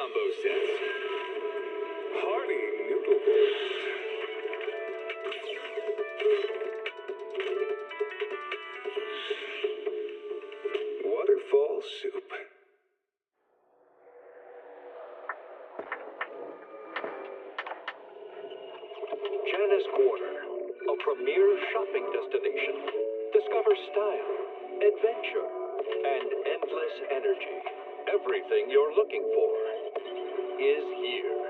combo set. Hearty noodle bowl. Waterfall soup. Janice Quarter, a premier shopping destination. Discover style, adventure, and endless energy. Everything you're looking for is here.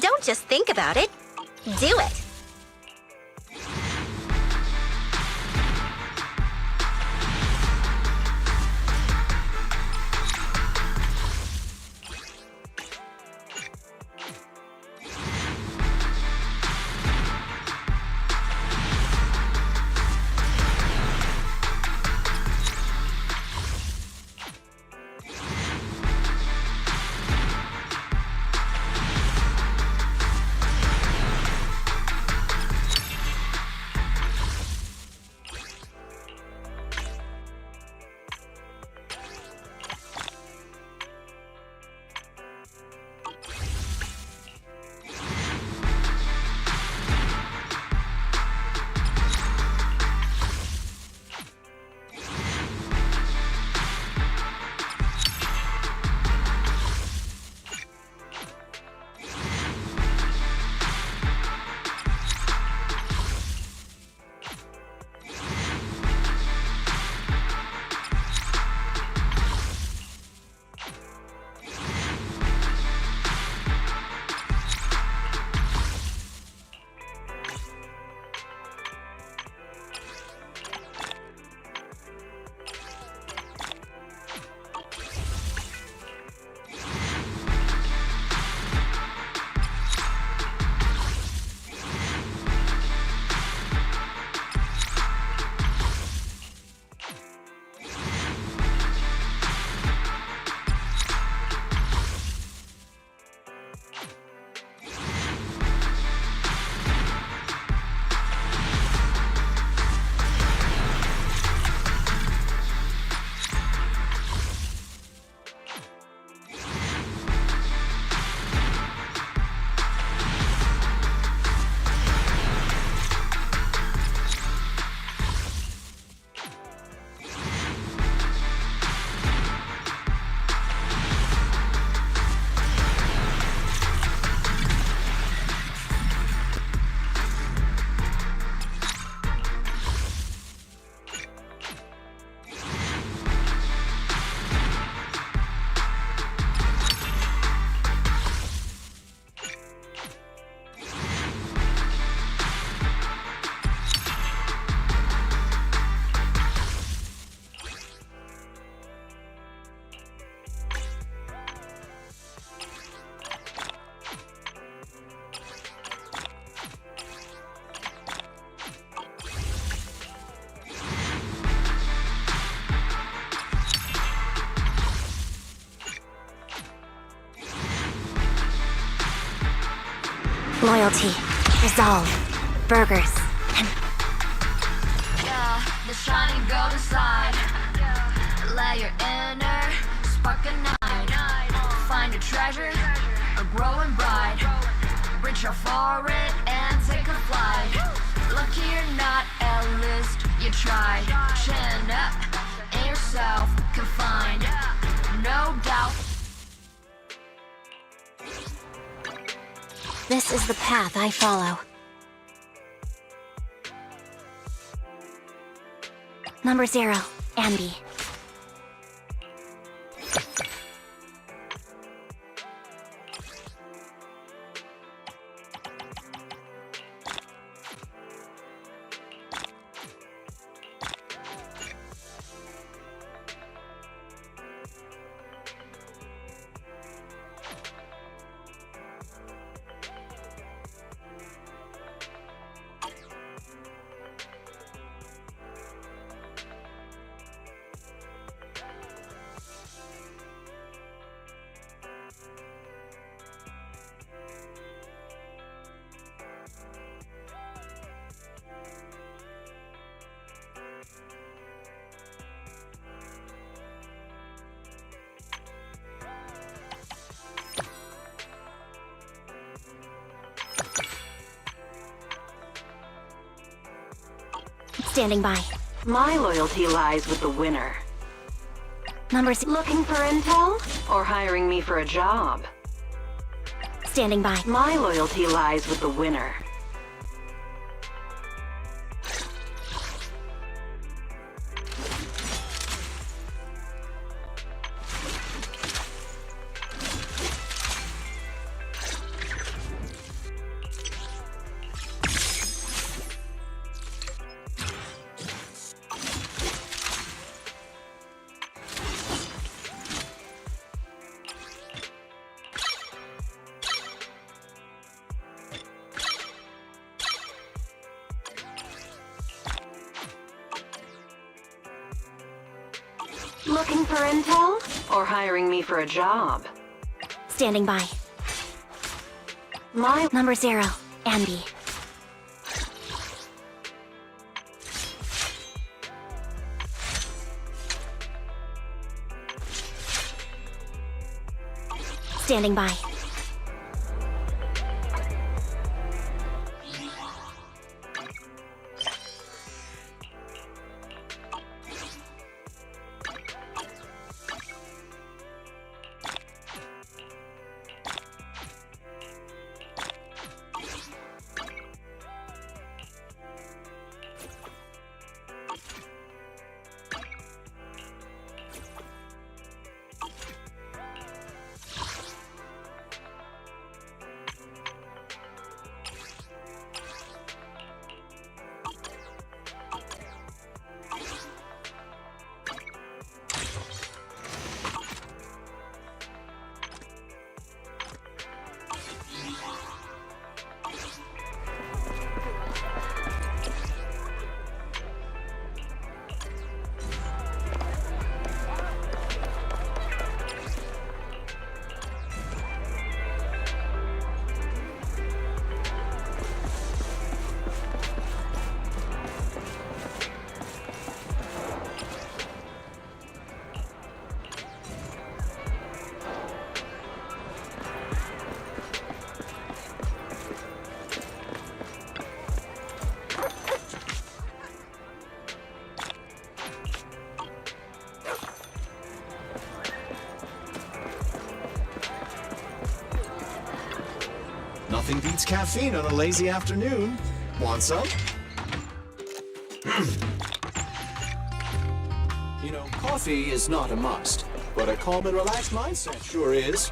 Don't just think about it. Do it. Loyalty, resolve, burgers, and Yeah, the shining golden side. Let your inner spark ignite. Find a treasure, a growing bright. Reach out for it and take a flight. Lucky you're not a list you tried. Chin up in yourself, confined. No doubt. this is the path I follow. Number 0, Ambi. Standing by. My loyalty lies with the winner. Number 6, Looking for intel? Or hiring me for a job? standing by. My loyalty lies with the winner. Looking for intel? Or hiring me for a job? Standing by. My Number 0, Ambi. Standing by. Nothing beats caffeine on a lazy afternoon. Want some? You know, coffee is not a must, but a calm and relaxed mindset sure is.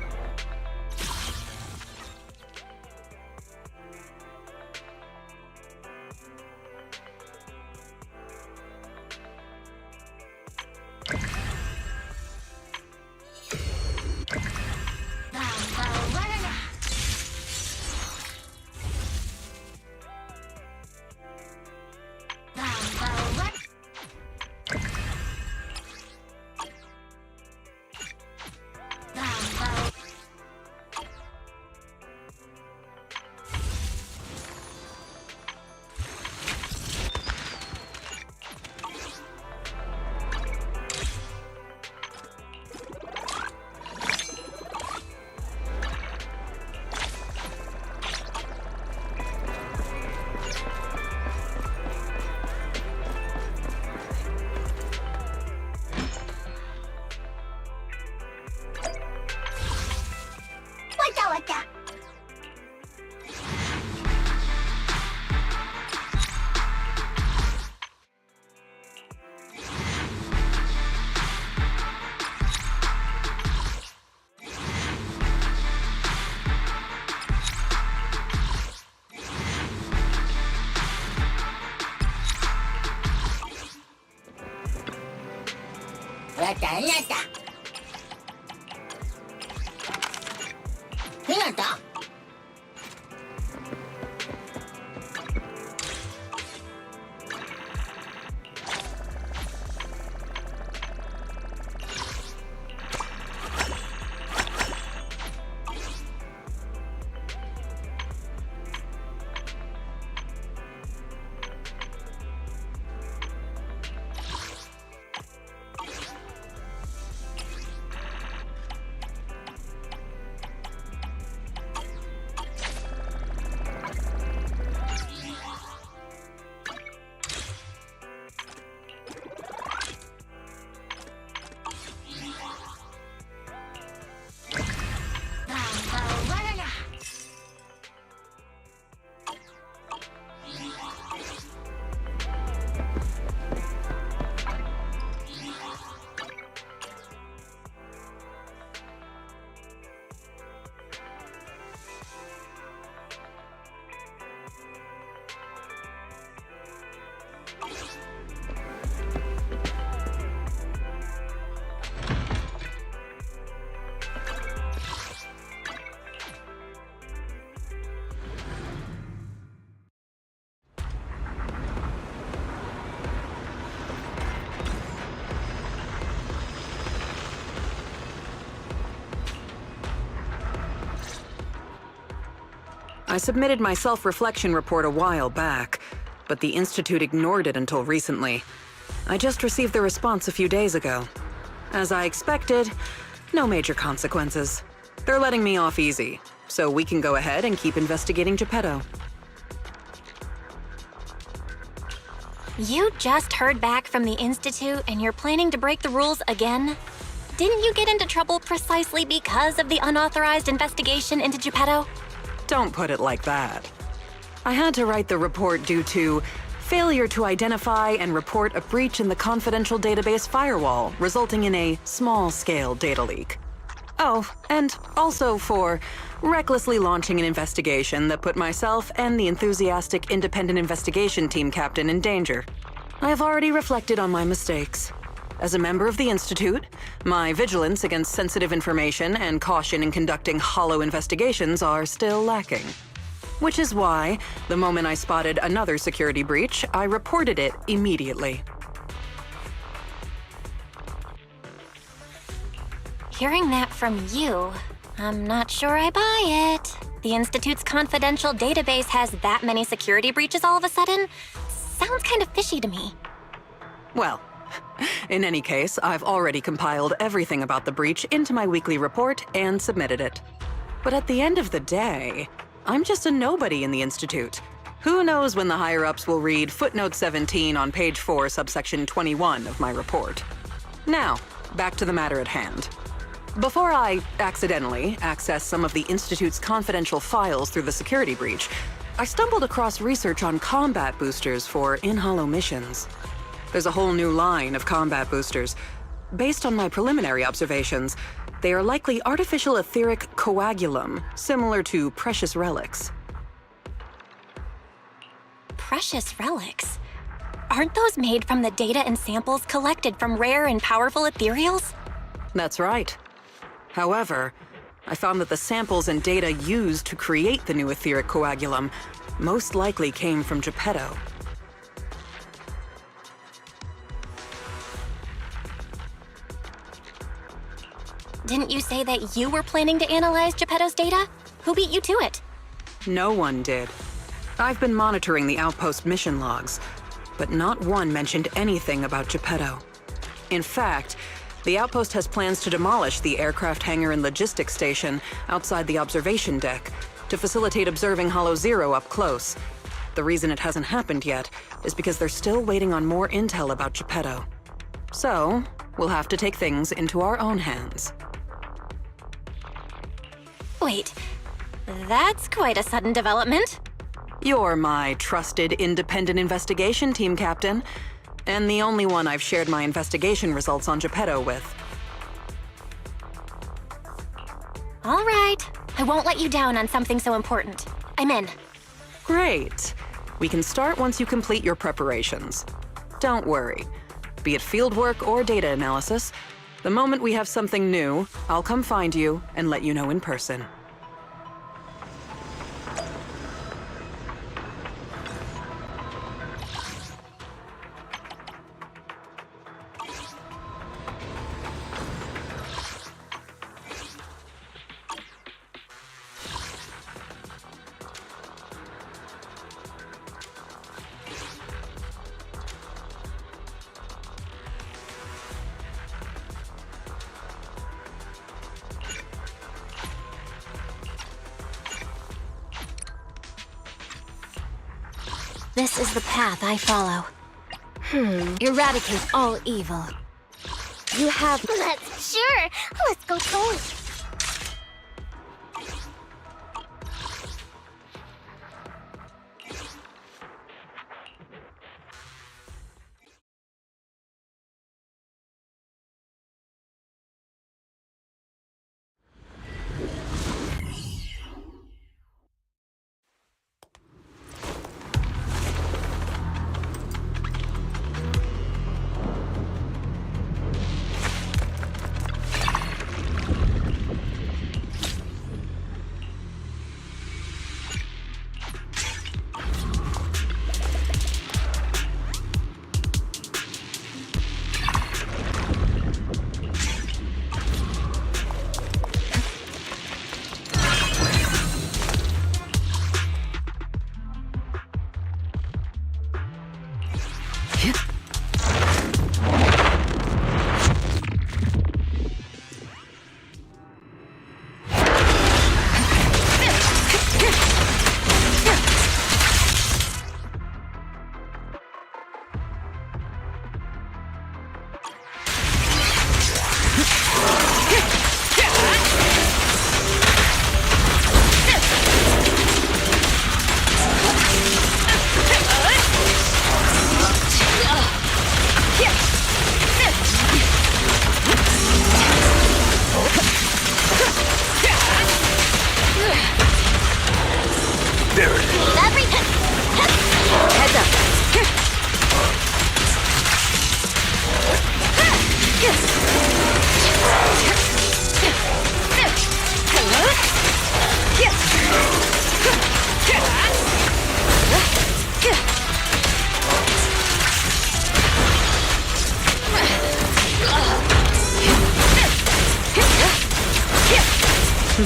やったやった。ひなた。I submitted my self-reflection report a while back, but the Institute ignored it until recently. I just received the response a few days ago. As I expected, no major consequences. They're letting me off easy, so we can go ahead and keep investigating Geppetto. You just heard back from the Institute and you're planning to break the rules again? Didn't you get into trouble precisely because of the unauthorized investigation into Geppetto? Don't put it like that. I had to write the report due to failure to identify and report a breach in the confidential database firewall, resulting in a small-scale data leak. Oh, and also for recklessly launching an investigation that put myself and the enthusiastic independent investigation team captain in danger. I have already reflected on my mistakes. As a member of the Institute, my vigilance against sensitive information and caution in conducting hollow investigations are still lacking. Which is why, the moment I spotted another security breach, I reported it immediately. Hearing that from you, I'm not sure I buy it. The Institute's confidential database has that many security breaches all of a sudden? Sounds kind of fishy to me. Well, in any case, I've already compiled everything about the breach into my weekly report and submitted it. But at the end of the day, I'm just a nobody in the Institute. Who knows when the higher-ups will read footnote 17 on page 4, subsection 21 of my report. Now, back to the matter at hand. Before I accidentally access some of the Institute's confidential files through the security breach, I stumbled across research on combat boosters for in-hollow missions. There's a whole new line of combat boosters. Based on my preliminary observations, they are likely artificial etheric coagulum, similar to precious relics. Precious relics? Aren't those made from the data and samples collected from rare and powerful ethereals? That's right. However, I found that the samples and data used to create the new etheric coagulum most likely came from Geppetto. Didn't you say that you were planning to analyze Geppetto's data? Who beat you to it? No one did. I've been monitoring the outpost mission logs, but not one mentioned anything about Geppetto. In fact, the outpost has plans to demolish the aircraft hangar and logistics station outside the observation deck to facilitate observing Hollow Zero up close. The reason it hasn't happened yet is because they're still waiting on more intel about Geppetto. So, we'll have to take things into our own hands. Wait, that's quite a sudden development. You're my trusted independent investigation team captain, and the only one I've shared my investigation results on Geppetto with. All right, I won't let you down on something so important. I'm in. Great. We can start once you complete your preparations. Don't worry. be it fieldwork or data analysis. The moment we have something new, I'll come find you and let you know in person. This is the path I follow. Eradicate all evil. You have... Let's go toy.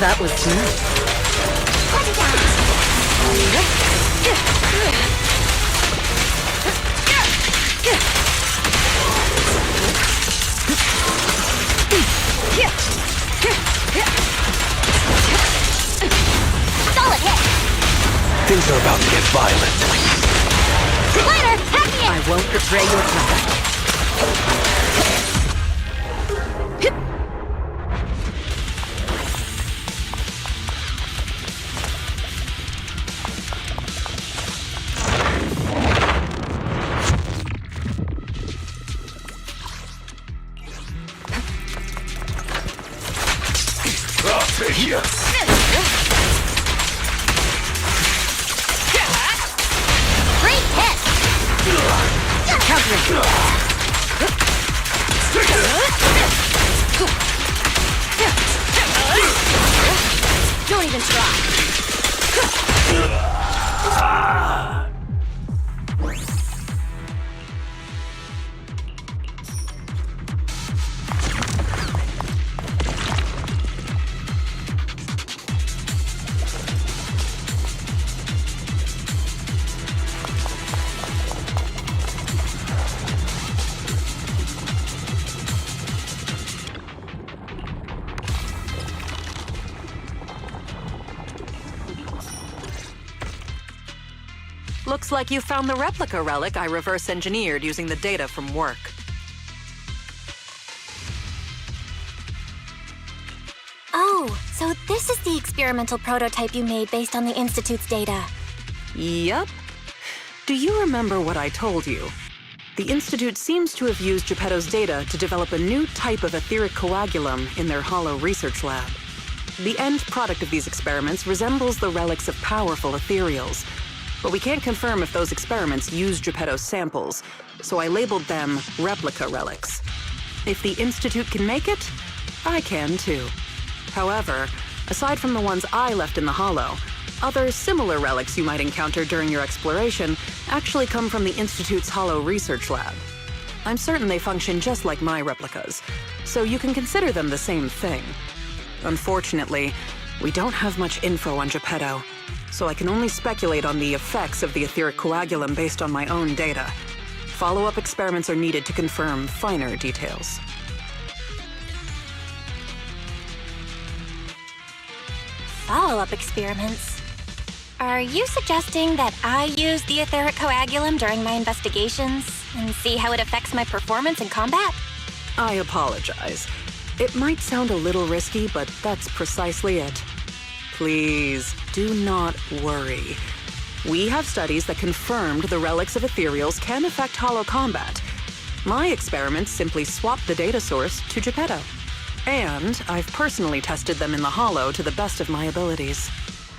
That was smooth. Solid hit! Things are about to get violent. Later! Happy I won't betray your trust. Here. Great hit! Countering. Don't even try. Looks like you found the replica relic I reverse-engineered using the data from work. Oh, so this is the experimental prototype you made based on the Institute's data. Yep. Do you remember what I told you? The Institute seems to have used Geppetto's data to develop a new type of etheric coagulum in their hollow research lab. The end product of these experiments resembles the relics of powerful ethereals, but we can't confirm if those experiments used Geppetto's samples, so I labeled them replica relics. If the Institute can make it, I can too. However, aside from the ones I left in the Hollow, other similar relics you might encounter during your exploration actually come from the Institute's Hollow Research Lab. I'm certain they function just like my replicas, so you can consider them the same thing. Unfortunately, we don't have much info on Geppetto, so I can only speculate on the effects of the etheric coagulum based on my own data. Follow-up experiments are needed to confirm finer details. Follow-up experiments? Are you suggesting that I use the etheric coagulum during my investigations and see how it affects my performance in combat? I apologize. It might sound a little risky, but that's precisely it. Please, do not worry. We have studies that confirmed the relics of ethereals can affect hollow combat. My experiments simply swapped the data source to Geppetto. And I've personally tested them in the hollow to the best of my abilities.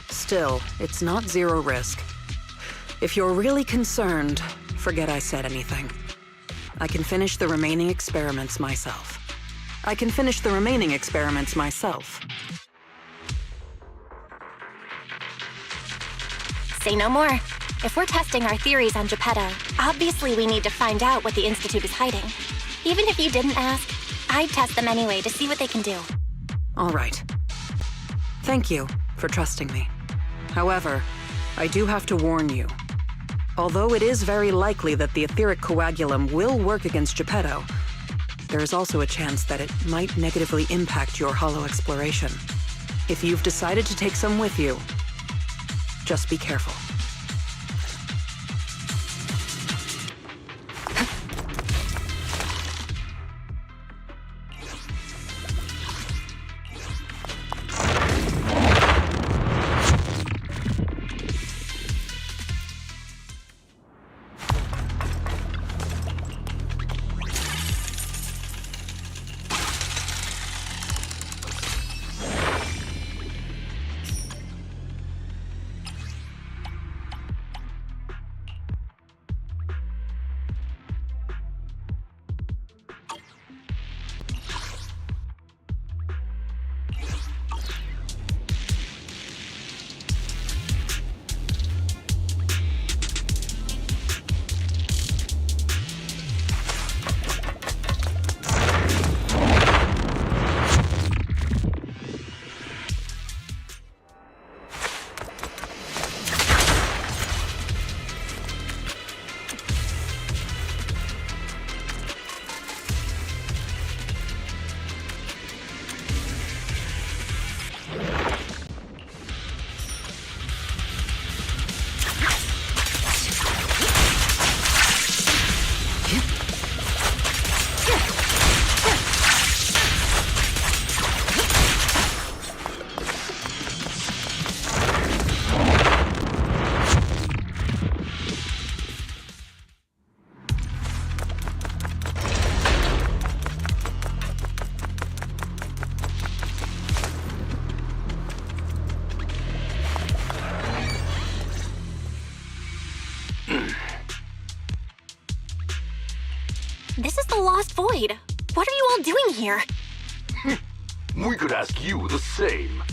Still, it's not zero risk. If you're really concerned, forget I said anything. I can finish the remaining experiments myself. Say no more. If we're testing our theories on Geppetto, obviously we need to find out what the Institute is hiding. Even if you didn't ask, I'd test them anyway to see what they can do. All right. Thank you for trusting me. However, I do have to warn you. Although it is very likely that the etheric coagulum will work against Geppetto, there is also a chance that it might negatively impact your hollow exploration. If you've decided to take some with you, just be careful. This is the Lost Void. What are you all doing here? We could ask you the same.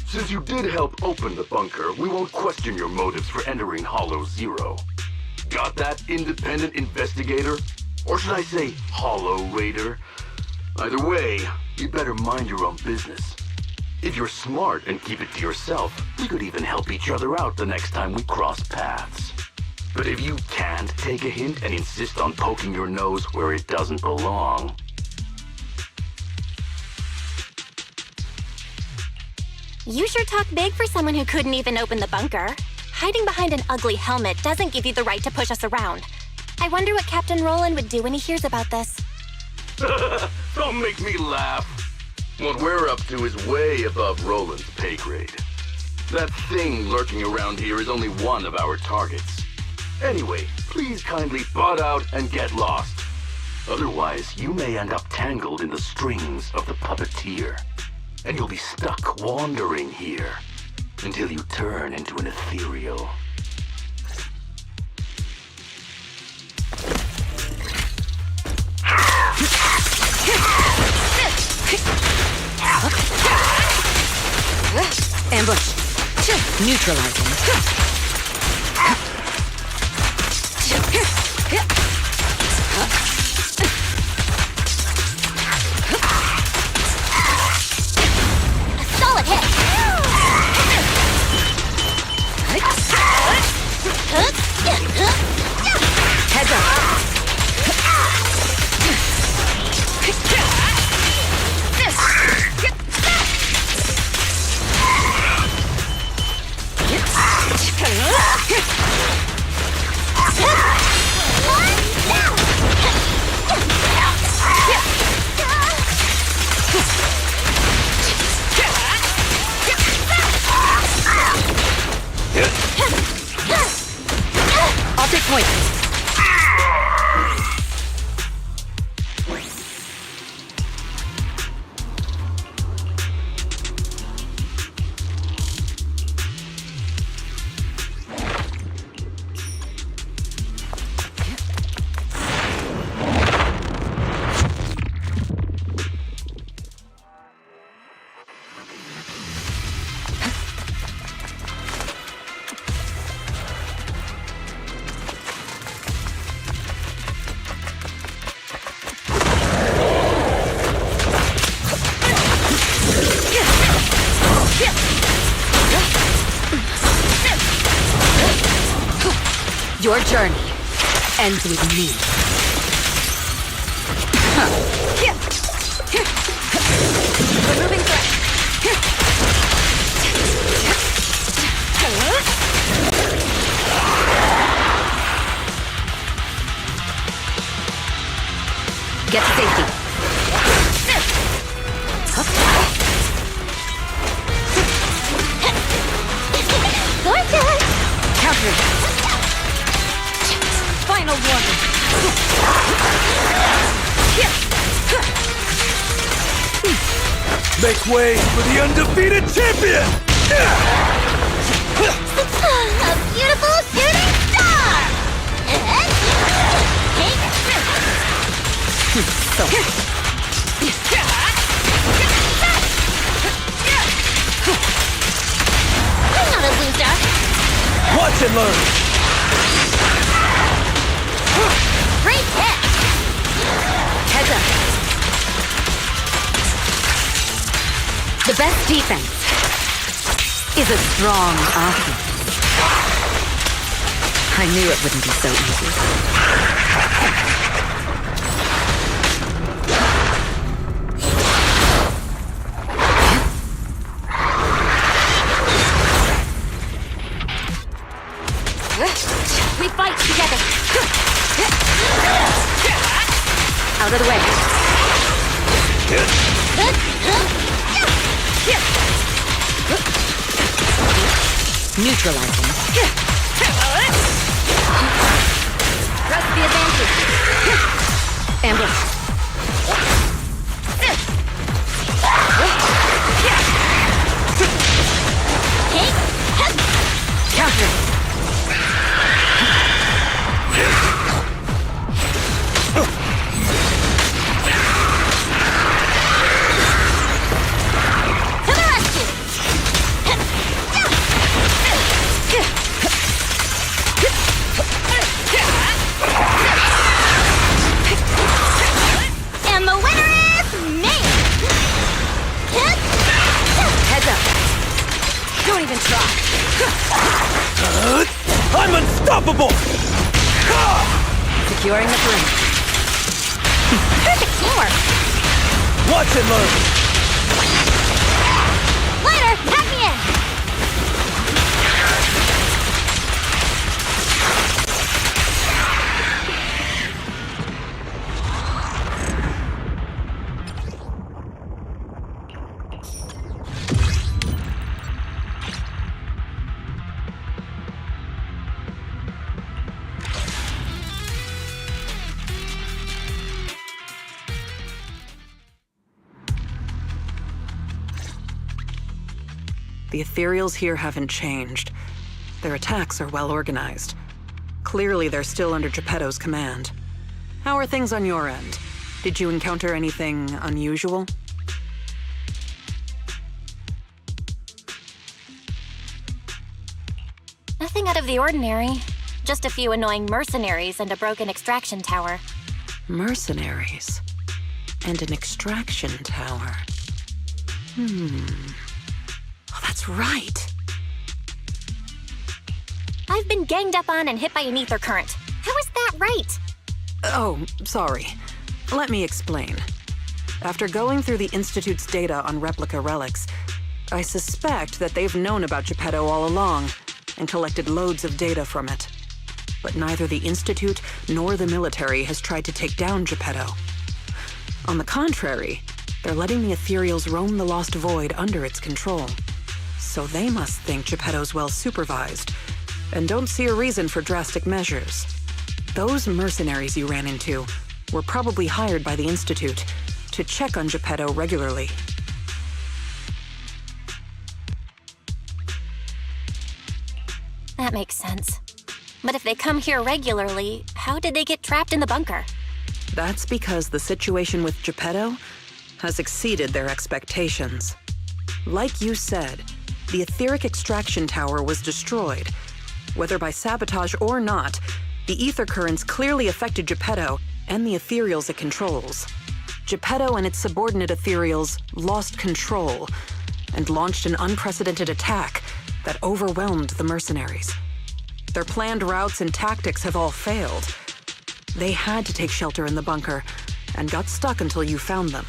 Since you did help open the bunker, we won't question your motives for entering Hollow Zero. Got that, independent investigator? Or should I say, Hollow Raider? Either way, you better mind your own business. If you're smart and keep it to yourself, we could even help each other out the next time we cross paths. But if you can't take a hint and insist on poking your nose where it doesn't belong... You sure talk big for someone who couldn't even open the bunker. Hiding behind an ugly helmet doesn't give you the right to push us around. I wonder what Captain Roland would do when he hears about this. Don't make me laugh. What we're up to is way above Roland's pay grade. That thing lurking around here is only one of our targets. Anyway, please kindly butt out and get lost. Otherwise, you may end up tangled in the strings of the puppeteer. And you'll be stuck wandering here until you turn into an ethereal. Ambush. Neutralizing. A solid hit. Heads up. I'll take point. Your journey ends with me. Removing threat. Get to safety. Gorgeous! Countering. Final warning. Make way for the undefeated champion! A beautiful shooting star! I'm not a loser. Watch and learn! Great hit! Heads up. The best defense is a strong offense. I knew it wouldn't be so easy. We fight together. Out of the way. Neutralizing. Press the advantage. Ambush. Countering. And the winner is me! Heads up. Don't even try. I'm unstoppable! Securing the perimeter. Perfect teamwork. Watch and learn! Later, pack me in. The ethereals here haven't changed. Their attacks are well organized. Clearly, they're still under Geppetto's command. How are things on your end? Did you encounter anything unusual? out of the ordinary. Just a few annoying mercenaries and a broken extraction tower. Mercenaries. And an extraction tower. Oh, that's right. I've been ganged up on and hit by an ether current. How is that right? Oh, sorry. Let me explain. After going through the Institute's data on replica relics, I suspect that they've known about Geppetto all along and collected loads of data from it. But neither the Institute nor the military has tried to take down Geppetto. On the contrary, they're letting the Ethereals roam the Lost Void under its control. So they must think Geppetto's well supervised and don't see a reason for drastic measures. Those mercenaries you ran into were probably hired by the Institute to check on Geppetto regularly. That makes sense. But if they come here regularly, how did they get trapped in the bunker? That's because the situation with Geppetto has exceeded their expectations. Like you said, the etheric extraction tower was destroyed. Whether by sabotage or not, the ether currents clearly affected Geppetto and the ethereals it controls. Geppetto and its subordinate ethereals lost control and launched an unprecedented attack that overwhelmed the mercenaries. Their planned routes and tactics have all failed. They had to take shelter in the bunker and got stuck until you found them.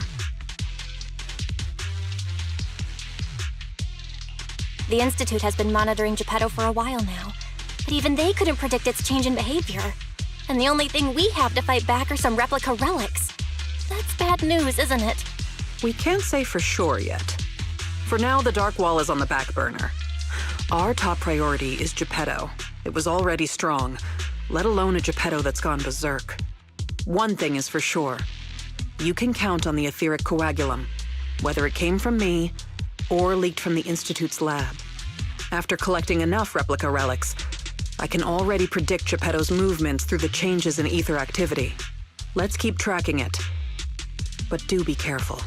The Institute has been monitoring Geppetto for a while now, but even they couldn't predict its change in behavior. And the only thing we have to fight back are some replica relics. That's bad news, isn't it? We can't say for sure yet. For now, the Dark Wall is on the back burner. Our top priority is Geppetto. It was already strong, let alone a Geppetto that's gone berserk. One thing is for sure. You can count on the etheric coagulum, whether it came from me or leaked from the Institute's lab. After collecting enough replica relics, I can already predict Geppetto's movements through the changes in ether activity. Let's keep tracking it. But do be careful.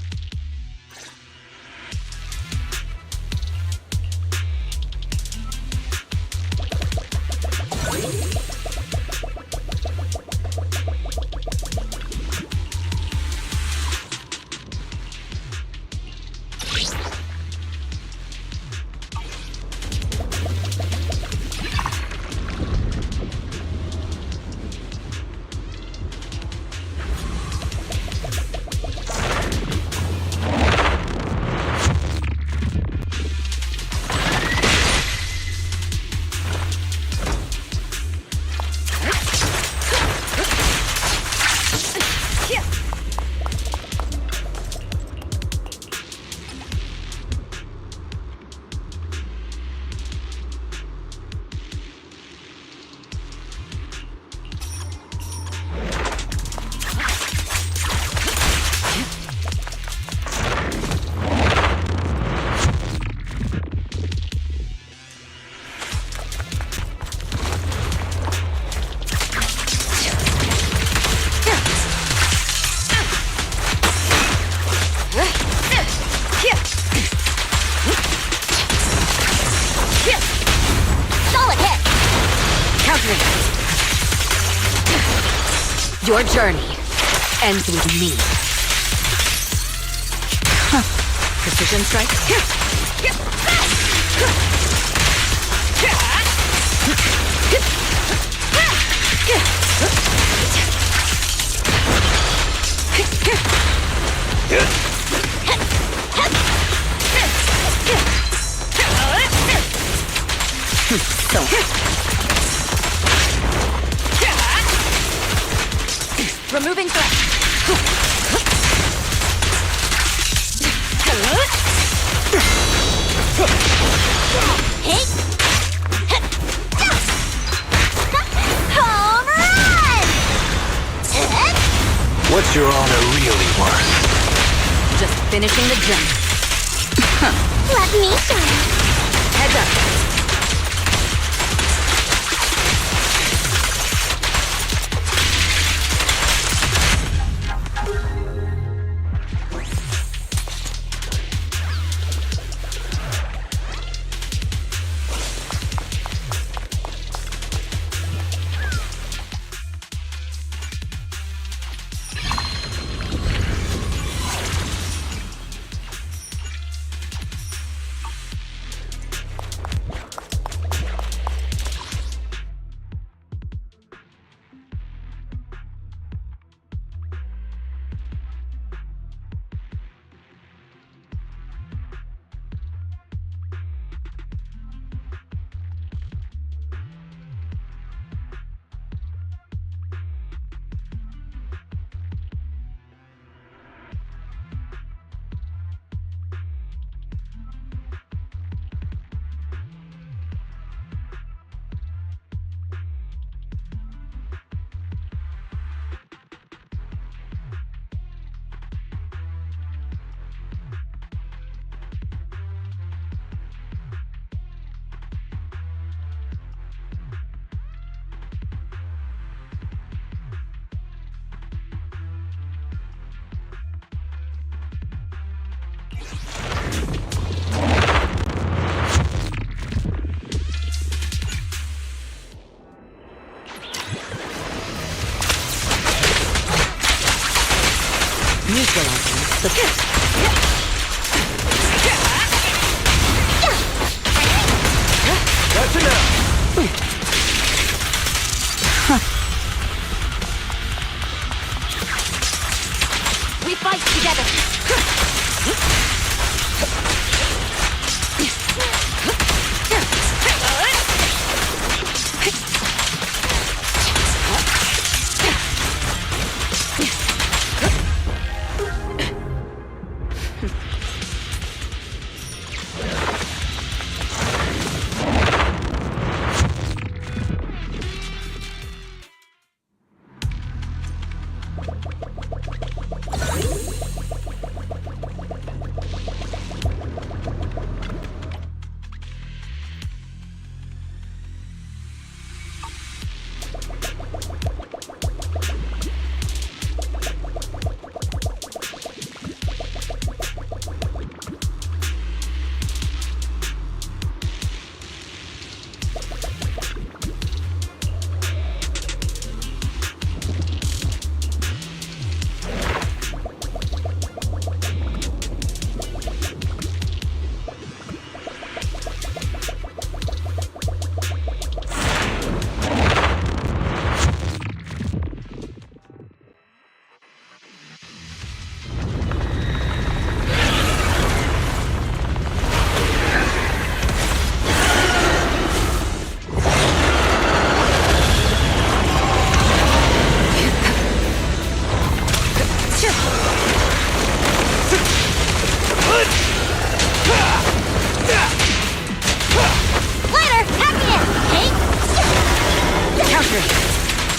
Your journey ends with me. Precision strike. Removing threat. Hey! Home run! What's your honor really worth? Just finishing the jump. Let me shine. Heads up. the... That's enough! We fight together.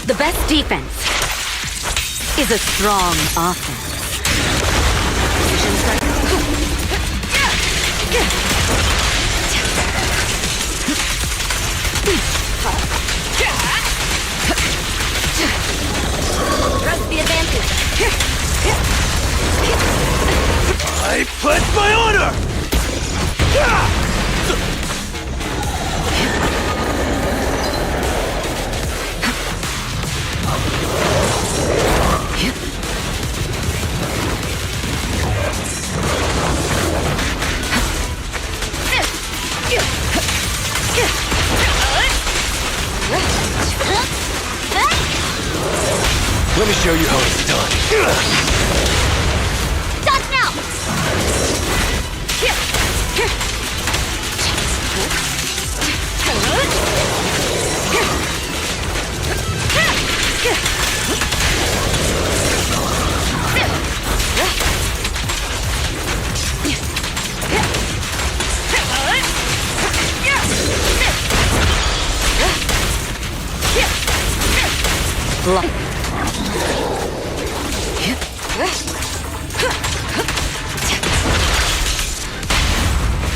The best defense is a strong offense. Press the advantage. I pledge my honor! Let me show you how it's done. Dodge now!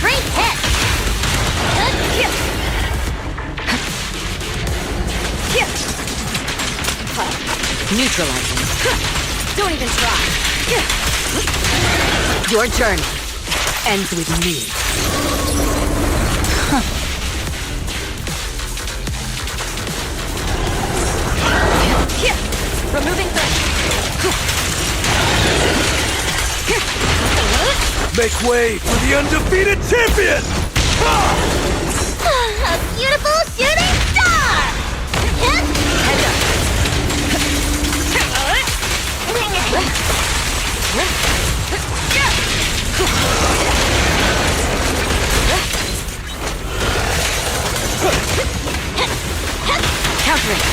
Great hit! Neutralizing. Don't even try. Your journey ends with me. Removing threat. Make way for the undefeated champion! A beautiful shooting star! Head up. Countering.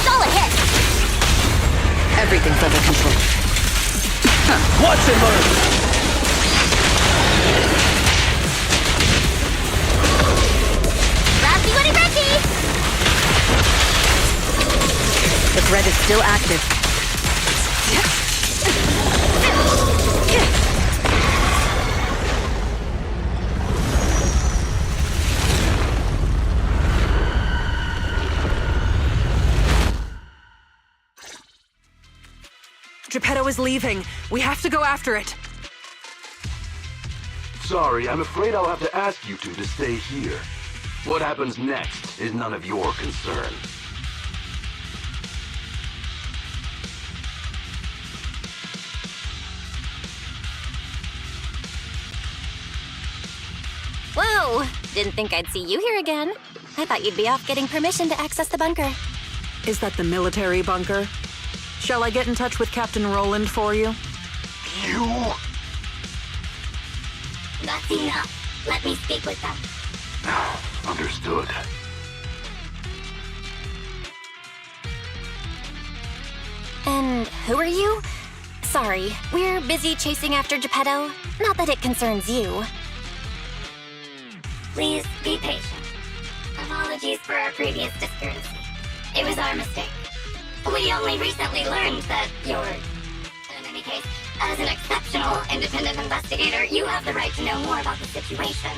Solid hit! Everything's under control. Watch and learn! Raspy Woody Recky! The threat is still active. Geppetto is leaving. We have to go after it. Sorry, I'm afraid I'll have to ask you two to stay here. What happens next is none of your concern. Whoa! Didn't think I'd see you here again. I thought you'd be off getting permission to access the bunker. Is that the military bunker? Shall I get in touch with Captain Roland for you? You? That's enough. Let me speak with them. Understood. And who are you? Sorry, we're busy chasing after Geppetto. Not that it concerns you. Please be patient. Apologies for our previous discourtesy. It was our mistake. We only recently learned that you're... In any case, as an exceptional independent investigator, you have the right to know more about the situation.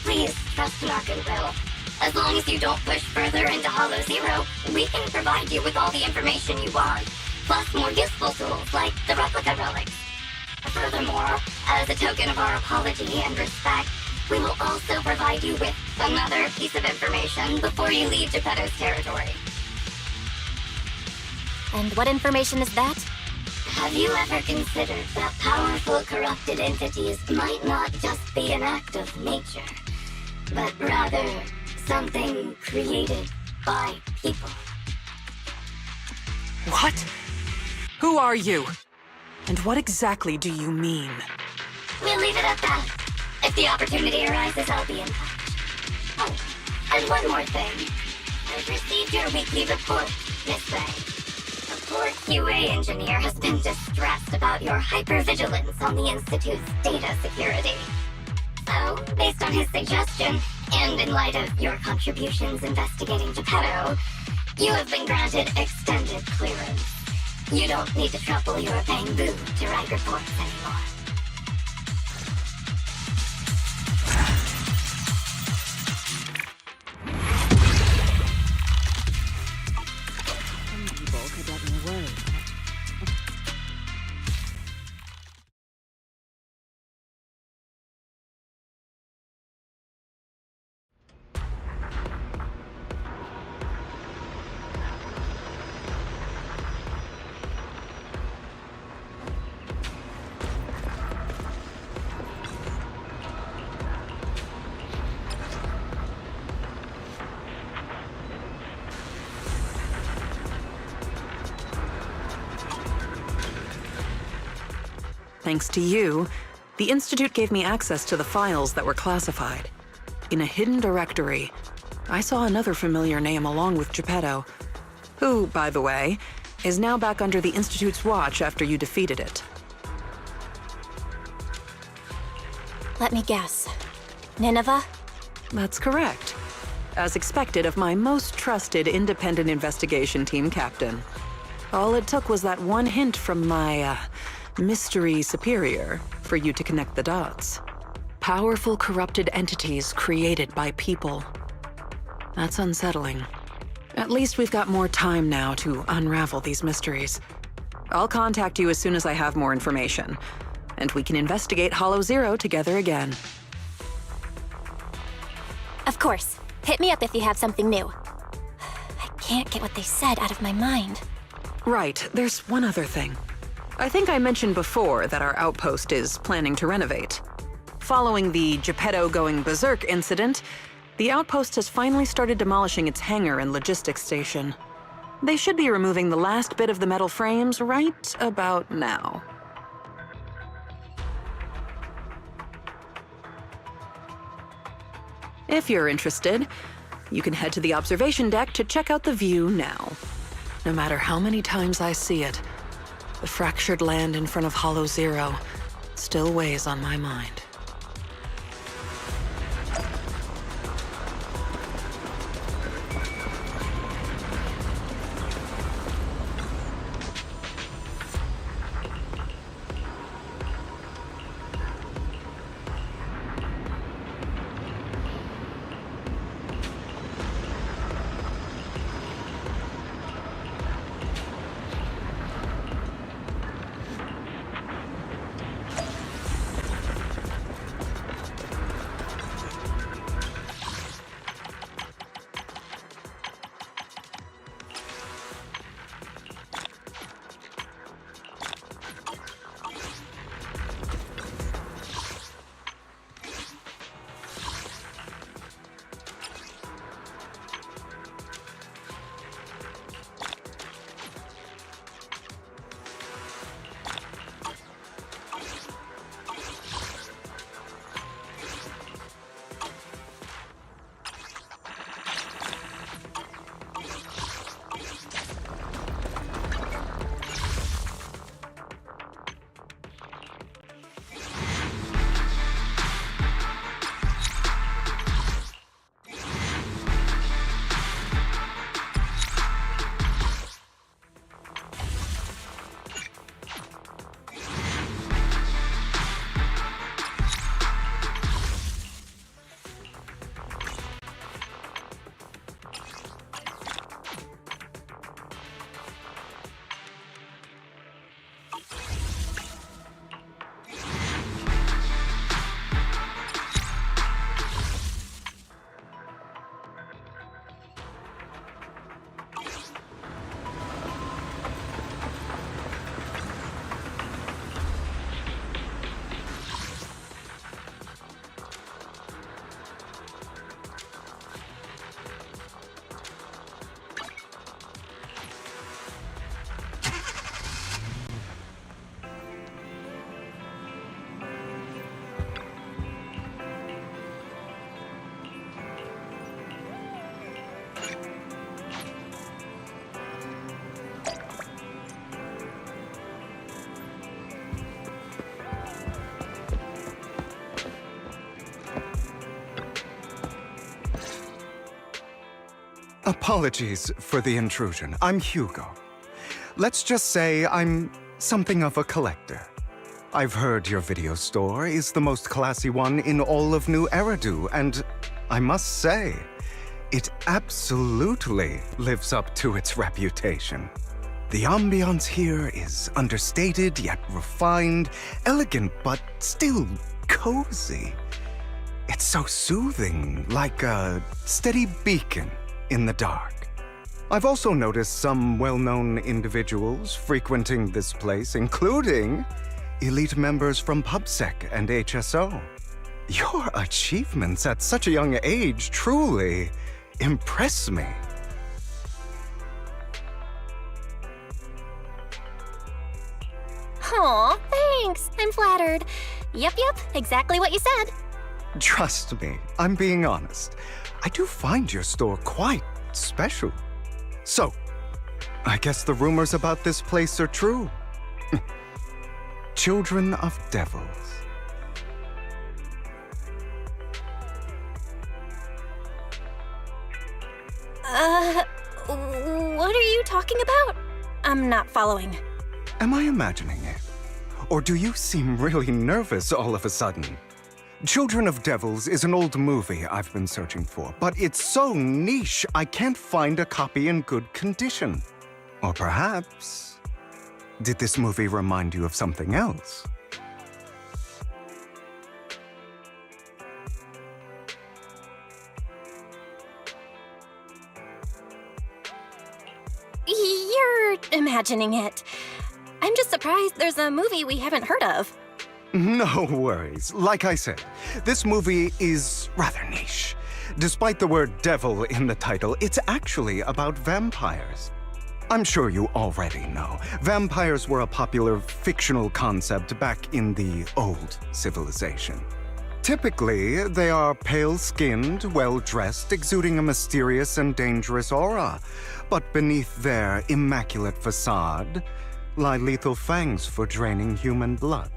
Please trust in our goodwill. As long as you don't push further into Hollow Zero, we can provide you with all the information you want, plus more useful tools like the replica relics. Furthermore, as a token of our apology and respect, we will also provide you with another piece of information before you leave Geppetto's territory. And what information is that? Have you ever considered that powerful corrupted entities might not just be an act of nature, but rather something created by people? What? Who are you? And what exactly do you mean? We'll leave it at that. If the opportunity arises, I'll be in touch. Oh, and one more thing. I've received your weekly report, Miss Ray. The poor QA engineer has been distressed about your hypervigilance on the Institute's data security. So, based on his suggestion, and in light of your contributions investigating Geppetto, you have been granted extended clearance. You don't need to trouble your bamboo to write reports anymore. Thanks to you, the Institute gave me access to the files that were classified. In a hidden directory, I saw another familiar name along with Geppetto, who, by the way, is now back under the Institute's watch after you defeated it. Let me guess. Nineveh? That's correct. As expected of my most trusted independent investigation team captain. All it took was that one hint from my, mystery superior for you to connect the dots. Powerful corrupted entities created by people. That's unsettling. At least we've got more time now to unravel these mysteries. I'll contact you as soon as I have more information, and we can investigate Hollow Zero together again. Of course. Hit me up if you have something new. I can't get what they said out of my mind. Right, there's one other thing. I think I mentioned before that our outpost is planning to renovate. Following the Geppetto going berserk incident, the outpost has finally started demolishing its hangar and logistics station. They should be removing the last bit of the metal frames right about now. If you're interested, you can head to the observation deck to check out the view now. No matter how many times I see it, the fractured land in front of Hollow Zero still weighs on my mind. Apologies for the intrusion. I'm Hugo. Let's just say I'm something of a collector. I've heard your video store is the most classy one in all of New Eridu, and I must say, it absolutely lives up to its reputation. The ambiance here is understated yet refined, elegant but still cozy. It's so soothing, like a steady beacon in the dark. I've also noticed some well-known individuals frequenting this place, including elite members from PubSec and HSO. Your achievements at such a young age truly impress me. Aw, thanks. I'm flattered. Yep, exactly what you said. Trust me, I'm being honest. I do find your store quite special. So, I guess the rumors about this place are true. Children of devils. What are you talking about? I'm not following. Am I imagining it? Or do you seem really nervous all of a sudden? Children of Devils is an old movie I've been searching for, but it's so niche I can't find a copy in good condition. Or perhaps, did this movie remind you of something else? You're imagining it. I'm just surprised there's a movie we haven't heard of. No worries. Like I said, this movie is rather niche. Despite the word devil in the title, it's actually about vampires. I'm sure you already know. Vampires were a popular fictional concept back in the old civilization. Typically, they are pale-skinned, well-dressed, exuding a mysterious and dangerous aura. But beneath their immaculate facade lie lethal fangs for draining human blood.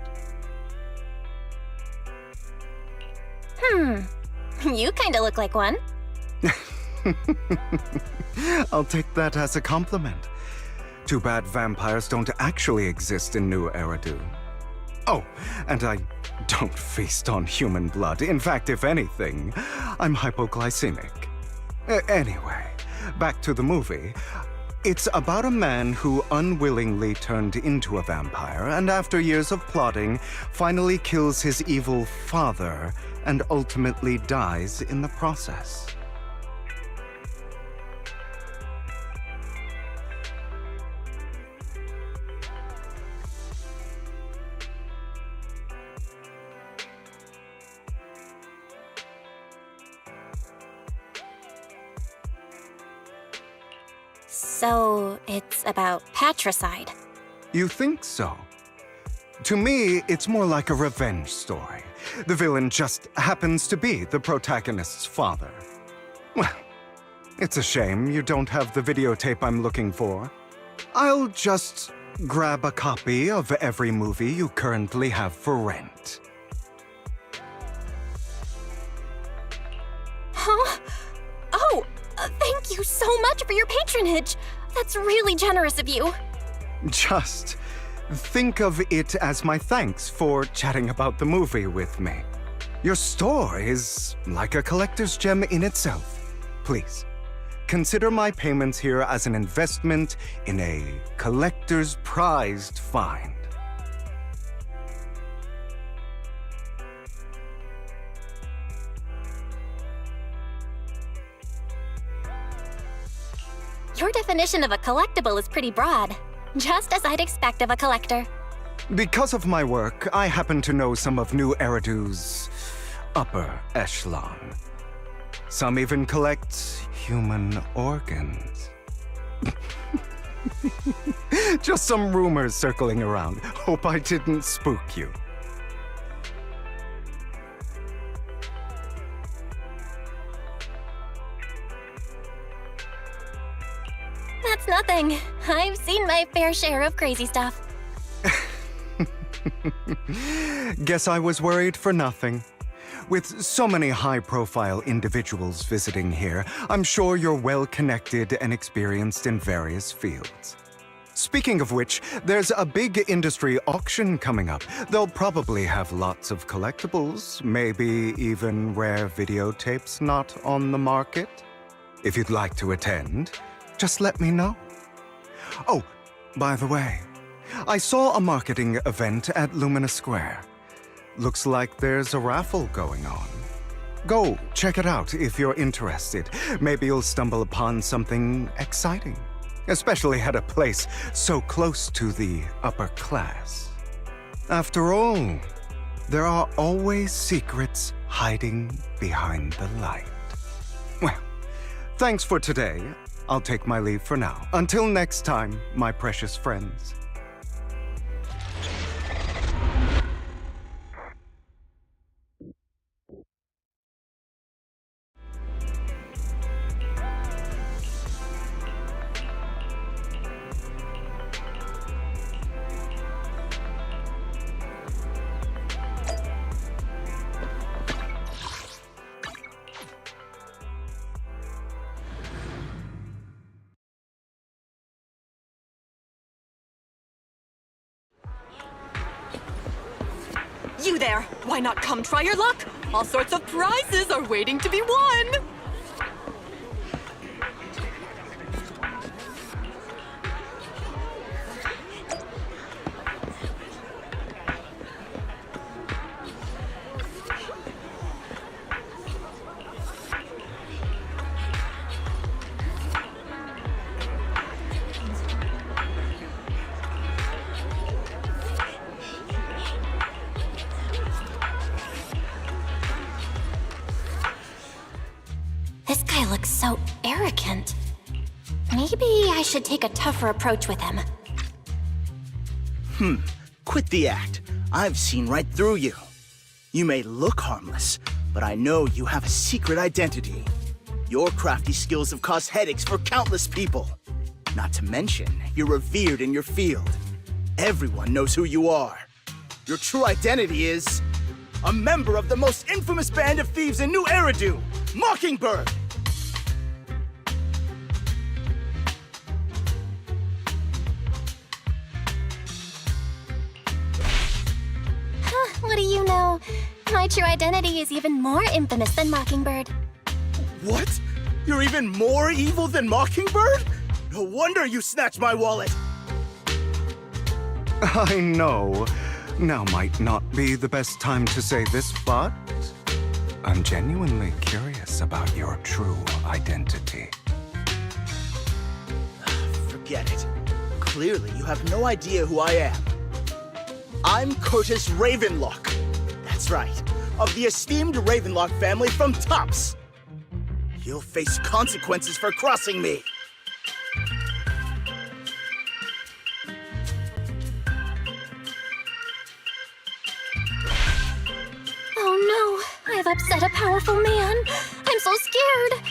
You kinda look like one. I'll take that as a compliment. Too bad vampires don't actually exist in New Eridu. Oh, and I don't feast on human blood. In fact, if anything, I'm hypoglycemic. Anyway, back to the movie. It's about a man who unwillingly turned into a vampire and after years of plotting, finally kills his evil father and ultimately dies in the process. So, it's about patricide. You think so? To me, it's more like a revenge story. The villain just happens to be the protagonist's father. Well, it's a shame you don't have the videotape I'm looking for. I'll just grab a copy of every movie you currently have for rent. Huh? Oh, thank you so much for your patronage. That's really generous of you. Just think of it as my thanks for chatting about the movie with me. Your store is like a collector's gem in itself. Please, consider my payments here as an investment in a collector's prized find. Your definition of a collectible is pretty broad, just as I'd expect of a collector. Because of my work, I happen to know some of New Eridu's upper echelon. Some even collect human organs. Just some rumors circling around. Hope I didn't spook you. That's nothing. I've seen my fair share of crazy stuff. Guess I was worried for nothing. With so many high-profile individuals visiting here, I'm sure you're well-connected and experienced in various fields. Speaking of which, there's a big industry auction coming up. They'll probably have lots of collectibles, maybe even rare videotapes not on the market. If you'd like to attend, just let me know. Oh, by the way, I saw a marketing event at Lumina Square. Looks like there's a raffle going on. Go check it out if you're interested. Maybe you'll stumble upon something exciting, especially at a place so close to the upper class. After all, there are always secrets hiding behind the light. Well, thanks for today. I'll take my leave for now. Until next time, my precious friends. You there! Why not come try your luck? All sorts of prizes are waiting to be won! This guy looks so arrogant. Maybe I should take a tougher approach with him. Quit the act. I've seen right through you. You may look harmless, but I know you have a secret identity. Your crafty skills have caused headaches for countless people. Not to mention, you're revered in your field. Everyone knows who you are. Your true identity is a member of the most infamous band of thieves in New Eridu, Mockingbird! What do you know? My true identity is even more infamous than Mockingbird. What? You're even more evil than Mockingbird? No wonder you snatched my wallet! I know. Now might not be the best time to say this, but I'm genuinely curious about your true identity. Forget it. Clearly, you have no idea who I am. I'm Curtis Ravenlock. That's right, of the esteemed Ravenlock family from Tops. You'll face consequences for crossing me. Oh no, I've upset a powerful man. I'm so scared.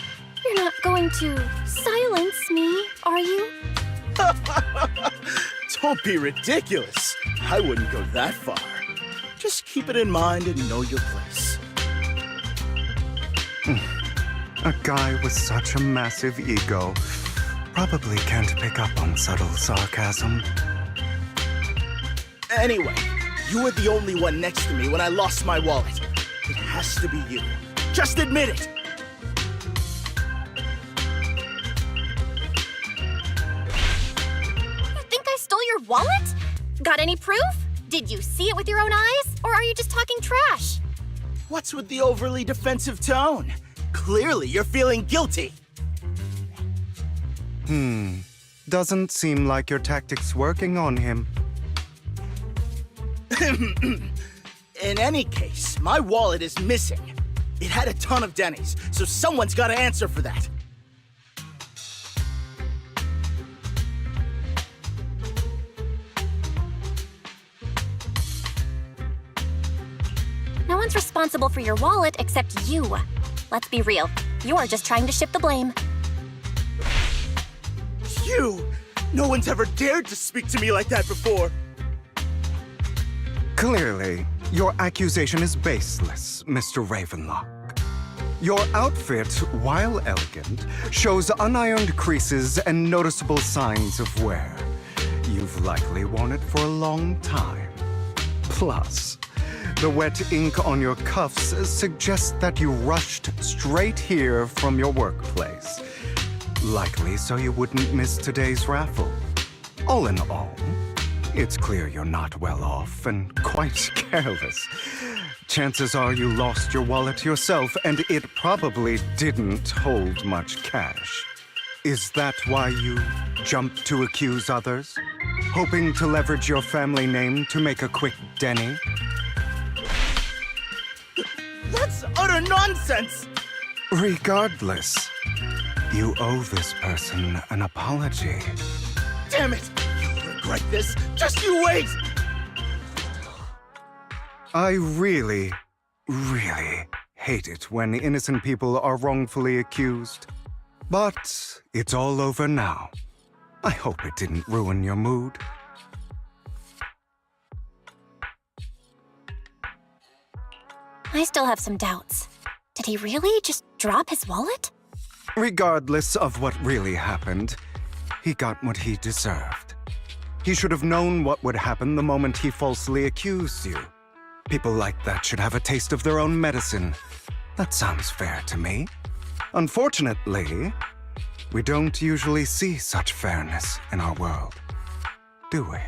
You're not going to silence me, are you? Don't be ridiculous. I wouldn't go that far. Just keep it in mind and know your place. A guy with such a massive ego probably can't pick up on subtle sarcasm. Anyway, you were the only one next to me when I lost my wallet. It has to be you. Just admit it. You think I stole your wallet? Got any proof? Did you see it with your own eyes? Or are you just talking trash? What's with the overly defensive tone? Clearly, you're feeling guilty. Doesn't seem like your tactics working on him. In any case, my wallet is missing. It had a ton of Denny's, so someone's got to answer for that. No one's responsible for your wallet except you. Let's be real. You're just trying to shift the blame. You! No one's ever dared to speak to me like that before. Clearly, Your accusation is baseless, Mr. Ravenlock. Your outfit, while elegant, shows unironed creases and noticeable signs of wear. You've likely worn it for a long time. Plus, the wet ink on your cuffs suggests that you rushed straight here from your workplace. Likely so you wouldn't miss today's raffle. All in all, it's clear you're not well off and quite careless. Chances are you lost your wallet yourself, and it probably didn't hold much cash. Is that why you jumped to accuse others? Hoping to leverage your family name to make a quick Denny? That's utter nonsense! Regardless, you owe this person an apology. Damn it! You'll regret this! Just you wait! I really hate it when innocent people are wrongfully accused. But it's all over now. I hope it didn't ruin your mood. I still have some doubts. Did he really just drop his wallet? Regardless of what really happened, he got what he deserved. He should have known what would happen the moment he falsely accused you. People like that should have a taste of their own medicine. That sounds fair to me. Unfortunately, we don't usually see such fairness in our world, do we?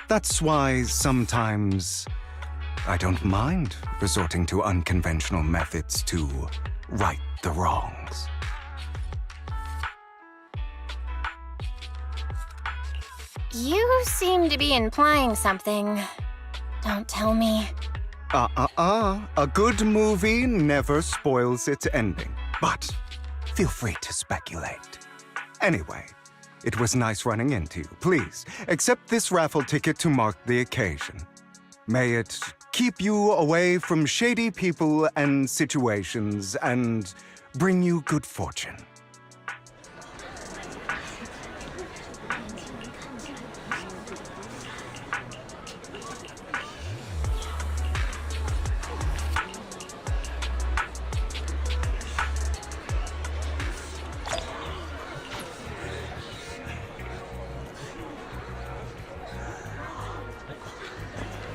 That's why sometimes I don't mind resorting to unconventional methods to right the wrongs. You seem to be implying something. Don't tell me. A good movie never spoils its ending, but feel free to speculate. Anyway, it was nice running into you. Please, accept this raffle ticket to mark the occasion. May it keep you away from shady people and situations and bring you good fortune.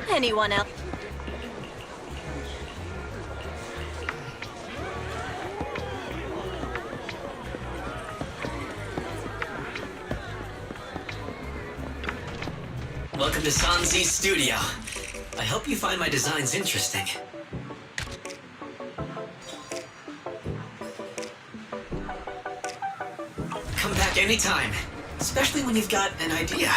Anyone else? Welcome to Sanzi's studio. I hope you find my designs interesting. Come back anytime, especially when you've got an idea.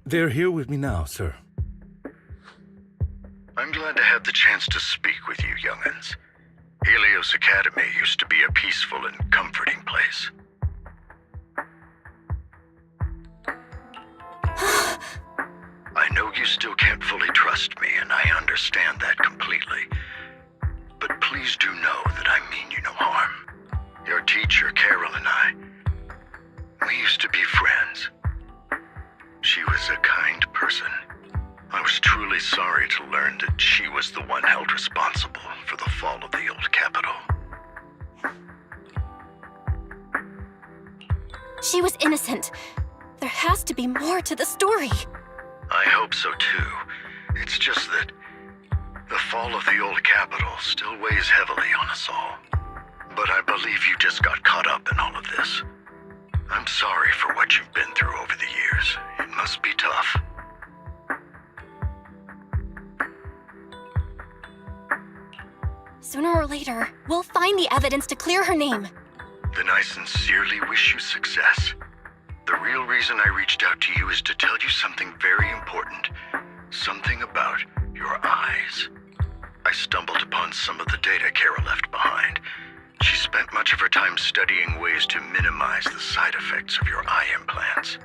They're here with me now, sir. I'm glad to have the chance to speak with you, young'uns. Helios Academy used to be a peaceful and comforting place. I know you still can't fully trust me, and I understand that completely. But please do know that I mean you no harm. Your teacher, Carol, and I, we used to be friends. She She was innocent. There has to be more to the story. I hope so too. It's just that the fall of the old capital still weighs heavily on us all. But I believe you just got caught up in all of this. I'm sorry for what you've been through over the years. It must be tough. Sooner or later, we'll find the evidence to clear her name. Then I sincerely wish you success. The real reason I reached out to you is to tell you something very important. Something about your eyes. I stumbled upon some of the data Kara left behind. She spent much of her time studying ways to minimize the side effects of your eye implants.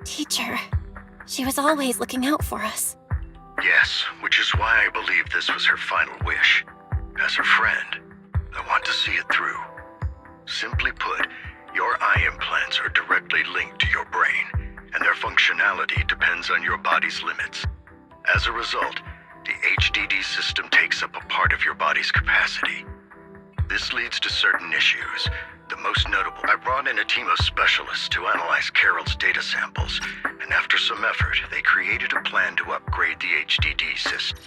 Teacher, she was always looking out for us. Yes, which is why I believe this was her final wish. As her friend, I want to see it through. Simply put, your eye implants are directly linked to your brain, and their functionality depends on your body's limits. As a result, the HDD system takes up a part of your body's capacity. This leads to certain issues. The most notable, I brought in a team of specialists to analyze Carol's data samples, and after some effort, they created a plan to upgrade the HDD system.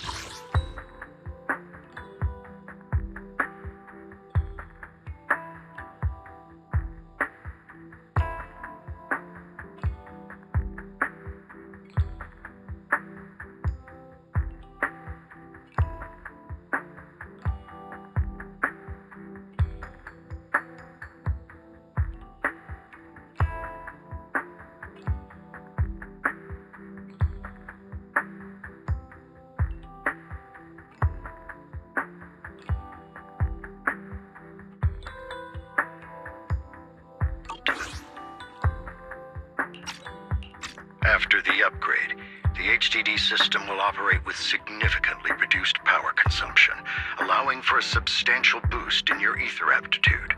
After the upgrade, the HDD system will operate with significantly reduced power consumption, allowing for a substantial boost in your ether aptitude,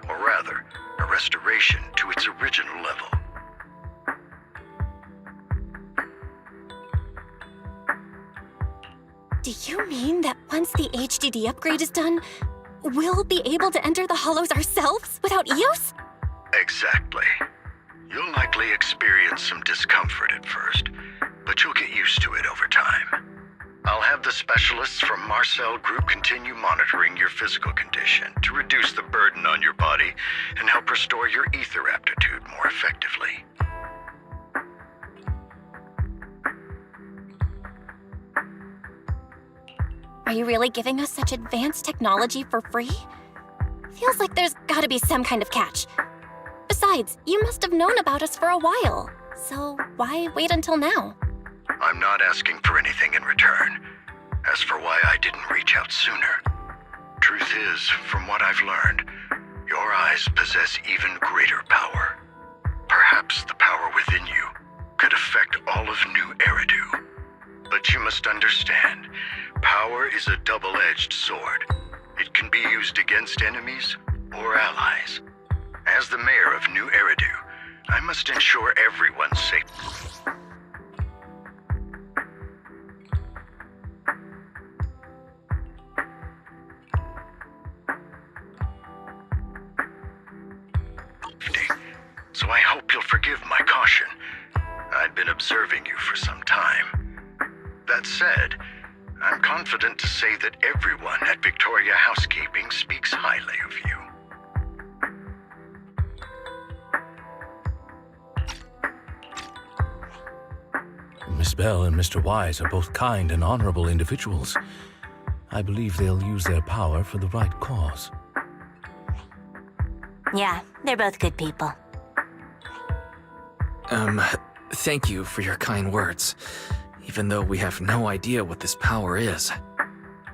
or rather, a restoration to its original level. Do you mean that once the HDD upgrade is done, we'll be able to enter the hollows ourselves without Eos? Exactly. You'll likely experience some discomfort at first, but you'll get used to it over time. I'll have the specialists from Marcel Group continue monitoring your physical condition to reduce the burden on your body and help restore your ether aptitude more effectively. Are you really giving us such advanced technology for free? Feels like there's gotta be some kind of catch. Besides, you must have known about us for a while, so why wait until now? I'm not asking for anything in return. As for why I didn't reach out sooner, truth is, from what I've learned, your eyes possess even greater power. Perhaps the power within you could affect all of New Eridu. But you must understand, power is a double-edged sword. It can be used against enemies or allies. As the mayor of New Eridu, I must ensure everyone's safe. So I hope you'll forgive my caution. I'd been observing you for some time. That said, I'm confident to say that everyone at Victoria Housekeeping speaks highly of you. Miss Bell and Mr. Wise are both kind and honorable individuals. I believe they'll use their power for the right cause. Yeah, they're both good people. Thank you for your kind words, even though we have no idea what this power is.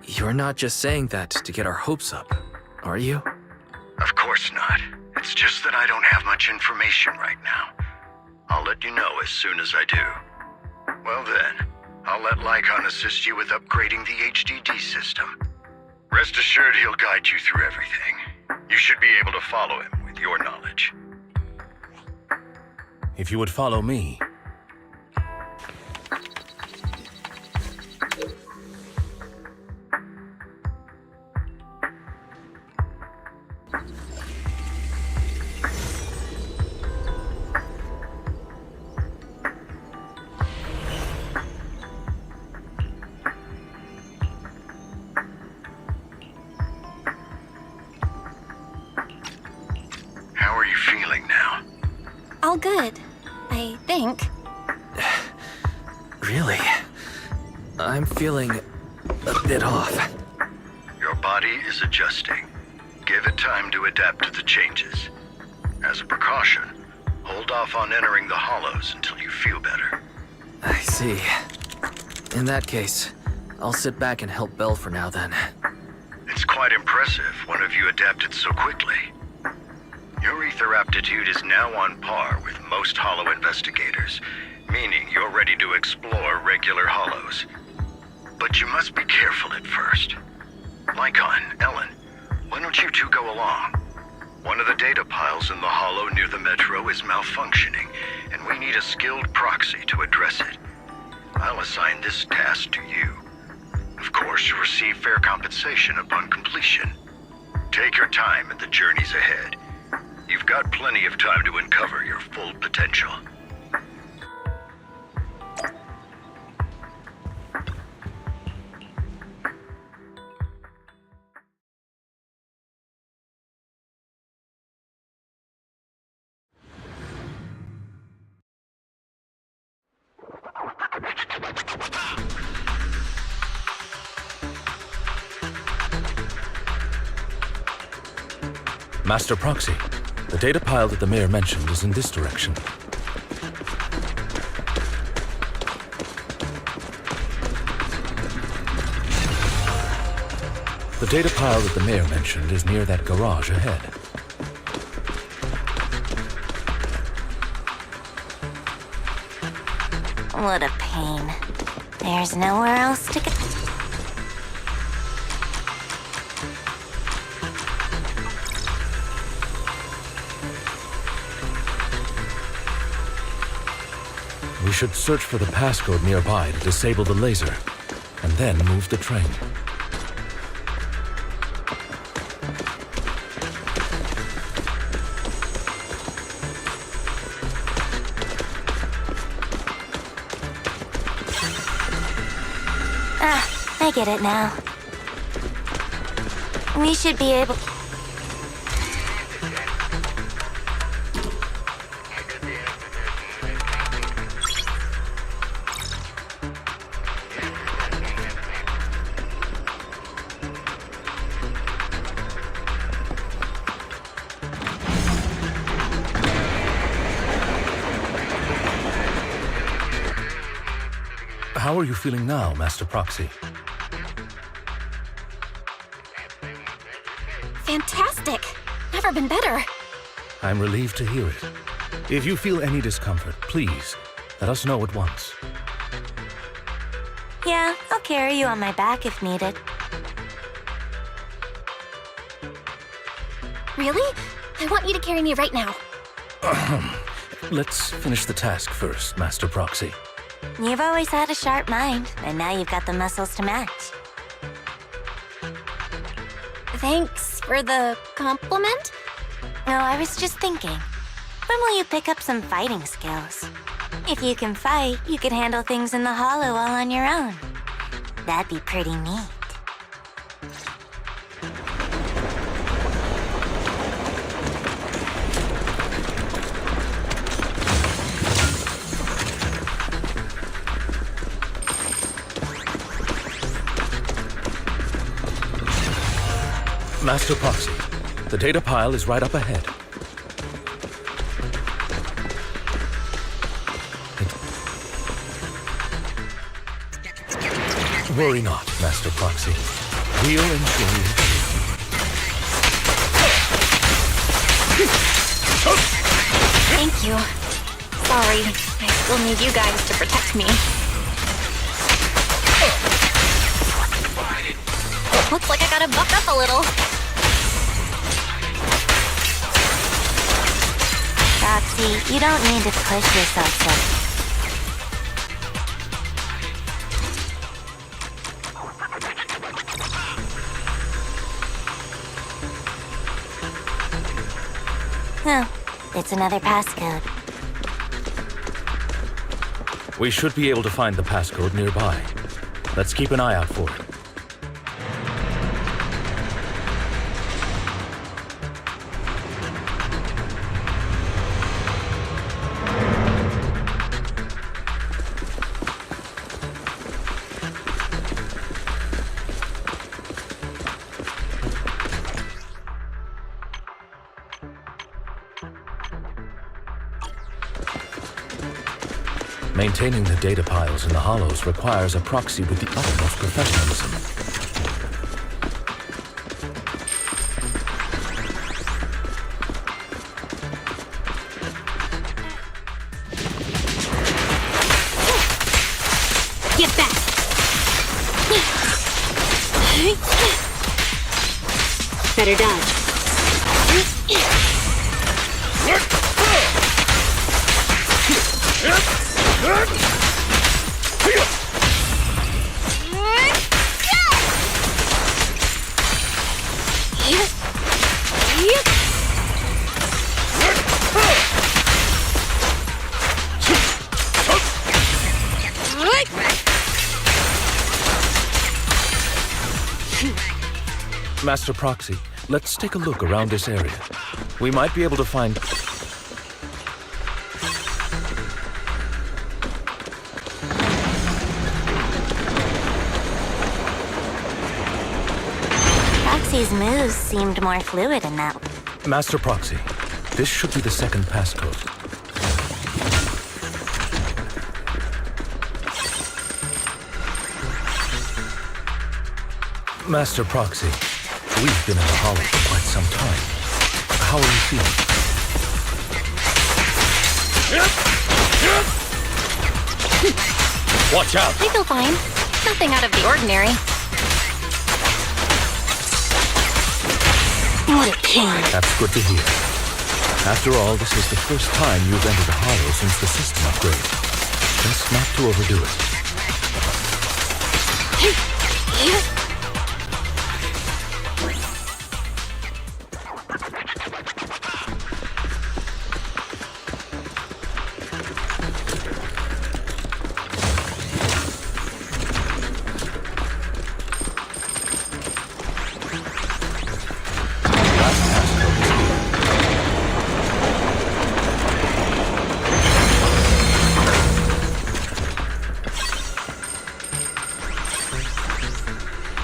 You're not just saying that to get our hopes up, are you? Of course not. It's just that I don't have much information right now. I'll let you know as soon as I do. Well then, I'll let Lycon assist you with upgrading the HDD system. Rest assured he'll guide you through everything. You should be able to follow him with your knowledge. If you would follow me. How are you feeling now? All good, I think. Really? I'm feeling a bit off. Your body is adjusting. Give it time to adapt to the changes. As a precaution, hold off on entering the hollows until you feel better. I see. In that case, I'll sit back and help Belle for now then. It's quite impressive one of you adapted so quickly. Your ether aptitude is now on par with most hollow investigators, meaning you're ready to explore regular hollows. But you must be careful at first. Lycon, Ellen, why don't you two go along? One of the data piles in the hollow near the metro is malfunctioning, and we need a skilled proxy to address it. I'll assign this task to you. Of course, you'll receive fair compensation upon completion. Take your time in the journeys ahead. You've got plenty of time to uncover your full potential. Master Proxy, the data pile that the mayor mentioned is in this direction. The data pile that the mayor mentioned is near that garage ahead. What a pain. There's nowhere else to go. We should search for the passcode nearby to disable the laser, and then move the train. I get it now. We should be able... How are you feeling now, Master Proxy? Fantastic! Never been better. I'm relieved to hear it. If you feel any discomfort, please, let us know at once. Yeah, I'll carry you on my back if needed. Really? I want you to carry me right now. Let's finish the task first, Master Proxy. You've always had a sharp mind, and now you've got the muscles to match. Thanks for the compliment? No, I was just thinking. When will you pick up some fighting skills? If you can fight, you can handle things in the hollow all on your own. That'd be pretty neat. Master Proxy, the data pile is right up ahead. Worry not, Master Proxy. We'll ensure you. Thank you. Sorry, I still need you guys to protect me. Looks like I gotta buck up a little. Roxy, you don't need to push yourself so. Oh, it's another passcode. We should be able to find the passcode nearby. Let's keep an eye out for it. Maintaining the data piles in the hollows requires a proxy with the utmost professionalism. Get back! Better dodge. Master Proxy, let's take a look around this area. We might be able to find... Proxy's moves seemed more fluid in that. Master Proxy, this should be the second passcode. Master Proxy, we've been in the hollow for quite some time. How are you feeling? Watch out! I feel fine. Nothing out of the ordinary. What a pain. That's good to hear. After all, this is the first time you've entered a hollow since the system upgrade. Best not to overdo it.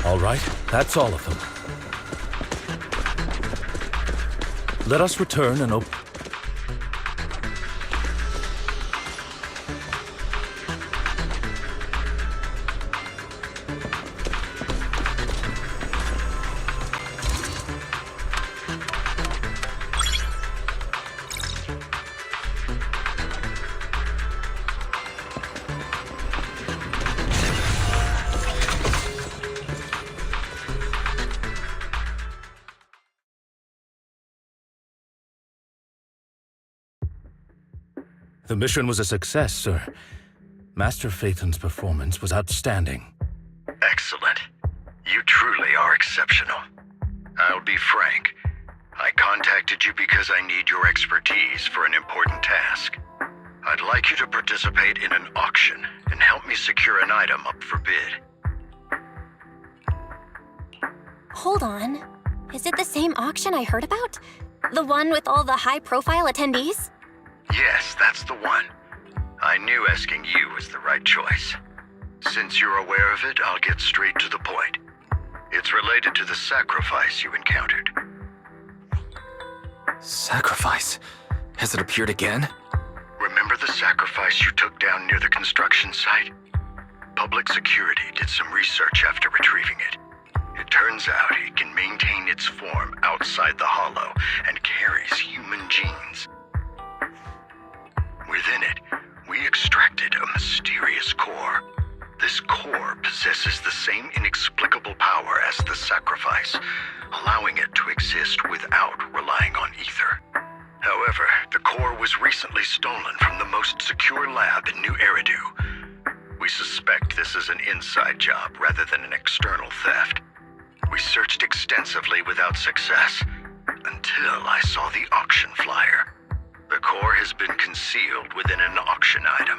All right, that's all of them. Let us return and open... The mission was a success, sir. Master Phaethon's performance was outstanding. Excellent. You truly are exceptional. I'll be frank. I contacted you because I need your expertise for an important task. I'd like you to participate in an auction and help me secure an item up for bid. Hold on. Is it the same auction I heard about? The one with all the high-profile attendees? Yes, that's the one. I knew asking you was the right choice. Since you're aware of it, I'll get straight to the point. It's related to the sacrifice you encountered. Sacrifice? Has it appeared again? Remember the sacrifice you took down near the construction site? Public security did some research after retrieving it. It turns out it can maintain its form outside the hollow and carries human genes. Within it, we extracted a mysterious core. This core possesses the same inexplicable power as the sacrifice, allowing it to exist without relying on ether. However, the core was recently stolen from the most secure lab in New Eridu. We suspect this is an inside job rather than an external theft. We searched extensively without success, until I saw the auction flyer. The core has been concealed within an auction item.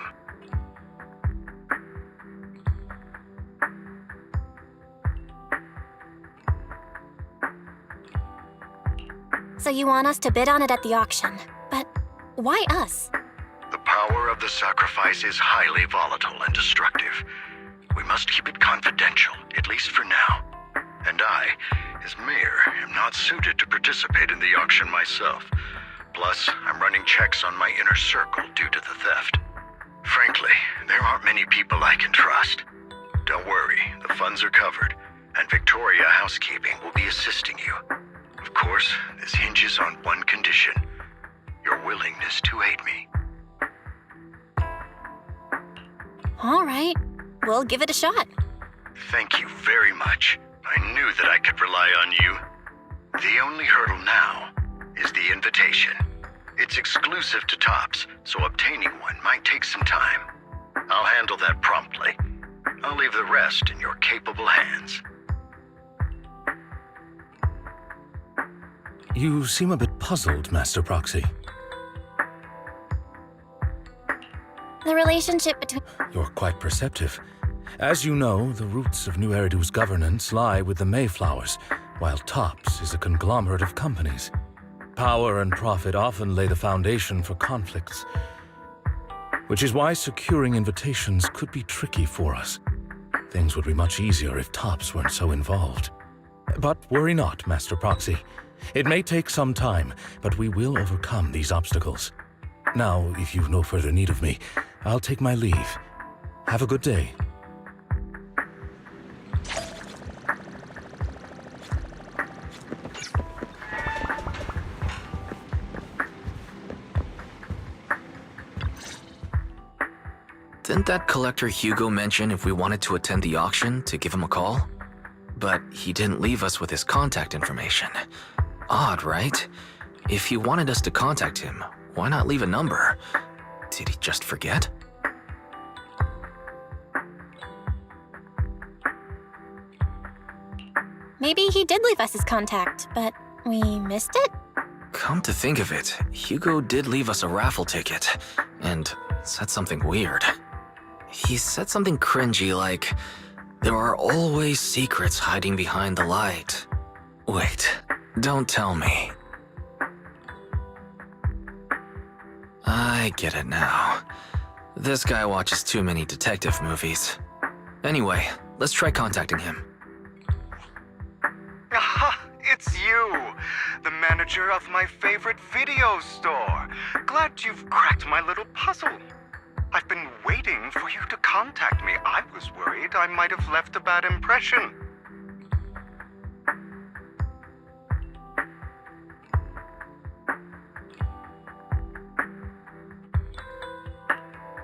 So you want us to bid on it at the auction. But why us? The power of the sacrifice is highly volatile and destructive. We must keep it confidential, at least for now. And I, as mayor, am not suited to participate in the auction myself. Plus, I'm running checks on my inner circle due to the theft. Frankly, there aren't many people I can trust. Don't worry, the funds are covered, and Victoria Housekeeping will be assisting you. Of course, this hinges on one condition: your willingness to aid me. All right, we'll give it a shot. Thank you very much. I knew that I could rely on you. The only hurdle now is the invitation. It's exclusive to Tops, so obtaining one might take some time. I'll handle that promptly. I'll leave the rest in your capable hands. You seem a bit puzzled, Master Proxy. The relationship between... You're quite perceptive. As you know, the roots of New Eridu's governance lie with the Mayflowers, while Tops is a conglomerate of companies. Power and profit often lay the foundation for conflicts, which is why securing invitations could be tricky for us. Things would be much easier if Tops weren't so involved. But worry not, Master Proxy. It may take some time, but we will overcome these obstacles. Now, if you've no further need of me, I'll take my leave. Have a good day. Didn't that collector Hugo mention if we wanted to attend the auction to give him a call? But he didn't leave us with his contact information. Odd, right? If he wanted us to contact him, why not leave a number? Did he just forget? Maybe he did leave us his contact, but we missed it? Come to think of it, Hugo did leave us a raffle ticket, and said something weird. He said something cringy like, "There are always secrets hiding behind the light." Wait, don't tell me. I get it now. This guy watches too many detective movies. Anyway, let's try contacting him. Aha! It's you! The manager of my favorite video store! Glad you've cracked my little puzzle. I've been waiting for you to contact me. I was worried I might have left a bad impression.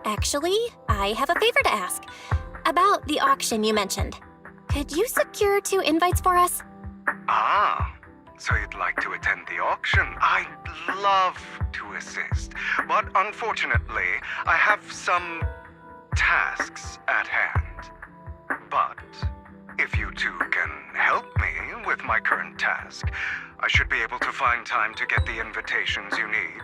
Actually, I have a favor to ask. About the auction you mentioned. Could you secure 2 invites for us? Ah, so you'd like to attend the auction? I'd love to assist, but unfortunately, I have some tasks at hand. But if you two can help me with my current task, I should be able to find time to get the invitations you need.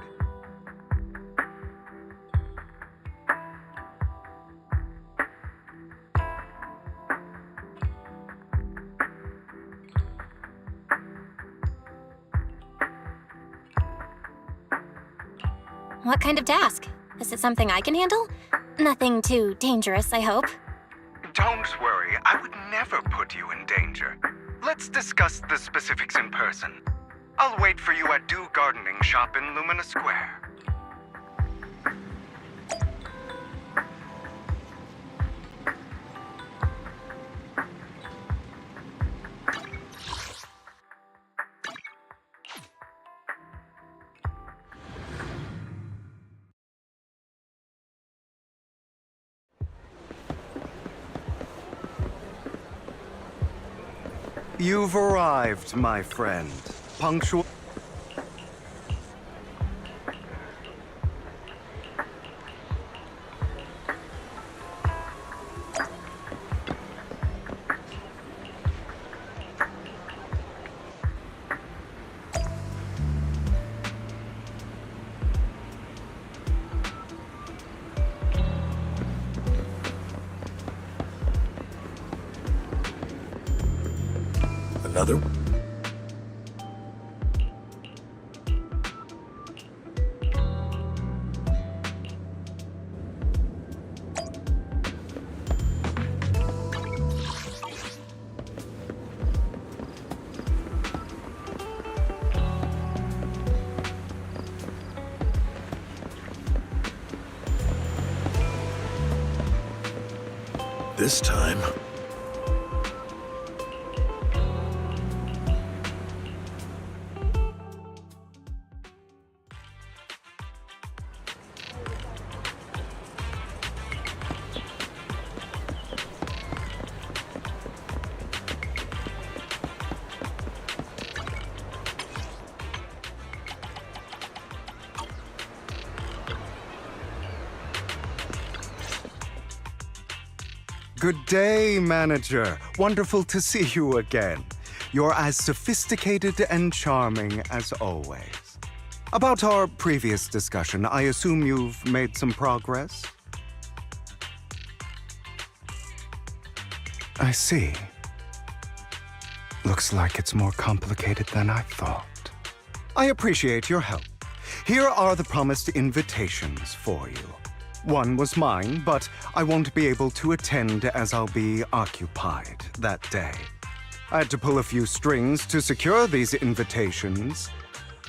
What kind of task? Is it something I can handle? Nothing too dangerous, I hope. Don't worry, I would never put you in danger. Let's discuss the specifics in person. I'll wait for you at Dew Gardening Shop in Lumina Square. You've arrived, my friend. Punctual. Another? This time... Good day, manager. Wonderful to see you again. You're as sophisticated and charming as always. About our previous discussion, I assume you've made some progress? I see. Looks like it's more complicated than I thought. I appreciate your help. Here are the promised invitations for you. One was mine, but I won't be able to attend as I'll be occupied that day. I had to pull a few strings to secure these invitations,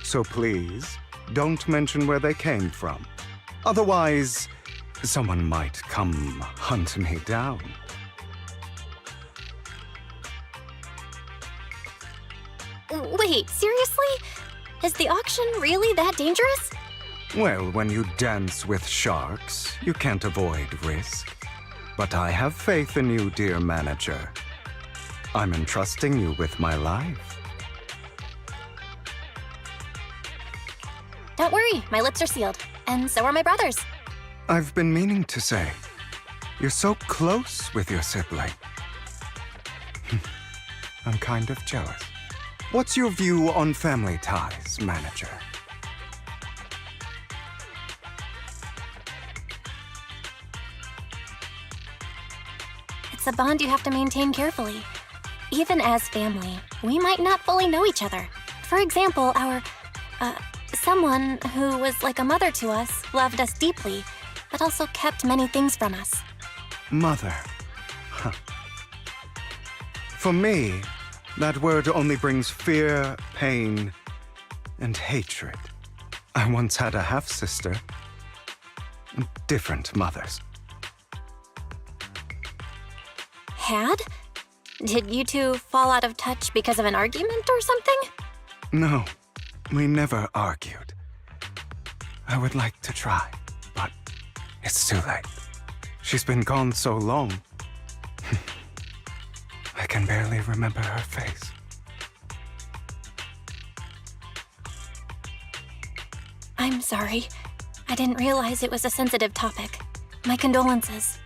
so please don't mention where they came from. Otherwise, someone might come hunt me down. Wait, seriously? Is the auction really that dangerous? Well, when you dance with sharks, you can't avoid risk. But I have faith in you, dear manager. I'm entrusting you with my life. Don't worry, my lips are sealed. And so are my brothers. I've been meaning to say, you're so close with your sibling. I'm kind of jealous. What's your view on family ties, manager? It's a bond you have to maintain carefully. Even as family, we might not fully know each other. For example, someone who was like a mother to us loved us deeply, but also kept many things from us. Mother. Huh. For me, that word only brings fear, pain, and hatred. I once had a half-sister. Different mothers. Had? Did you two fall out of touch because of an argument or something? No, we never argued. I would like to try, but it's too late. She's been gone so long. I can barely remember her face. I'm sorry. I didn't realize it was a sensitive topic. My condolences.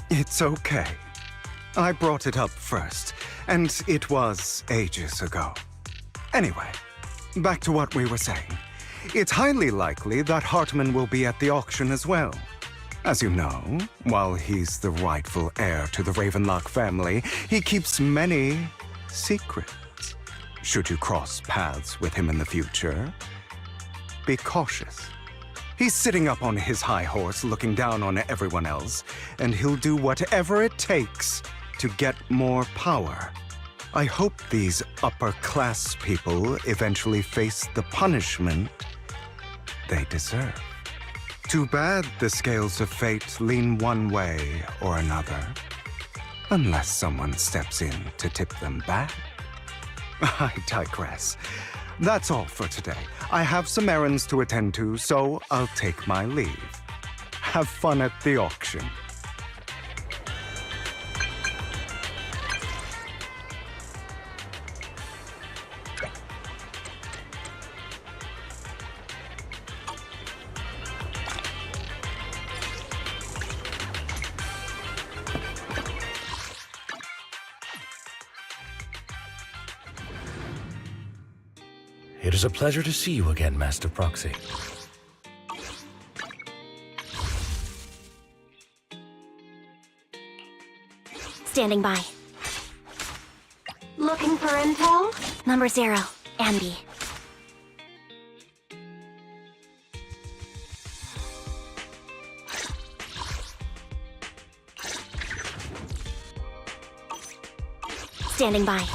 It's okay. I brought it up first, and it was ages ago. Anyway, back to what we were saying. It's highly likely that Hartman will be at the auction as well. As you know, while he's the rightful heir to the Ravenlock family, he keeps many secrets. Should you cross paths with him in the future, be cautious. He's sitting up on his high horse looking down on everyone else, and he'll do whatever it takes to get more power. I hope these upper-class people eventually face the punishment they deserve. Too bad the scales of fate lean one way or another. Unless someone steps in to tip them back. I digress. That's all for today. I have some errands to attend to, so I'll take my leave. Have fun at the auction. It is a pleasure to see you again, Master Proxy. Standing by. Looking for intel? Number 0, Ambi. Standing by.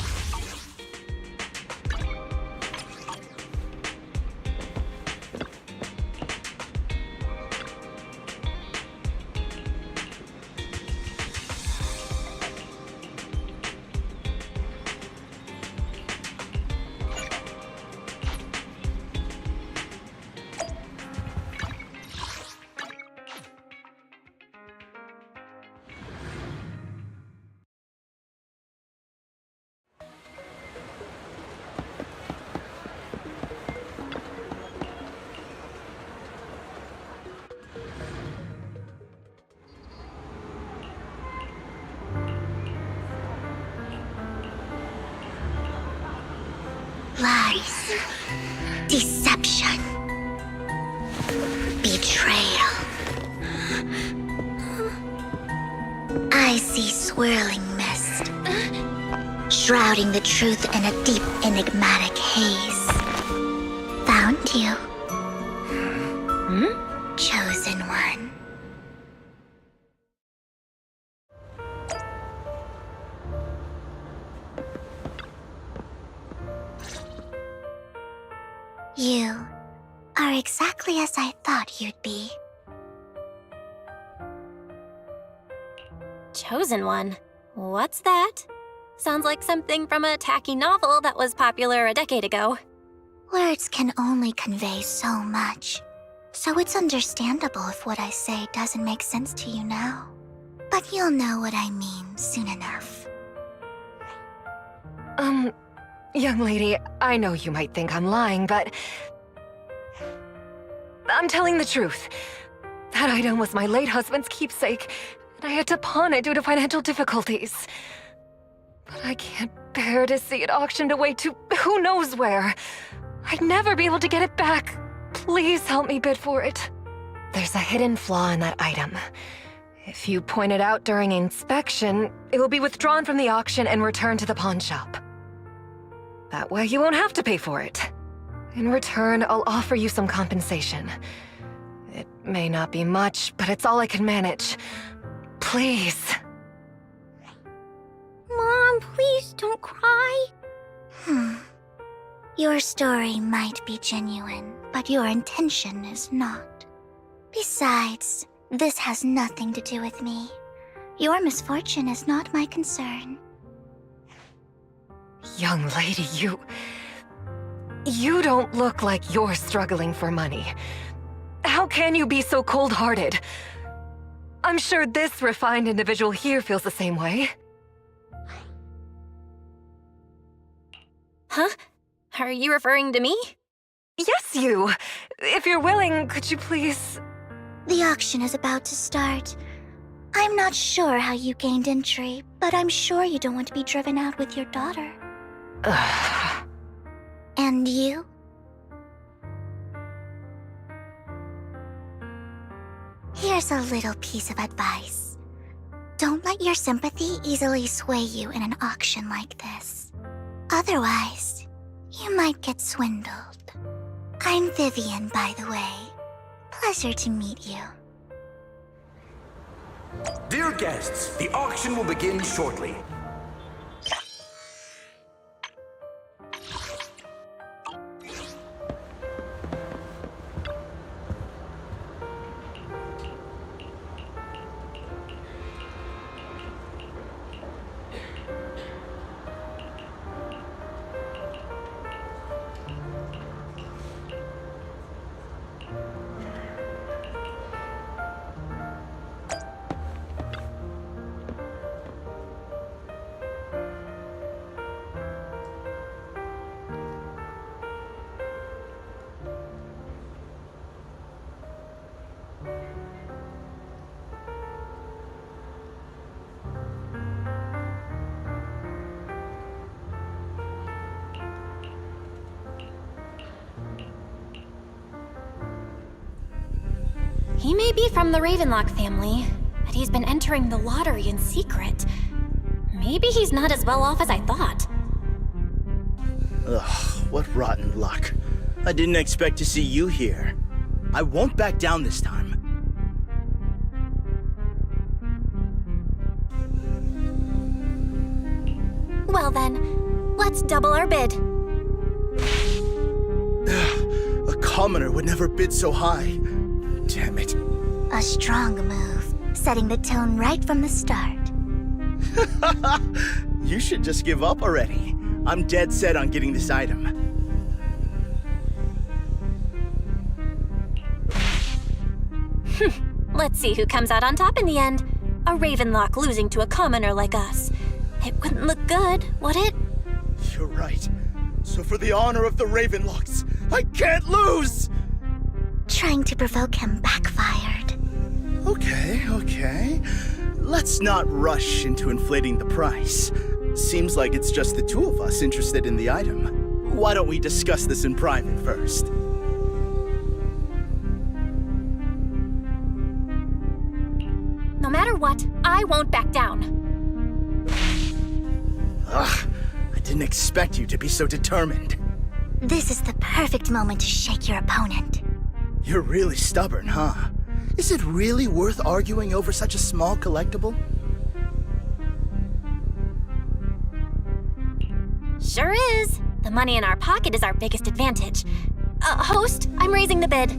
Lies, deception, betrayal. I see swirling mist, shrouding the truth in a deep, enigmatic haze. Found you. Chosen one. You are exactly as I thought you'd be. Chosen one? What's that? Sounds like something from a tacky novel that was popular a decade ago. Words can only convey so much, so it's understandable if what I say doesn't make sense to you now. But you'll know what I mean soon enough. Young lady, I know you might think I'm lying, but I'm telling the truth. That item was my late husband's keepsake, and I had to pawn it due to financial difficulties. But I can't bear to see it auctioned away to who knows where. I'd never be able to get it back. Please help me bid for it. There's a hidden flaw in that item. If you point it out during inspection, it will be withdrawn from the auction and returned to the pawn shop. That way you won't have to pay for it. In return, I'll offer you some compensation. It may not be much, but it's all I can manage. Please. Mom, please don't cry. Your story might be genuine, but your intention is not. Besides, this has nothing to do with me. Your misfortune is not my concern. Young lady, you don't look like you're struggling for money. How can you be so cold-hearted? I'm sure this refined individual here feels the same way. Huh? Are you referring to me? Yes, you! If you're willing, could you please... The auction is about to start. I'm not sure how you gained entry, but I'm sure you don't want to be driven out with your daughter. And you? Here's a little piece of advice. Don't let your sympathy easily sway you in an auction like this. Otherwise, you might get swindled. I'm Vivian, by the way. Pleasure to meet you. Dear guests, the auction will begin shortly. He may be from the Ravenlock family, but he's been entering the lottery in secret. Maybe he's not as well off as I thought. Ugh, what rotten luck. I didn't expect to see you here. I won't back down this time. Well then, let's double our bid. A commoner would never bid so high. Damn it. A strong move, setting the tone right from the start. You should just give up already. I'm dead set on getting this item. Let's see who comes out on top in the end. A Ravenlock losing to a commoner like us. It wouldn't look good, would it? You're right. So for the honor of the Ravenlocks, I can't lose! Trying to provoke him backfired. Okay. Let's not rush into inflating the price. Seems like it's just the two of us interested in the item. Why don't we discuss this in private first? No matter what, I won't back down. Ugh, I didn't expect you to be so determined. This is the perfect moment to shake your opponent. You're really stubborn, huh? Is it really worth arguing over such a small collectible? Sure is. The money in our pocket is our biggest advantage. Host, I'm raising the bid.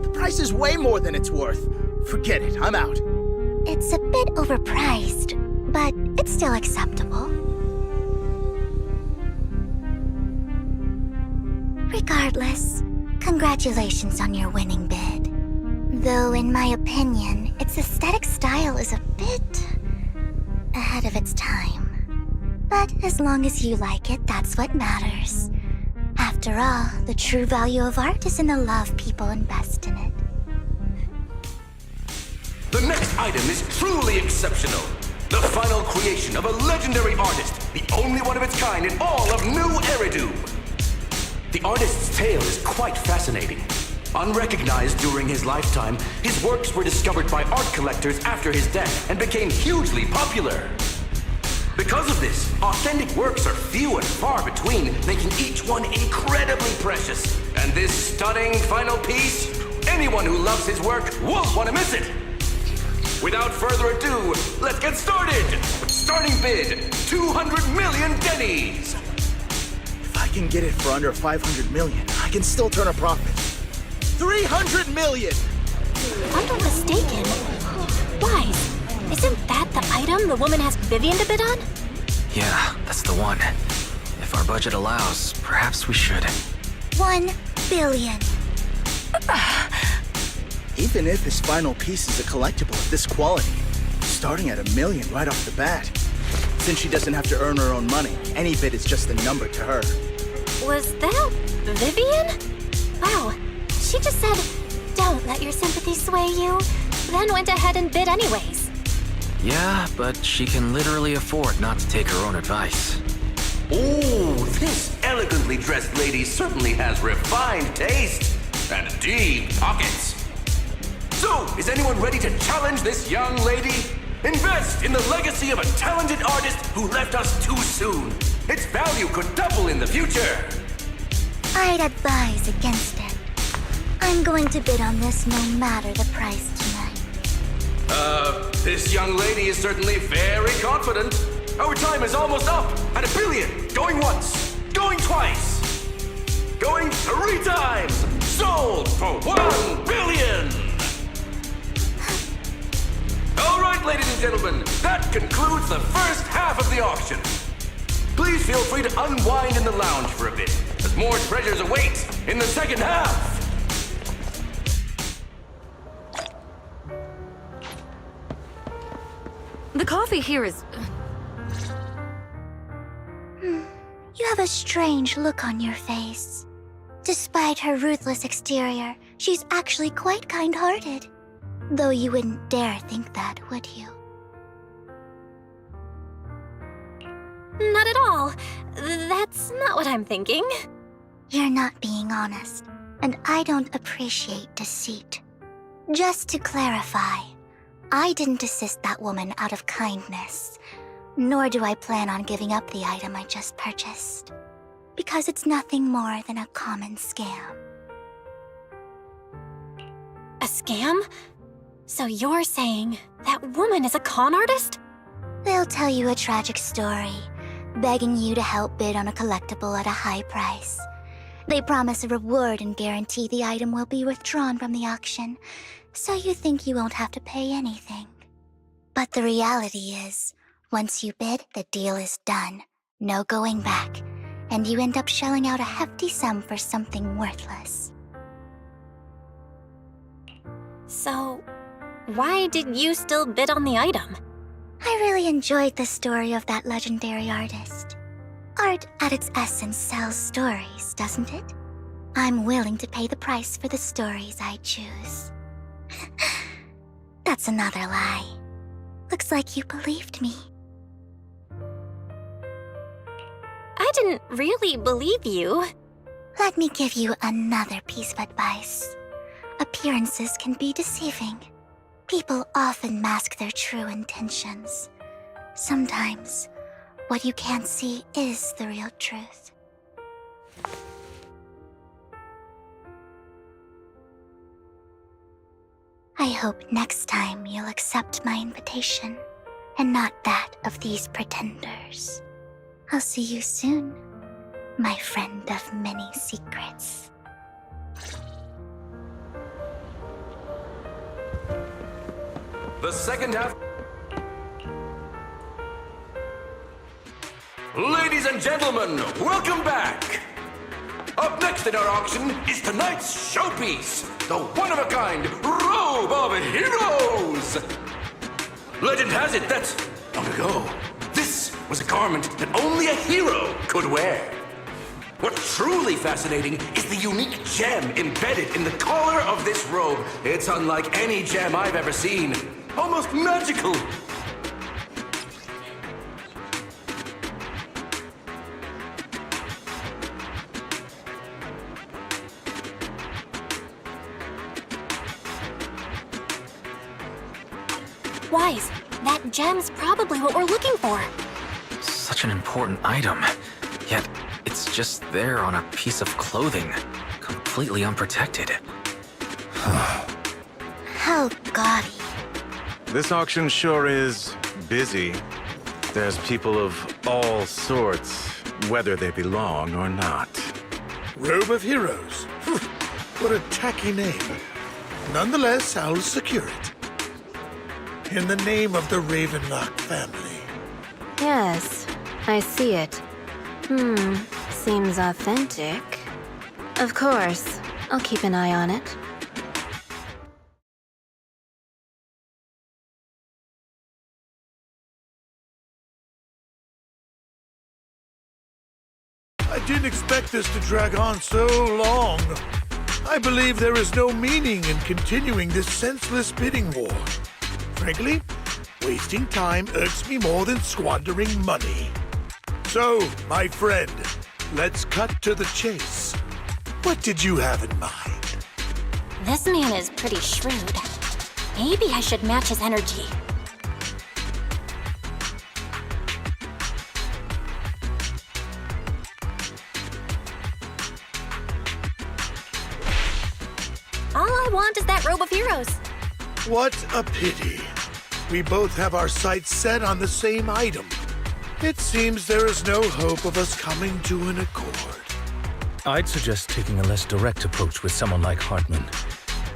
The price is way more than it's worth. Forget it, I'm out. It's a bit overpriced, but it's still acceptable. Regardless, congratulations on your winning bid. Though in my opinion, its aesthetic style is a bit ahead of its time. But as long as you like it, that's what matters. After all, the true value of art is in the love people invest in it. The next item is truly exceptional. The final creation of a legendary artist, the only one of its kind in all of New Eridu. The artist's tale is quite fascinating. Unrecognized during his lifetime, his works were discovered by art collectors after his death and became hugely popular. Because of this, authentic works are few and far between, making each one incredibly precious. And this stunning final piece, anyone who loves his work won't want to miss it. Without further ado, let's get started! Starting bid, 200 million dennies! If I can get it for under 500 million, I can still turn a profit. 300 million! If I'm not mistaken, Wise, isn't that the item the woman asked Vivian to bid on? Yeah, that's the one. If our budget allows, perhaps we should. 1 billion. Even if his final piece is a collectible of this quality, starting at $1 million right off the bat. Since she doesn't have to earn her own money, any bid is just a number to her. Was that Vivian? Wow, she just said, "Don't let your sympathy sway you," then went ahead and bid anyways. Yeah, but she can literally afford not to take her own advice. Ooh, this elegantly dressed lady certainly has refined taste and deep pockets. So, is anyone ready to challenge this young lady? Invest in the legacy of a talented artist who left us too soon. Its value could double in the future. I'd advise against it. I'm going to bid on this no matter the price tonight. This young lady is certainly very confident. Our time is almost up at $1 billion. Going once, going twice, going 3 times. Sold for $1 billion. All right, ladies and gentlemen, that concludes the first half of the auction. Please feel free to unwind in the lounge for a bit, as more treasures await in the second half. The coffee here is... You have a strange look on your face. Despite her ruthless exterior, she's actually quite kind-hearted. Though you wouldn't dare think that, would you? Not at all. That's not what I'm thinking. You're not being honest, and I don't appreciate deceit. Just to clarify, I didn't assist that woman out of kindness, nor do I plan on giving up the item I just purchased, because it's nothing more than a common scam. A scam? So you're saying that woman is a con artist? They'll tell you a tragic story, begging you to help bid on a collectible at a high price. They promise a reward and guarantee the item will be withdrawn from the auction, so you think you won't have to pay anything. But the reality is, once you bid, the deal is done. No going back, and you end up shelling out a hefty sum for something worthless. So, why did you still bid on the item? I really enjoyed the story of that legendary artist. Art at its essence sells stories, doesn't it? I'm willing to pay the price for the stories I choose. That's another lie. Looks like you believed me. I didn't really believe you. Let me give you another piece of advice. Appearances can be deceiving. People often mask their true intentions. Sometimes, what you can't see is the real truth. I hope next time you'll accept my invitation, and not that of these pretenders. I'll see you soon, my friend of many secrets. The second half. Ladies and gentlemen, welcome back! Up next in our auction is tonight's showpiece, the one-of-a-kind Robe of Heroes! Legend has it that, long ago, this was a garment that only a hero could wear. What's truly fascinating is the unique gem embedded in the collar of this robe. It's unlike any gem I've ever seen. Almost magical. Wise, that gem's probably what we're looking for. Such an important item, yet it's just there on a piece of clothing, completely unprotected. How gaudy. This auction sure is busy. There's people of all sorts, whether they belong or not. Robe of Heroes. What a tacky name. Nonetheless, I'll secure it. In the name of the Ravenlock family. Yes, I see it. Seems authentic. Of course, I'll keep an eye on it. I didn't expect this to drag on so long. I believe there is no meaning in continuing this senseless bidding war. Frankly, wasting time irks me more than squandering money. So, my friend, let's cut to the chase. What did you have in mind? This man is pretty shrewd. Maybe I should match his energy. want is that robe of heroes. What a pity. We both have our sights set on the same item. It seems there is no hope of us coming to an accord. I'd suggest taking a less direct approach with someone like Hartman,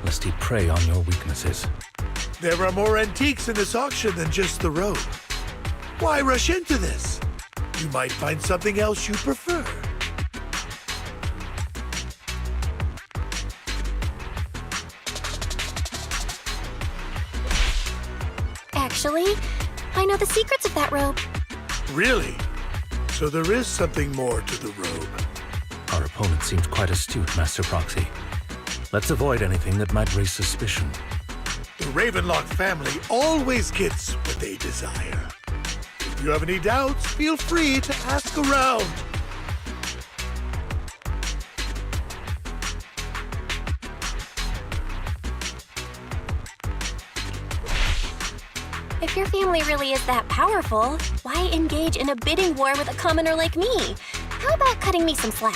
lest he prey on your weaknesses. There are more antiques in this auction than just the robe. Why rush into this? You might find something else you prefer. Actually, I know the secrets of that robe. Really? So there is something more to the robe. Our opponent seems quite astute, Master Proxy. Let's avoid anything that might raise suspicion. The Ravenlock family always gets what they desire. If you have any doubts, feel free to ask around. If your family really is that powerful, why engage in a bidding war with a commoner like me? How about cutting me some slack?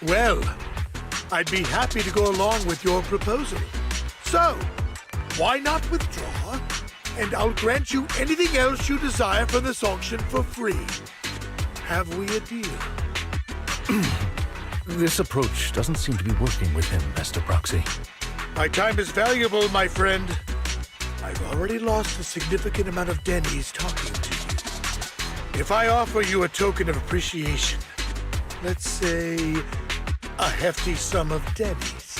Well, I'd be happy to go along with your proposal. So, why not withdraw? And I'll grant you anything else you desire from this auction for free. Have we a deal? This approach doesn't seem to be working with him, Master Proxy. My time is valuable, my friend. I've already lost a significant amount of Denny's talking to you. If I offer you a token of appreciation, let's say a hefty sum of Denny's,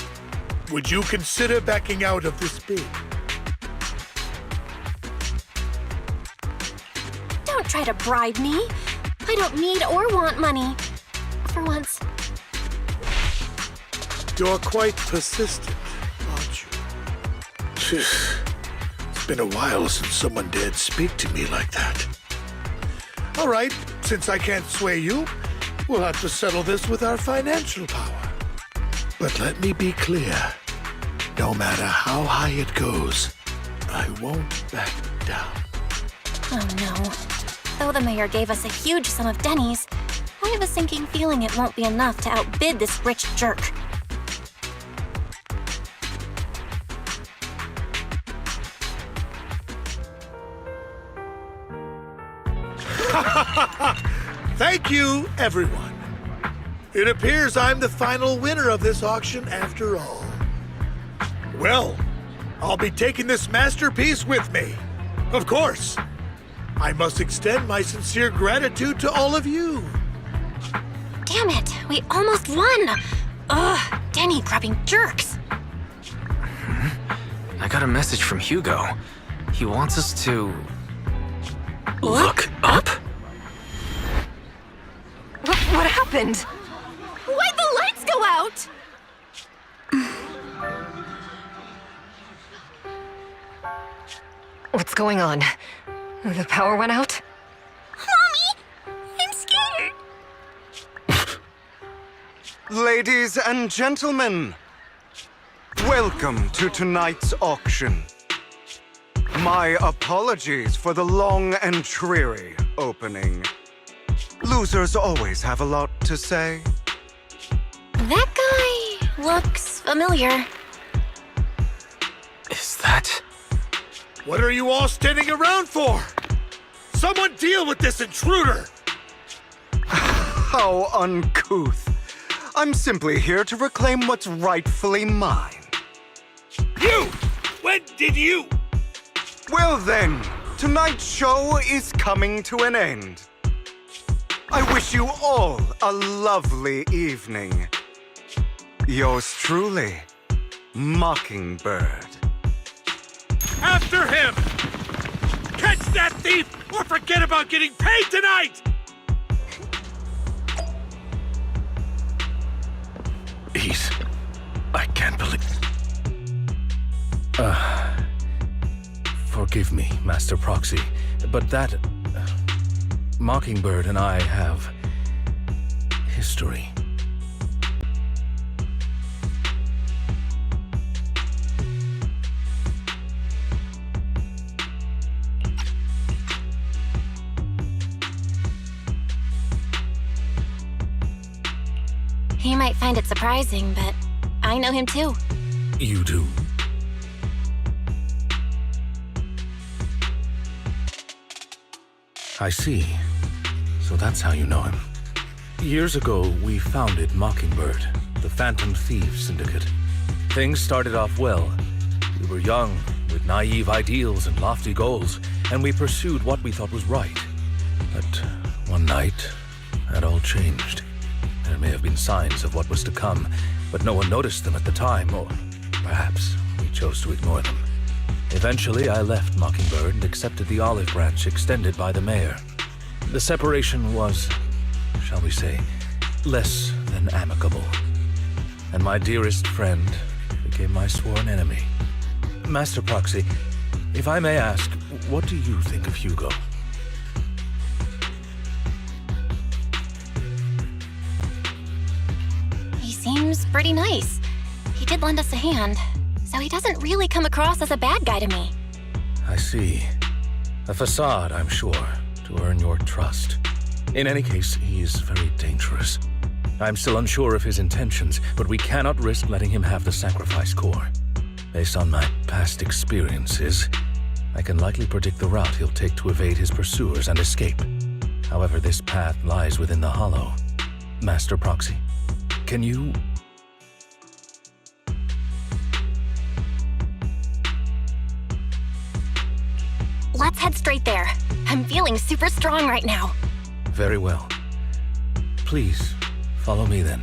would you consider backing out of this bid? Don't try to bribe me. I don't need or want money. For once. You're quite persistent, aren't you? It's been a while since someone dared speak to me like that. All right, since I can't sway you, we'll have to settle this with our financial power. But let me be clear. No matter how high it goes, I won't back down. Oh no. Though the mayor gave us a huge sum of Denny's, I have a sinking feeling it won't be enough to outbid this rich jerk. Thank you, everyone. It appears I'm the final winner of this auction after all. Well, I'll be taking this masterpiece with me. Of course. I must extend my sincere gratitude to all of you. Damn it, we almost won! Ugh, Denny grabbing jerks. I got a message from Hugo. He wants us to... Look up? What happened? Why'd the lights go out? What's going on? The power went out? Mommy! I'm scared. Ladies and gentlemen, welcome to tonight's auction. My apologies for the long and dreary opening. Losers always have a lot to say. That guy looks familiar. Is that... What are you all standing around for? Someone deal with this intruder! How uncouth. I'm simply here to reclaim what's rightfully mine. You! When did you? Well then, tonight's show is coming to an end. I wish you all a lovely evening. Yours truly, Mockingbird. After him! Catch that thief or forget about getting paid tonight! I can't believe... Forgive me, Master Proxy, but that... Mockingbird and I have... history. He might find it surprising, but I I know him too. You do? I see. So that's how you know him. Years ago, we founded Mockingbird, the Phantom Thieves Syndicate. Things started off well. We were young, with naive ideals and lofty goals, and we pursued what we thought was right. But one night, that all changed. There may have been signs of what was to come, but no one noticed them at the time, or perhaps we chose to ignore them. Eventually, I left Mockingbird and accepted the olive branch extended by the mayor. The separation was, shall we say, less than amicable. And my dearest friend became my sworn enemy. Master Proxy, if I may ask, what do you think of Hugo? He seems pretty nice. He did lend us a hand, so he doesn't really come across as a bad guy to me. I see. A facade, I'm sure, to earn your trust. In any case, he is very dangerous. I'm still unsure of his intentions, but we cannot risk letting him have the sacrifice core. Based on my past experiences, I can likely predict the route he'll take to evade his pursuers and escape. However, this path lies within the Hollow. Master Proxy, can you... Let's head straight there. I'm feeling super strong right now. Very well. Please, follow me then.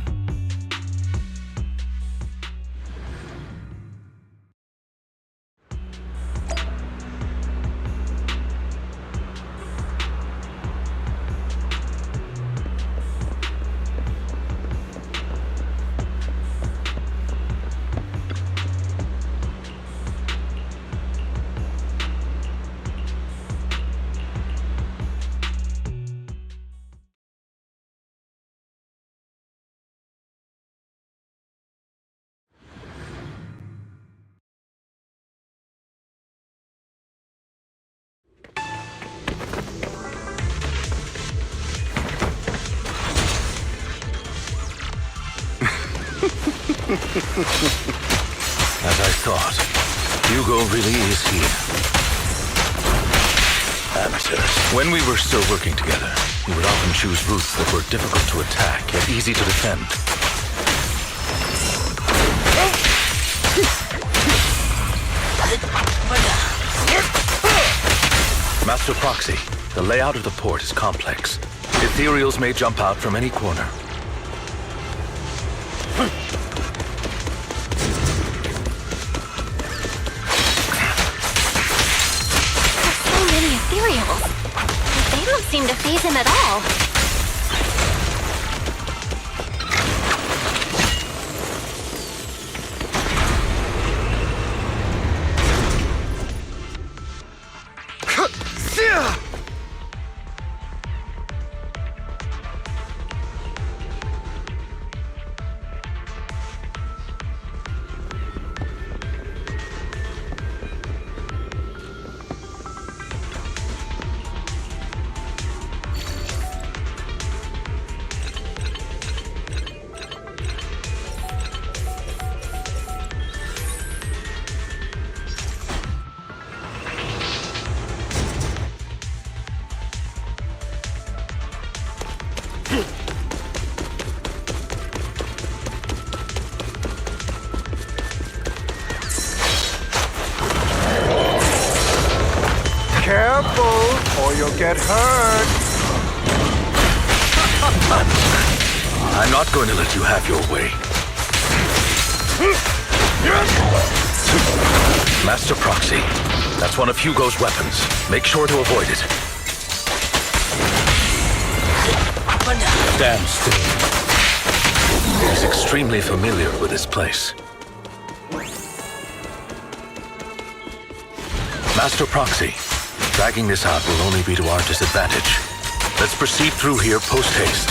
As I thought, Hugo really is here. Amateurs. When we were still working together, he would often choose routes that were difficult to attack, yet easy to defend. Master Proxy, the layout of the port is complex. Ethereals may jump out from any corner. Ethereals. They don't seem to faze him at all. Careful, or you'll get hurt. I'm not going to let you have your way. Master Proxy, that's one of Hugo's weapons. Make sure to avoid it. Stand still. He's extremely familiar with this place. Master Proxy, dragging this out will only be to our disadvantage. Let's proceed through here post-haste.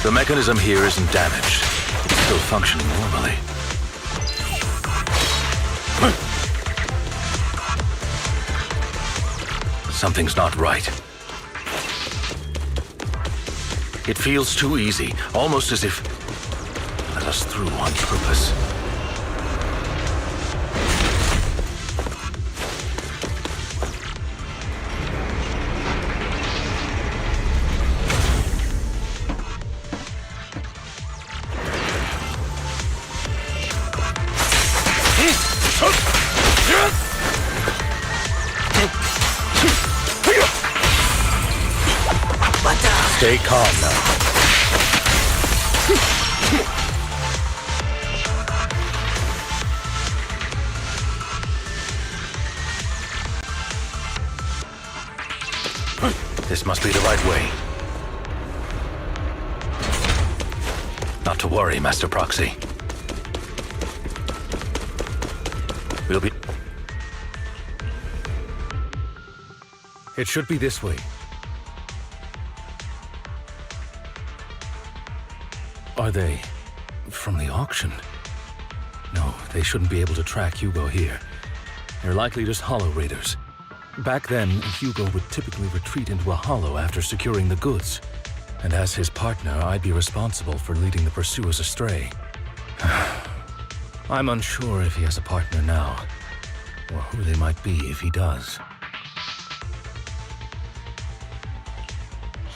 The mechanism here isn't damaged. It's still functioning normally. Something's not right. It feels too easy, almost as if let us through on purpose. Stay calm now. This must be the right way. Not to worry, Master Proxy. We'll be... It should be this way. Are they from the auction? No, they shouldn't be able to track Hugo here. They're likely just hollow raiders. Back then, Hugo would typically retreat into a hollow after securing the goods. And as his partner, I'd be responsible for leading the pursuers astray. I'm unsure if he has a partner now, or who they might be if he does.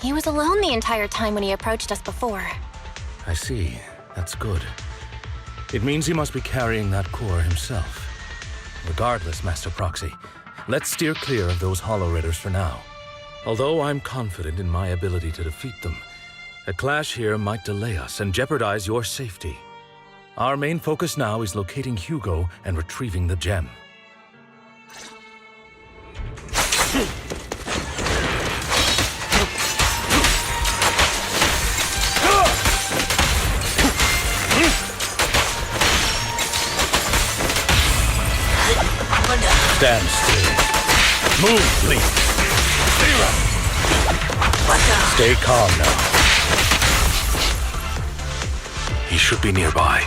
He was alone the entire time when he approached us before. I see. That's good. It means he must be carrying that core himself. Regardless, Master Proxy, let's steer clear of those hollow raiders for now. Although I'm confident in my ability to defeat them, a clash here might delay us and jeopardize your safety. Our main focus now is locating Hugo and retrieving the gem. Stand still. Move, please. Stay calm now. He should be nearby.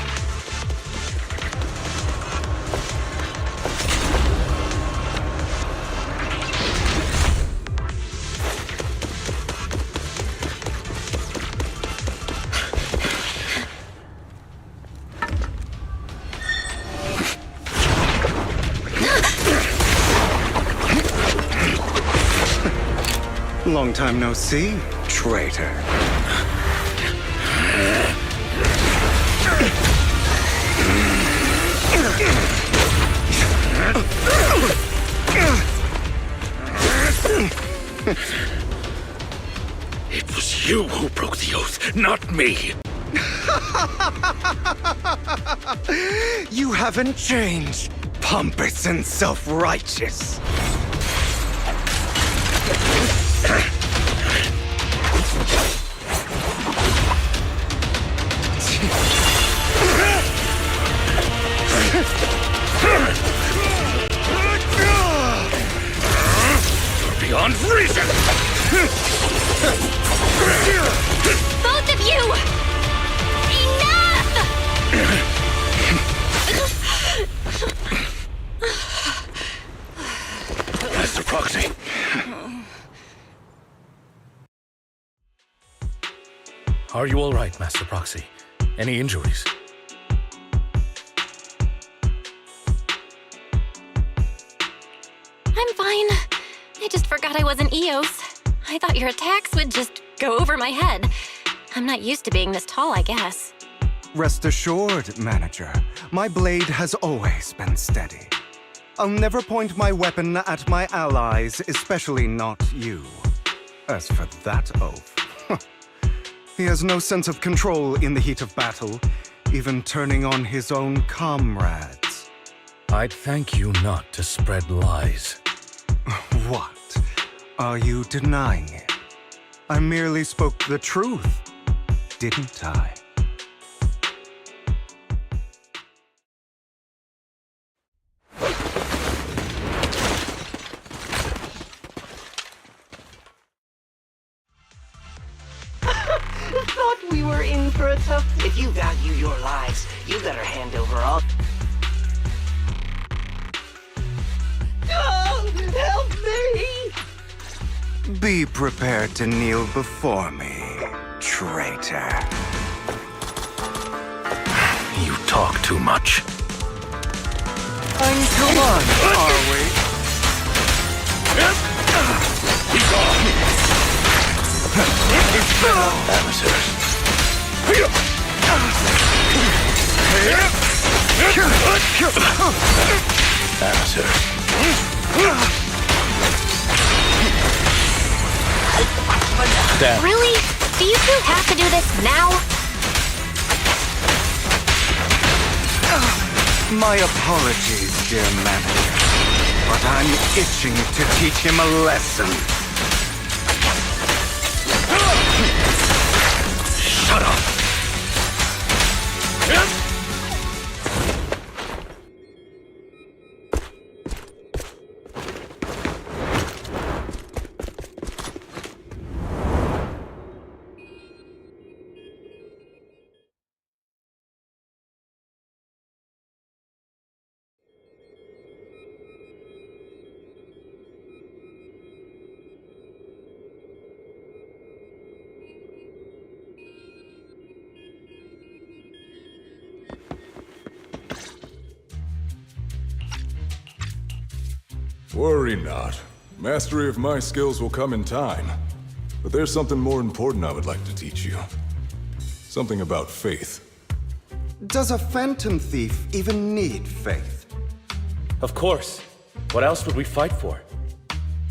Long time no see, traitor. It was you who broke the oath, not me. You haven't changed, pompous and self-righteous. Beyond reason! Both of you! Enough! Master Proxy. Are you all right, Master Proxy? Any injuries? I'm fine. I just forgot I wasn't Eos. I thought your attacks would just go over my head. I'm not used to being this tall, I guess. Rest assured, Manager, my blade has always been steady. I'll never point my weapon at my allies, especially not you. As for that oath, he has no sense of control in the heat of battle, even turning on his own comrades. I'd thank you not to spread lies. What? Are you denying it? I merely spoke the truth, didn't I? Thought we were in for a tough... If you value your lives, you better hand over all... Oh, help me! Be prepared to kneel before me, traitor. You talk too much. Uncommon, are we? Amateurs. Damn. Really? Do you two have to do this now? My apologies, dear manager, but I'm itching to teach him a lesson. Shut up! Worry not. Mastery of my skills will come in time. But there's something more important I would like to teach you. Something about faith. Does a phantom thief even need faith? Of course. What else would we fight for?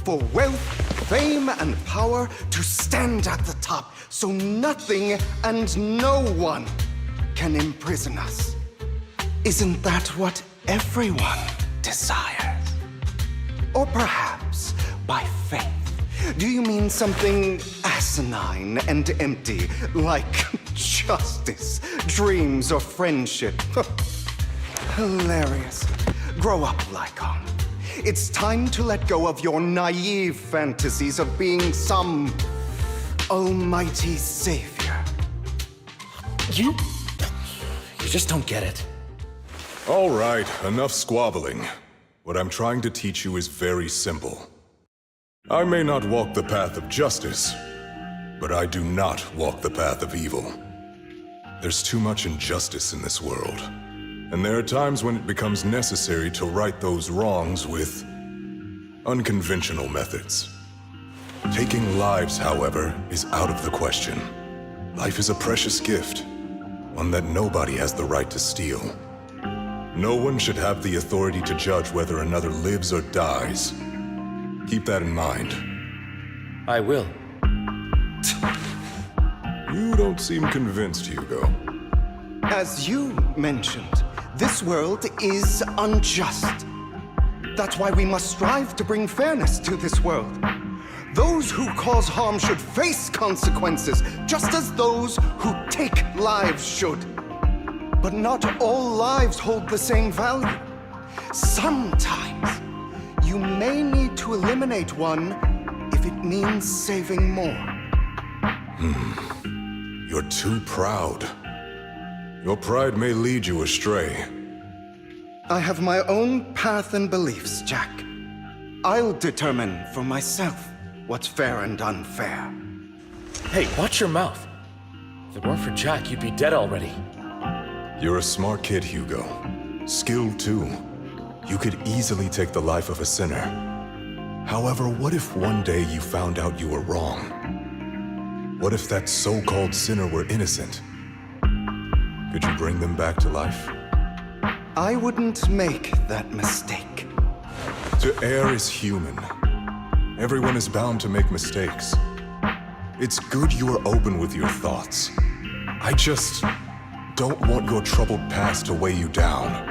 For wealth, fame, and power to stand at the top, so nothing and no one can imprison us. Isn't that what everyone desires? Or perhaps, by faith, do you mean something asinine and empty, like justice, dreams, or friendship? Hilarious. Grow up, Lycon. It's time to let go of your naive fantasies of being some almighty savior. You just don't get it. All right, enough squabbling. What I'm trying to teach you is very simple. I may not walk the path of justice, but I do not walk the path of evil. There's too much injustice in this world, and there are times when it becomes necessary to right those wrongs with unconventional methods. Taking lives, however, is out of the question. Life is a precious gift, one that nobody has the right to steal. No one should have the authority to judge whether another lives or dies. Keep that in mind. I will. You don't seem convinced, Hugo. As you mentioned, this world is unjust. That's why we must strive to bring fairness to this world. Those who cause harm should face consequences, just as those who take lives should. But not all lives hold the same value. Sometimes, you may need to eliminate one if it means saving more. You're too proud. Your pride may lead you astray. I have my own path and beliefs, Jack. I'll determine for myself what's fair and unfair. Hey, watch your mouth. If it weren't for Jack, you'd be dead already. You're a smart kid, Hugo. Skilled too. You could easily take the life of a sinner. However, what if one day you found out you were wrong? What if that so-called sinner were innocent? Could you bring them back to life? I wouldn't make that mistake. To err is human. Everyone is bound to make mistakes. It's good you are open with your thoughts. I just don't want your troubled past to weigh you down.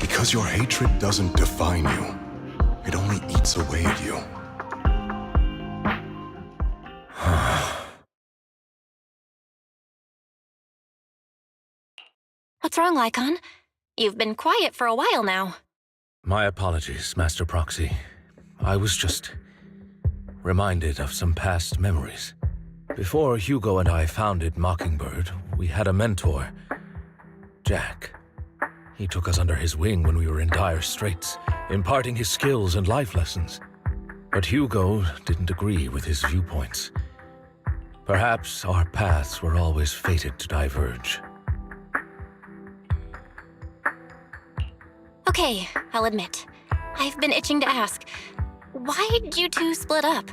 Because your hatred doesn't define you. It only eats away at you. What's wrong, Lycon? You've been quiet for a while now. My apologies, Master Proxy. I was just reminded of some past memories. Before Hugo and I founded Mockingbird, we had a mentor, Jack. He took us under his wing when we were in dire straits, imparting his skills and life lessons. But Hugo didn't agree with his viewpoints. Perhaps our paths were always fated to diverge. Okay, I'll admit. I've been itching to ask. Why'd you two split up?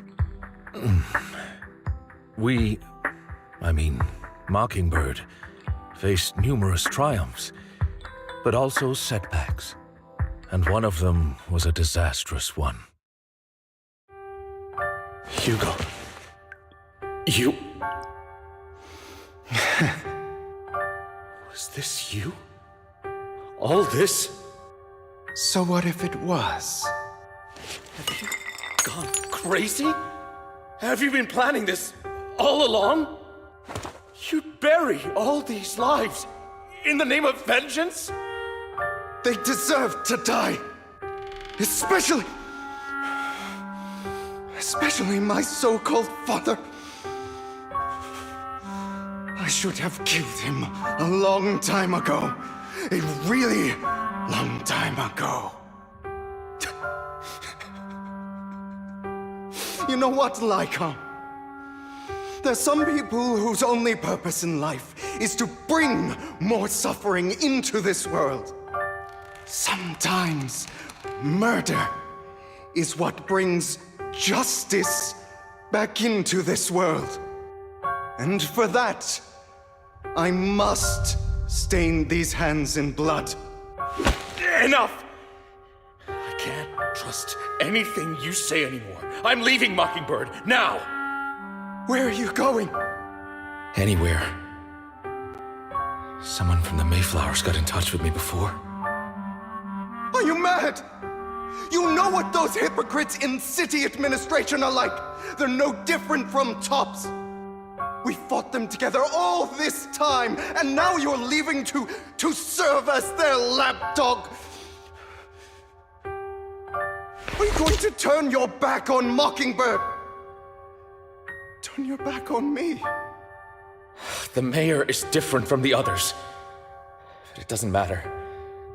Mockingbird, faced numerous triumphs, but also setbacks. And one of them was a disastrous one. Hugo. You... Was this you? All this? So what if it was? Have you gone crazy? Have you been planning this all along? You'd bury all these lives in the name of vengeance? They deserve to die. Especially my so-called father. I should have killed him a long time ago. A really long time ago. You know what, Lycon? There's some people whose only purpose in life is to bring more suffering into this world. Sometimes murder is what brings justice back into this world. And for that, I must stain these hands in blood. Enough! I can't trust anything you say anymore. I'm leaving Mockingbird, now! Where are you going? Anywhere. Someone from the Mayflowers got in touch with me before. Are you mad? You know what those hypocrites in city administration are like. They're no different from tops. We fought them together all this time, and now you're leaving to serve as their lapdog. Are you going to turn your back on Mockingbird? Turn your back on me? The mayor is different from the others. But it doesn't matter.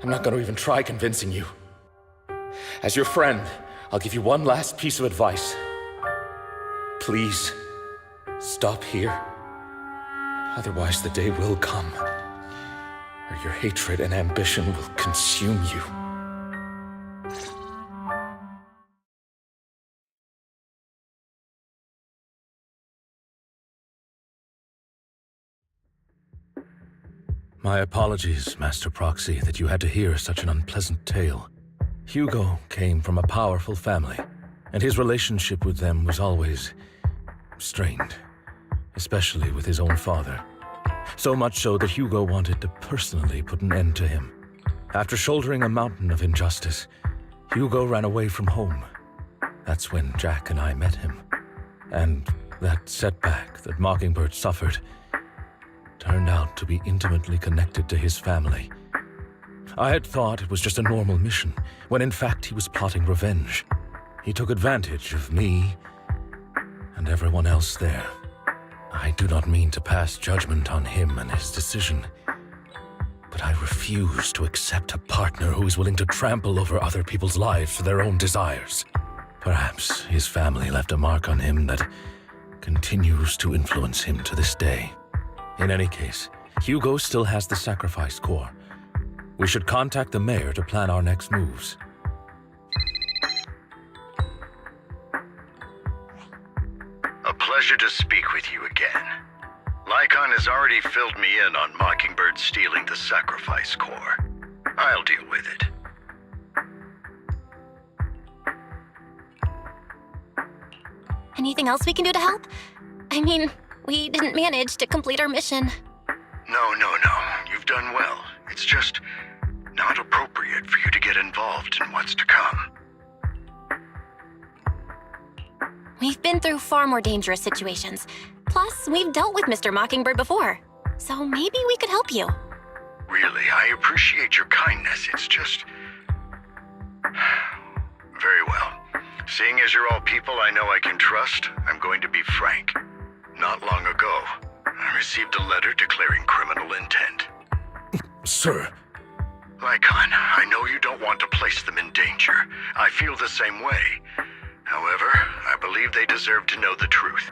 I'm not going to even try convincing you. As your friend, I'll give you one last piece of advice. Please, stop here. Otherwise, the day will come where your hatred and ambition will consume you. My apologies, Master Proxy, that you had to hear such an unpleasant tale. Hugo came from a powerful family, and his relationship with them was always strained, especially with his own father. So much so that Hugo wanted to personally put an end to him. After shouldering a mountain of injustice, Hugo ran away from home. That's when Jack and I met him. And that setback that Mockingbird suffered turned out to be intimately connected to his family. I had thought it was just a normal mission, when in fact he was plotting revenge. He took advantage of me and everyone else there. I do not mean to pass judgment on him and his decision, but I refuse to accept a partner who is willing to trample over other people's lives for their own desires. Perhaps his family left a mark on him that continues to influence him to this day. In any case, Hugo still has the sacrifice core. We should contact the mayor to plan our next moves. A pleasure to speak with you again. Lycon has already filled me in on Mockingbird stealing the sacrifice core. I'll deal with it. Anything else we can do to help? I mean, we didn't manage to complete our mission. No. You've done well. It's just not appropriate for you to get involved in what's to come. We've been through far more dangerous situations. Plus, we've dealt with Mr. Mockingbird before. So maybe we could help you. Really, I appreciate your kindness. It's just... Very well. Seeing as you're all people I know I can trust, I'm going to be frank. Not long ago, I received a letter declaring criminal intent. Sir. Lycon, I know you don't want to place them in danger. I feel the same way. However, I believe they deserve to know the truth.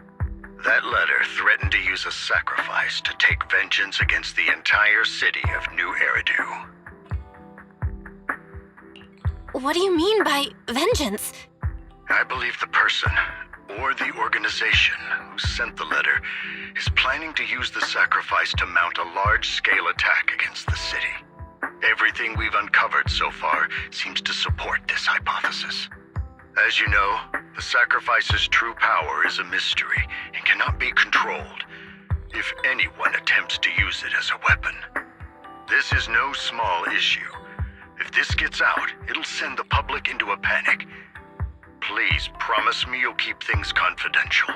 That letter threatened to use a sacrifice to take vengeance against the entire city of New Eridu. What do you mean by vengeance? I believe the person, or the organization, who sent the letter is planning to use the sacrifice to mount a large-scale attack against the city. Everything we've uncovered so far seems to support this hypothesis. As you know, the sacrifice's true power is a mystery and cannot be controlled if anyone attempts to use it as a weapon. This is no small issue. If this gets out, it'll send the public into a panic. Please promise me you'll keep things confidential.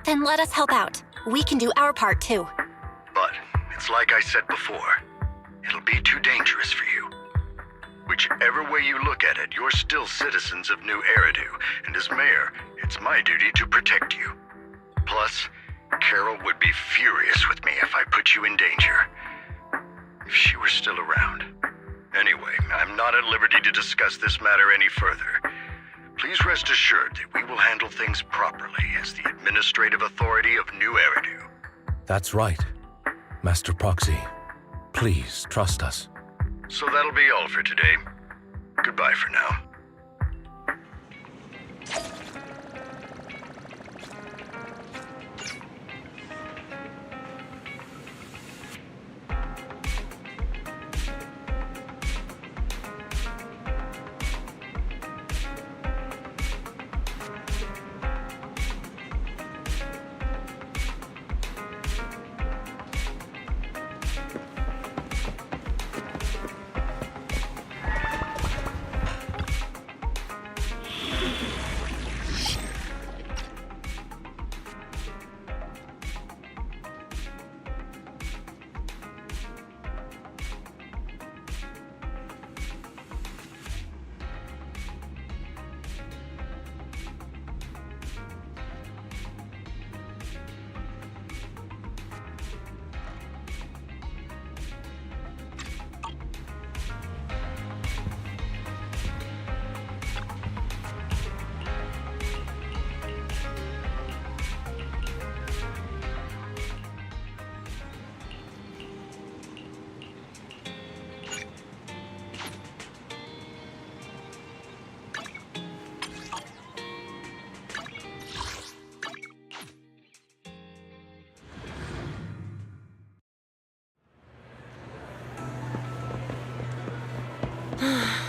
Then let us help out. We can do our part too. But it's like I said before, it'll be too dangerous for you. Whichever way you look at it, you're still citizens of New Eridu, and as mayor, it's my duty to protect you. Plus, Carol would be furious with me if I put you in danger. If she were still around. Anyway, I'm not at liberty to discuss this matter any further. Please rest assured that we will handle things properly as the administrative authority of New Eridu. That's right. Master Proxy, please trust us. So that'll be all for today. Goodbye for now.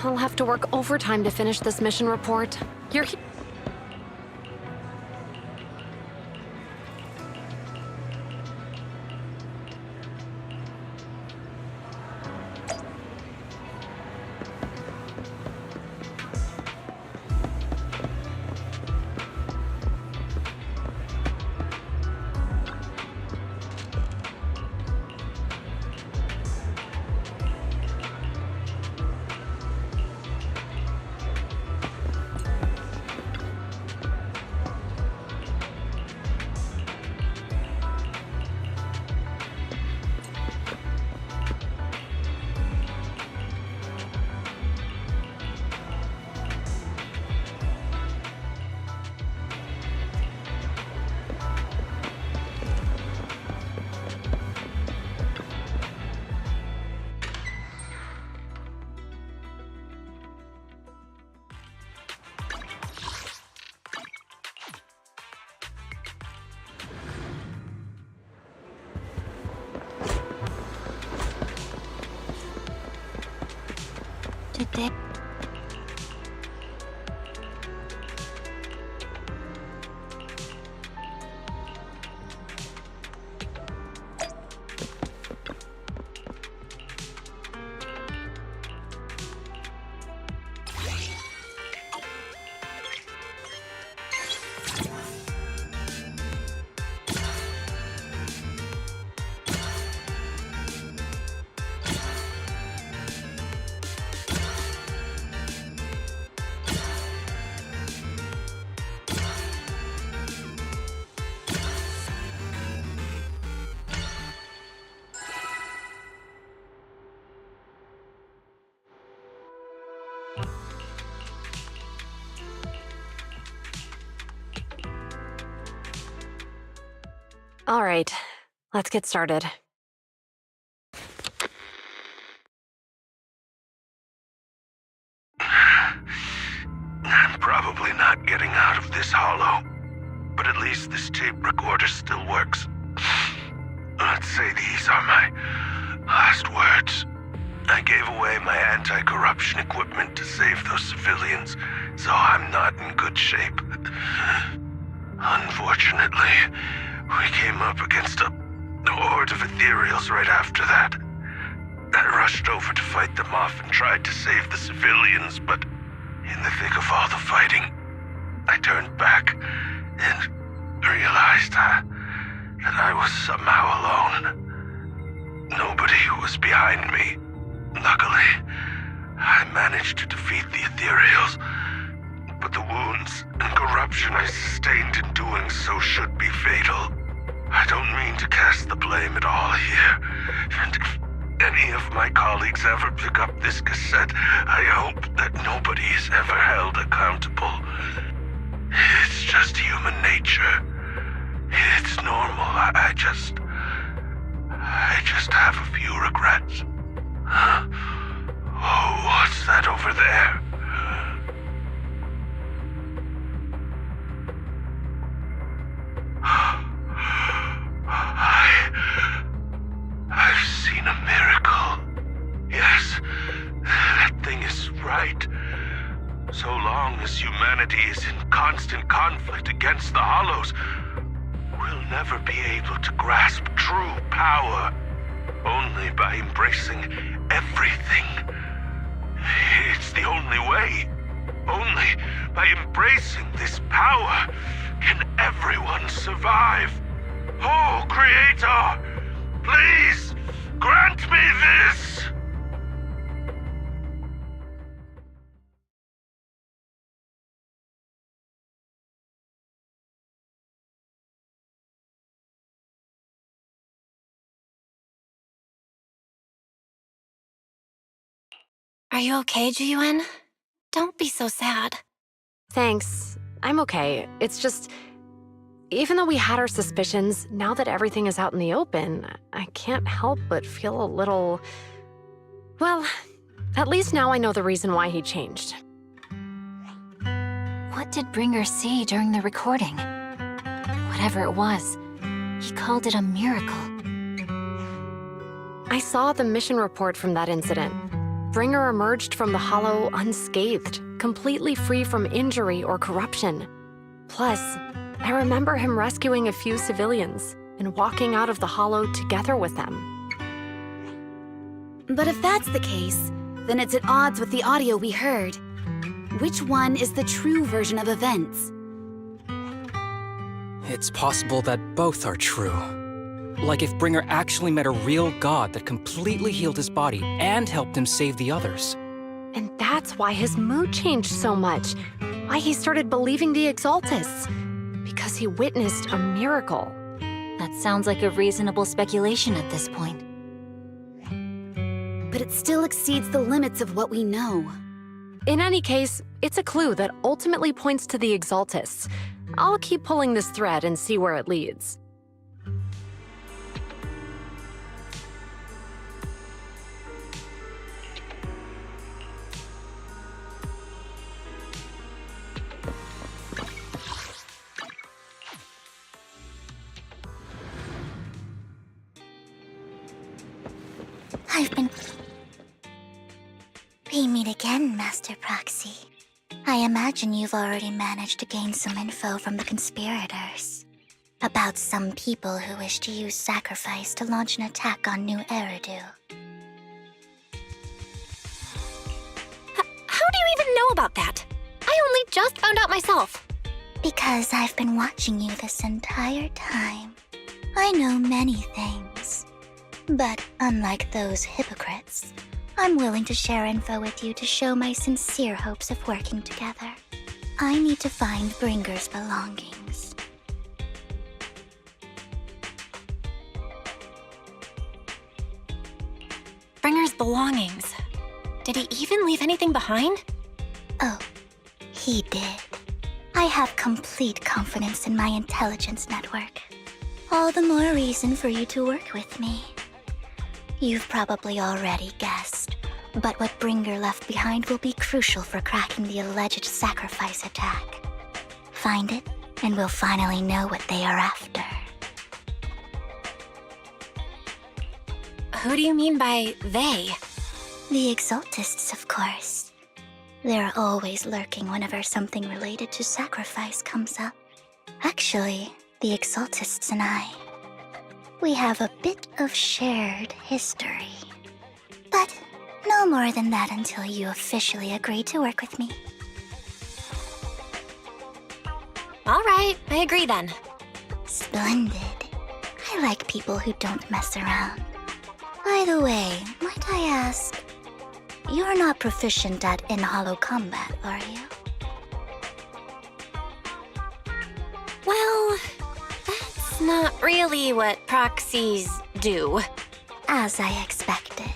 I'll have to work overtime to finish this mission report. You're he- Today. All right, let's get started. I'm probably not getting out of this hollow, but at least this tape recorder still works. Let's say these are my last words. I gave away my anti-corruption equipment to save those civilians, so I'm not in good shape. Unfortunately, we came up against a horde of ethereals right after that. I rushed over to fight them off and tried to save the civilians, but in the thick of all the fighting, I turned back and realized that I was somehow alone. Nobody was behind me. Luckily, I managed to defeat the ethereals, but the wounds and corruption I sustained in doing so should be fatal. I don't mean to cast the blame at all here, and if any of my colleagues ever pick up this cassette, I hope that nobody is ever held accountable. It's just human nature. It's normal. I just have a few regrets. Oh, what's that over there? I've seen a miracle. Yes, that thing is right. So long as humanity is in constant conflict against the Hollows, we'll never be able to grasp true power. Only by embracing everything. It's the only way. Only by embracing this power can everyone survive. Oh, Creator, please grant me this! Are you okay, Ji-Yuen? Don't be so sad. Thanks. I'm okay. It's just, even though we had our suspicions, now that everything is out in the open, I can't help but feel a little... Well, at least now I know the reason why he changed. What did Bringer see during the recording? Whatever it was, he called it a miracle. I saw the mission report from that incident. Bringer emerged from the Hollow unscathed, completely free from injury or corruption. Plus, I remember him rescuing a few civilians and walking out of the Hollow together with them. But if that's the case, then it's at odds with the audio we heard. Which one is the true version of events? It's possible that both are true. Like if Bringer actually met a real god that completely healed his body and helped him save the others. And that's why his mood changed so much. Why he started believing the Exaltists. Because he witnessed a miracle. That sounds like a reasonable speculation at this point. But it still exceeds the limits of what we know. In any case, it's a clue that ultimately points to the Exaltists. I'll keep pulling this thread and see where it leads. We meet again, Master Proxy. I imagine you've already managed to gain some info from the conspirators. About some people who wish to use sacrifice to launch an attack on New Eridu. How do you even know about that? I only just found out myself. Because I've been watching you this entire time. I know many things. But unlike those hypocrites, I'm willing to share info with you to show my sincere hopes of working together. I need to find Bringer's belongings. Bringer's belongings. Did he even leave anything behind? Oh, he did. I have complete confidence in my intelligence network. All the more reason for you to work with me. You've probably already guessed, but what Bringer left behind will be crucial for cracking the alleged sacrifice attack. Find it, and we'll finally know what they are after. Who do you mean by they? The Exaltists, of course. They're always lurking whenever something related to sacrifice comes up. Actually, the Exaltists and I, we have a bit of shared history. But no more than that until you officially agree to work with me. All right, I agree then. Splendid. I like people who don't mess around. By the way, might I ask, you're not proficient at in-hollow combat, are you? Well, that's not really what proxies do. As I expected.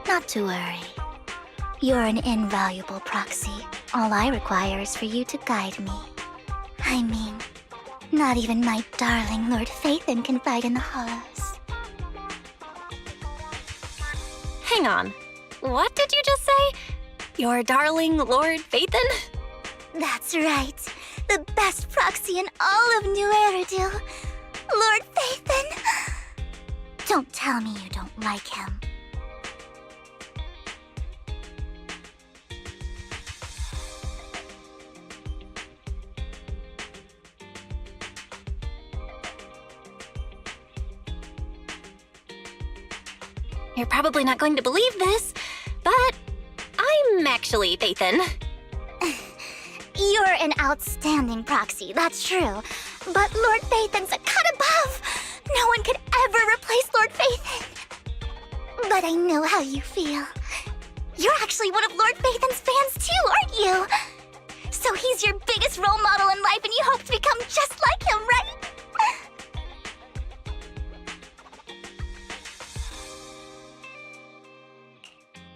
Not to worry. You're an invaluable proxy. All I require is for you to guide me. I mean, not even my darling Lord Phaethon can fight in the hollows. Hang on. What did you just say? Your darling Lord Phaethon? That's right. The best proxy in all of New Eridu. Lord Phaethon. Don't tell me you don't like him. You're probably not going to believe this, but I'm actually Phaethon. You're an outstanding proxy, that's true. But Lord Phaethon's a cut above. No one could ever replace Lord Phaethon. But I know how you feel. You're actually one of Lord Phaethon's fans too, aren't you? So he's your biggest role model in life and you hope to become just like him, right?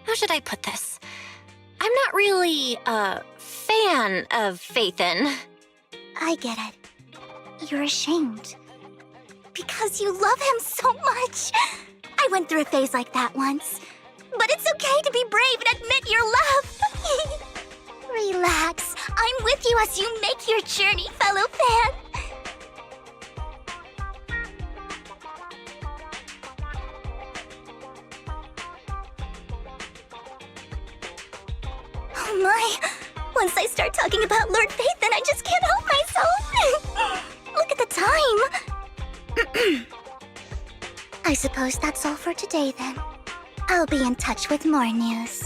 How should I put this? I'm not really a fan of Phaethon. I get it. You're ashamed. Because you love him so much. I went through a phase like that once. But it's okay to be brave and admit your love. Relax. I'm with you as you make your journey, fellow fan. Oh my. Once I start talking about Lord Phaethon, I just can't help myself. Look at the time. I suppose that's all for today then. I'll be in touch with more news.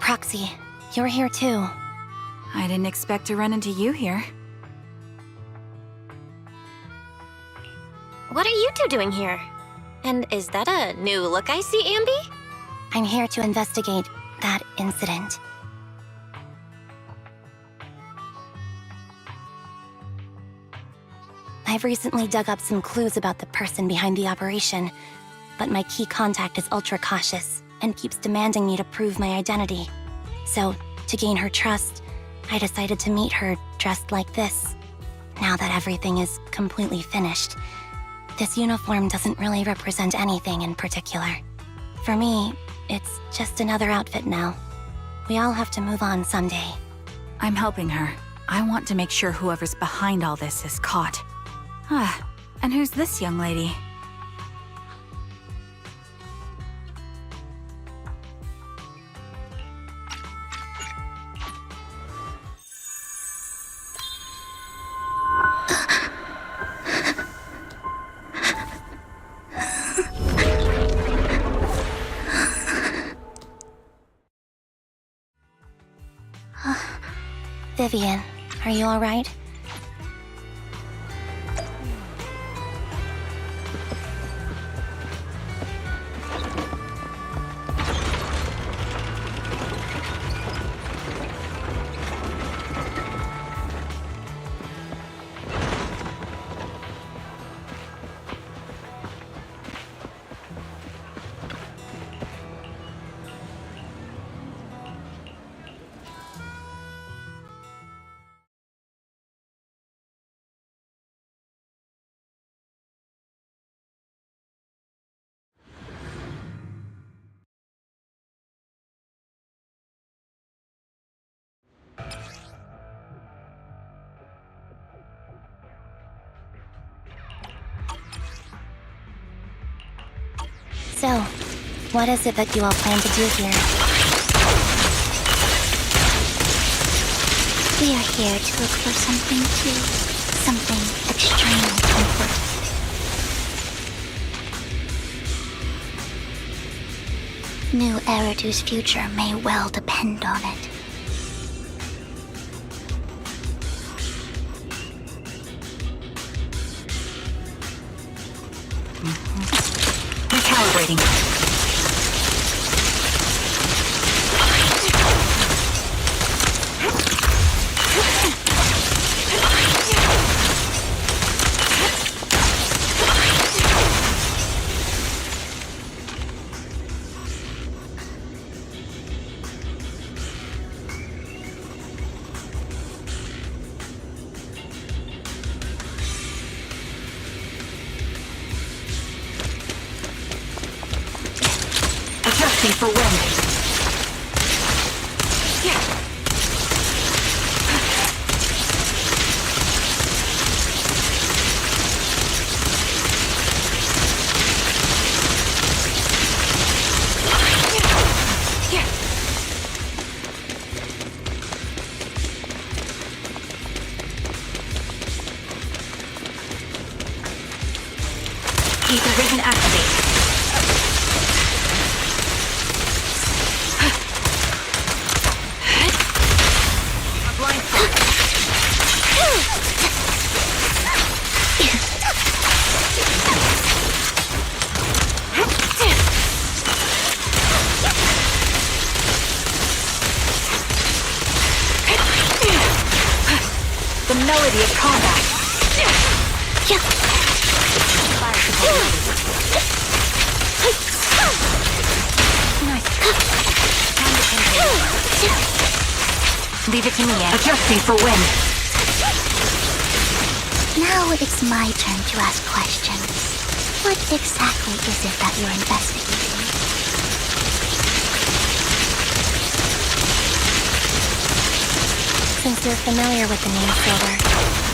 Proxy, you're here too. I didn't expect to run into you here. What are you two doing here? And is that a new look I see, Ambi? I'm here to investigate that incident. I've recently dug up some clues about the person behind the operation, but my key contact is ultra cautious and keeps demanding me to prove my identity. So, to gain her trust, I decided to meet her dressed like this. Now that everything is completely finished, this uniform doesn't really represent anything in particular. For me, it's just another outfit now. We all have to move on someday. I'm helping her. I want to make sure whoever's behind all this is caught. Ah, and who's this young lady? Vivian, are you all right? So, what is it that you all plan to do here? We are here to look for something too. Something extremely important. New Eridu's future may well depend on it. Recalibrating. For wind. Ether vision activate. The melody of combat. Leave it to me, Ed. Adjusting for wind. Now it's my turn to ask questions. What exactly is it that you're investigating? Since you're familiar with the name Silver,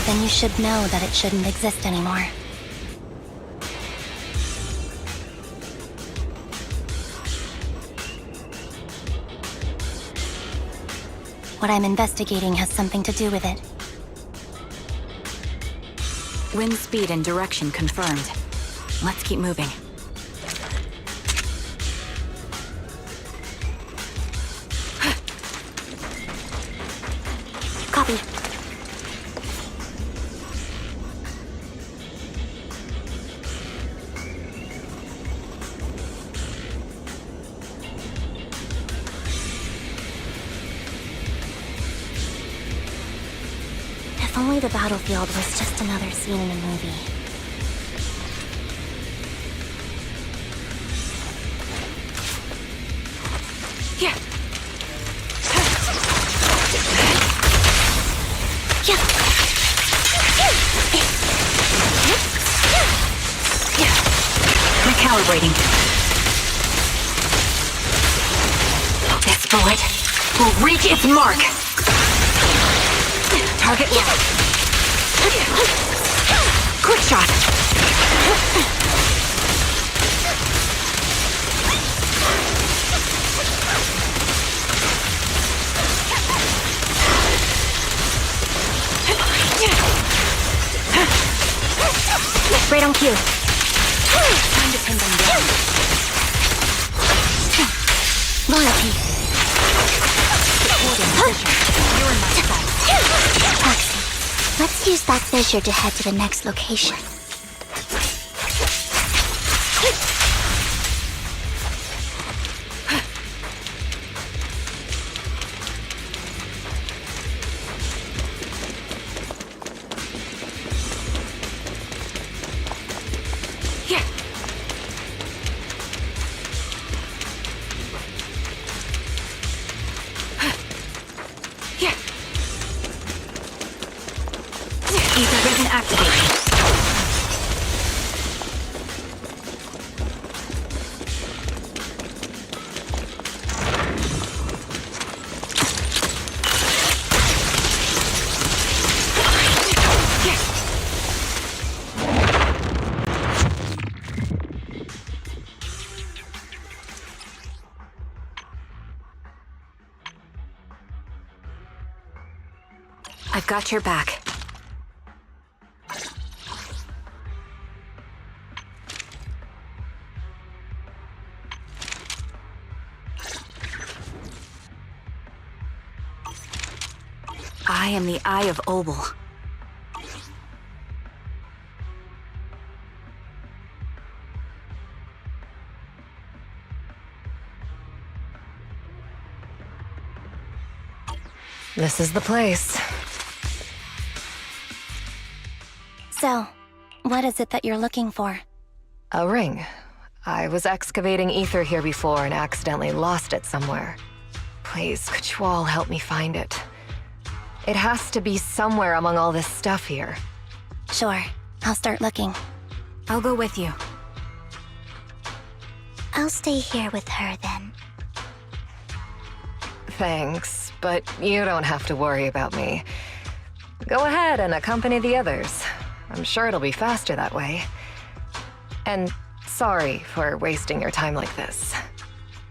then you should know that it shouldn't exist anymore. What I'm investigating has something to do with it. Wind speed and direction confirmed. Let's keep moving. Copy. If only the battlefield was just another scene in a movie. Yeah. Recalibrating. This bullet will reach its mark. Target locked. Quick shot. Right on cue. Time to pin them down. Loyalty. You're in my sight. Foxy, let's use that fissure to head to the next location. Ether vision activated. I've got your back. I am the Eye of Obel. This is the place. So, what is it that you're looking for? A ring. I was excavating ether here before and accidentally lost it somewhere. Please, could you all help me find it? It has to be somewhere among all this stuff here. Sure, I'll start looking. I'll go with you. I'll stay here with her then. Thanks, but you don't have to worry about me. Go ahead and accompany the others. I'm sure it'll be faster that way. And sorry for wasting your time like this.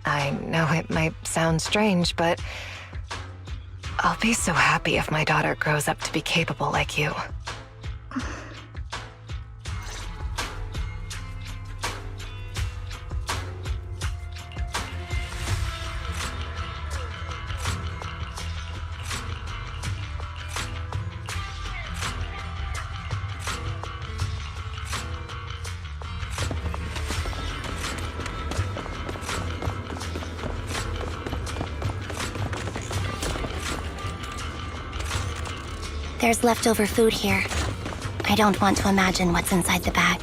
I know it might sound strange, but I'll be so happy if my daughter grows up to be capable like you. There's leftover food here. I don't want to imagine what's inside the bag.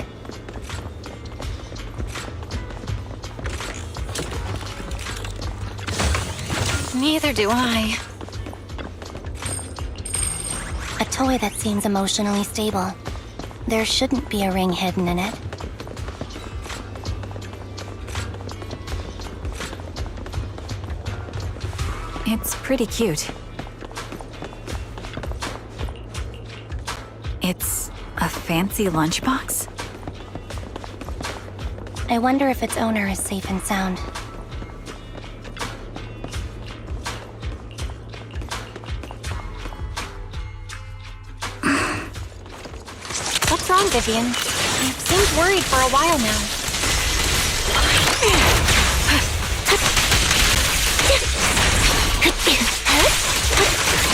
Neither do I. A toy that seems emotionally stable. There shouldn't be a ring hidden in it. It's pretty cute. It's a fancy lunchbox? I wonder if its owner is safe and sound. What's wrong, Vivian? You seemed worried for a while now.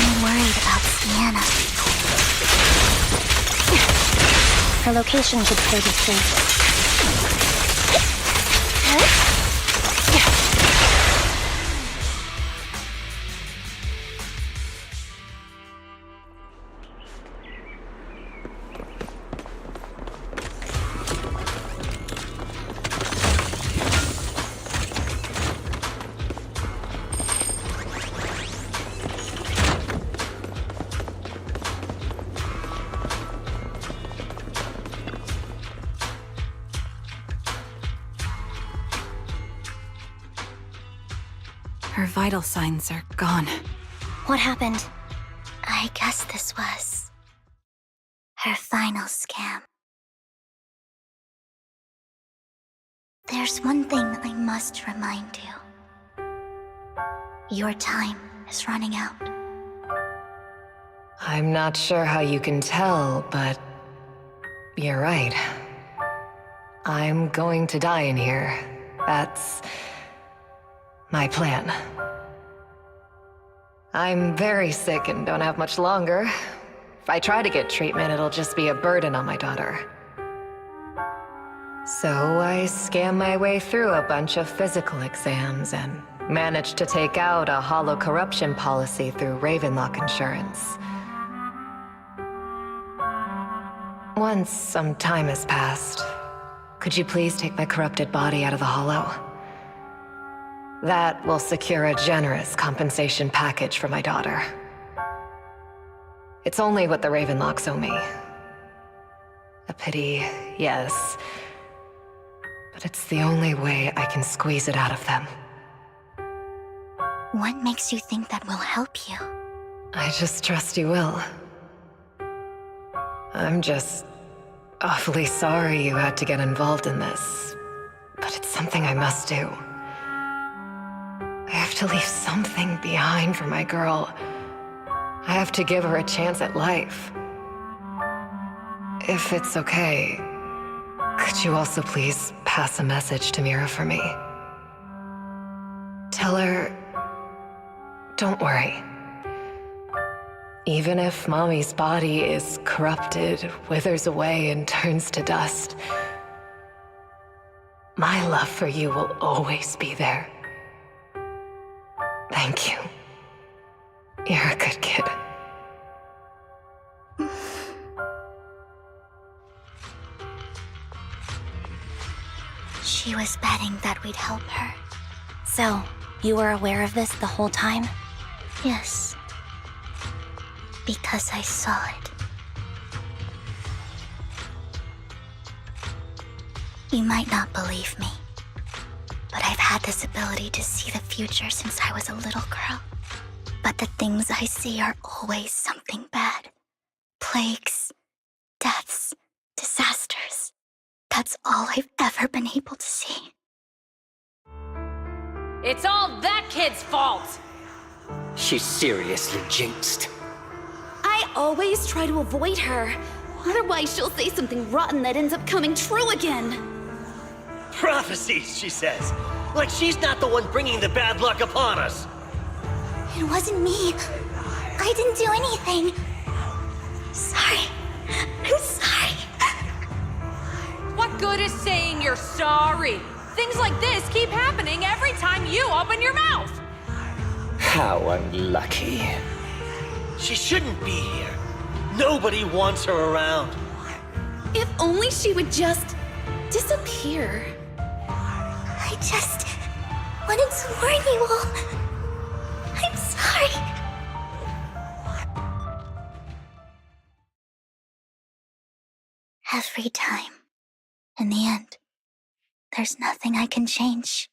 I'm worried about Sienna. Her location should stay discreet. Her vital signs are gone. What happened? I I guess this was her final scam. There's one thing I must remind you. Your time is running out. I'm not sure how you can tell, but you're right. I'm going to die in here. That's my plan. I'm very sick and don't have much longer. If I try to get treatment, it'll just be a burden on my daughter. So I scam my way through a bunch of physical exams and managed to take out a hollow corruption policy through Ravenlock Insurance. Once some time has passed, could you please take my corrupted body out of the hollow? That will secure a generous compensation package for my daughter. It's only what the Ravenlocks owe me. A pity, yes. But it's the only way I can squeeze it out of them. What makes you think that will help you? I just trust you will. I'm just awfully sorry you had to get involved in this, but it's something I must do. I have to leave something behind for my girl. I have to give her a chance at life. If it's okay, could you also please pass a message to Mira for me? Tell her, don't worry. Even if Mommy's body is corrupted, withers away, and turns to dust, my love for you will always be there. Thank you. You're a good kid. She was betting that we'd help her. So, you were aware of this the whole time? Yes. Because I saw it. You might not believe me, but I've had this ability to see the future since I was a little girl. But the things I see are always something bad. Plagues, deaths, disasters. That's all I've ever been able to see. It's all that kid's fault! She's seriously jinxed. I always try to avoid her. Otherwise, she'll say something rotten that ends up coming true again. Prophecies, she says. Like she's not the one bringing the bad luck upon us. It wasn't me. I didn't do anything. Sorry. I'm sorry. What good is saying you're sorry? Things like this keep happening every time you open your mouth. How unlucky. She shouldn't be here. Nobody wants her around. If only she would just disappear. I just wanted to warn you all. I'm sorry. Every time. In the end, there's nothing I can change.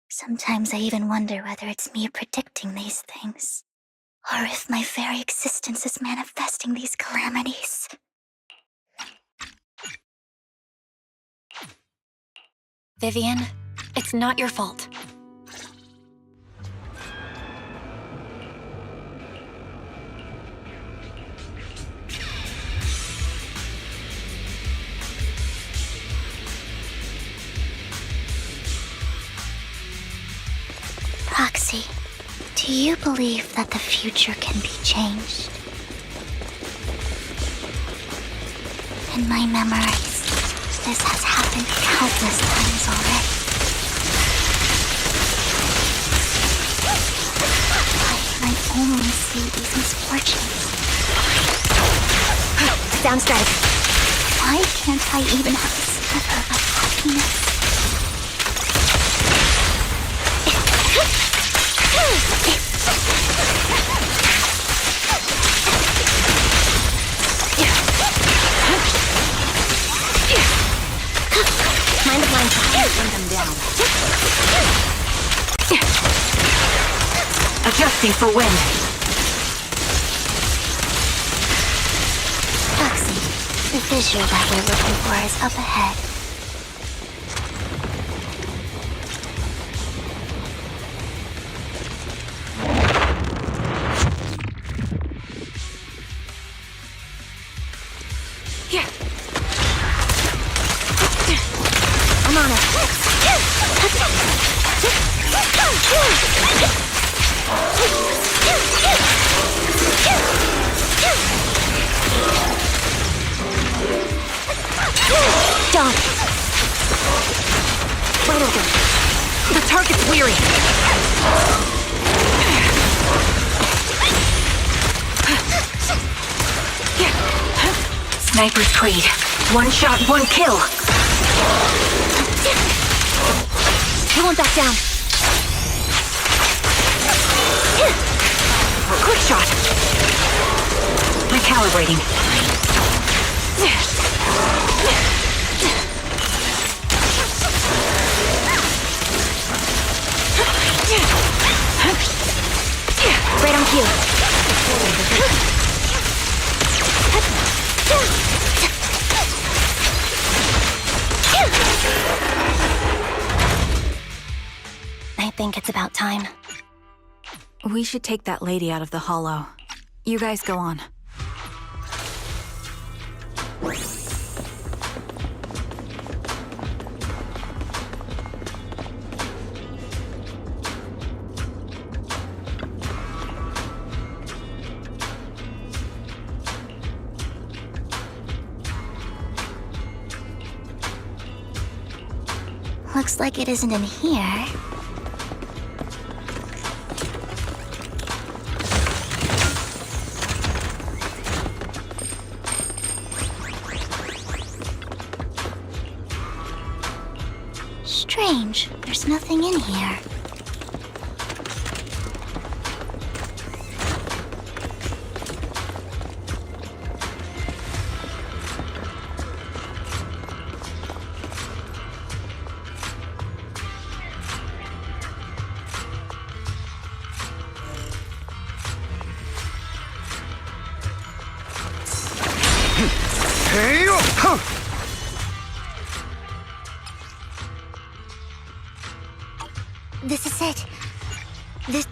Sometimes I even wonder whether it's me predicting these things, or if my very existence is manifesting these calamities. Vivian, it's not your fault. Roxy, do you believe that the future can be changed? In my memories, this has happened countless times already. Why can I only see these misfortunes? Downstairs. Why can't I even have a sliver of happiness? Mind the blind side. Bring them down. Adjusting for wind. fissure that we're looking for is up ahead. I'm on it. Done. Wide open. The target's weary. Sniper's Creed. One shot, one kill. He won't back down. Quick shot. Recalibrating. Right on cue. I think it's about time. We should take that lady out of the hollow. You guys go on. Looks like it isn't in here. Strange, there's nothing in here. This is it. This...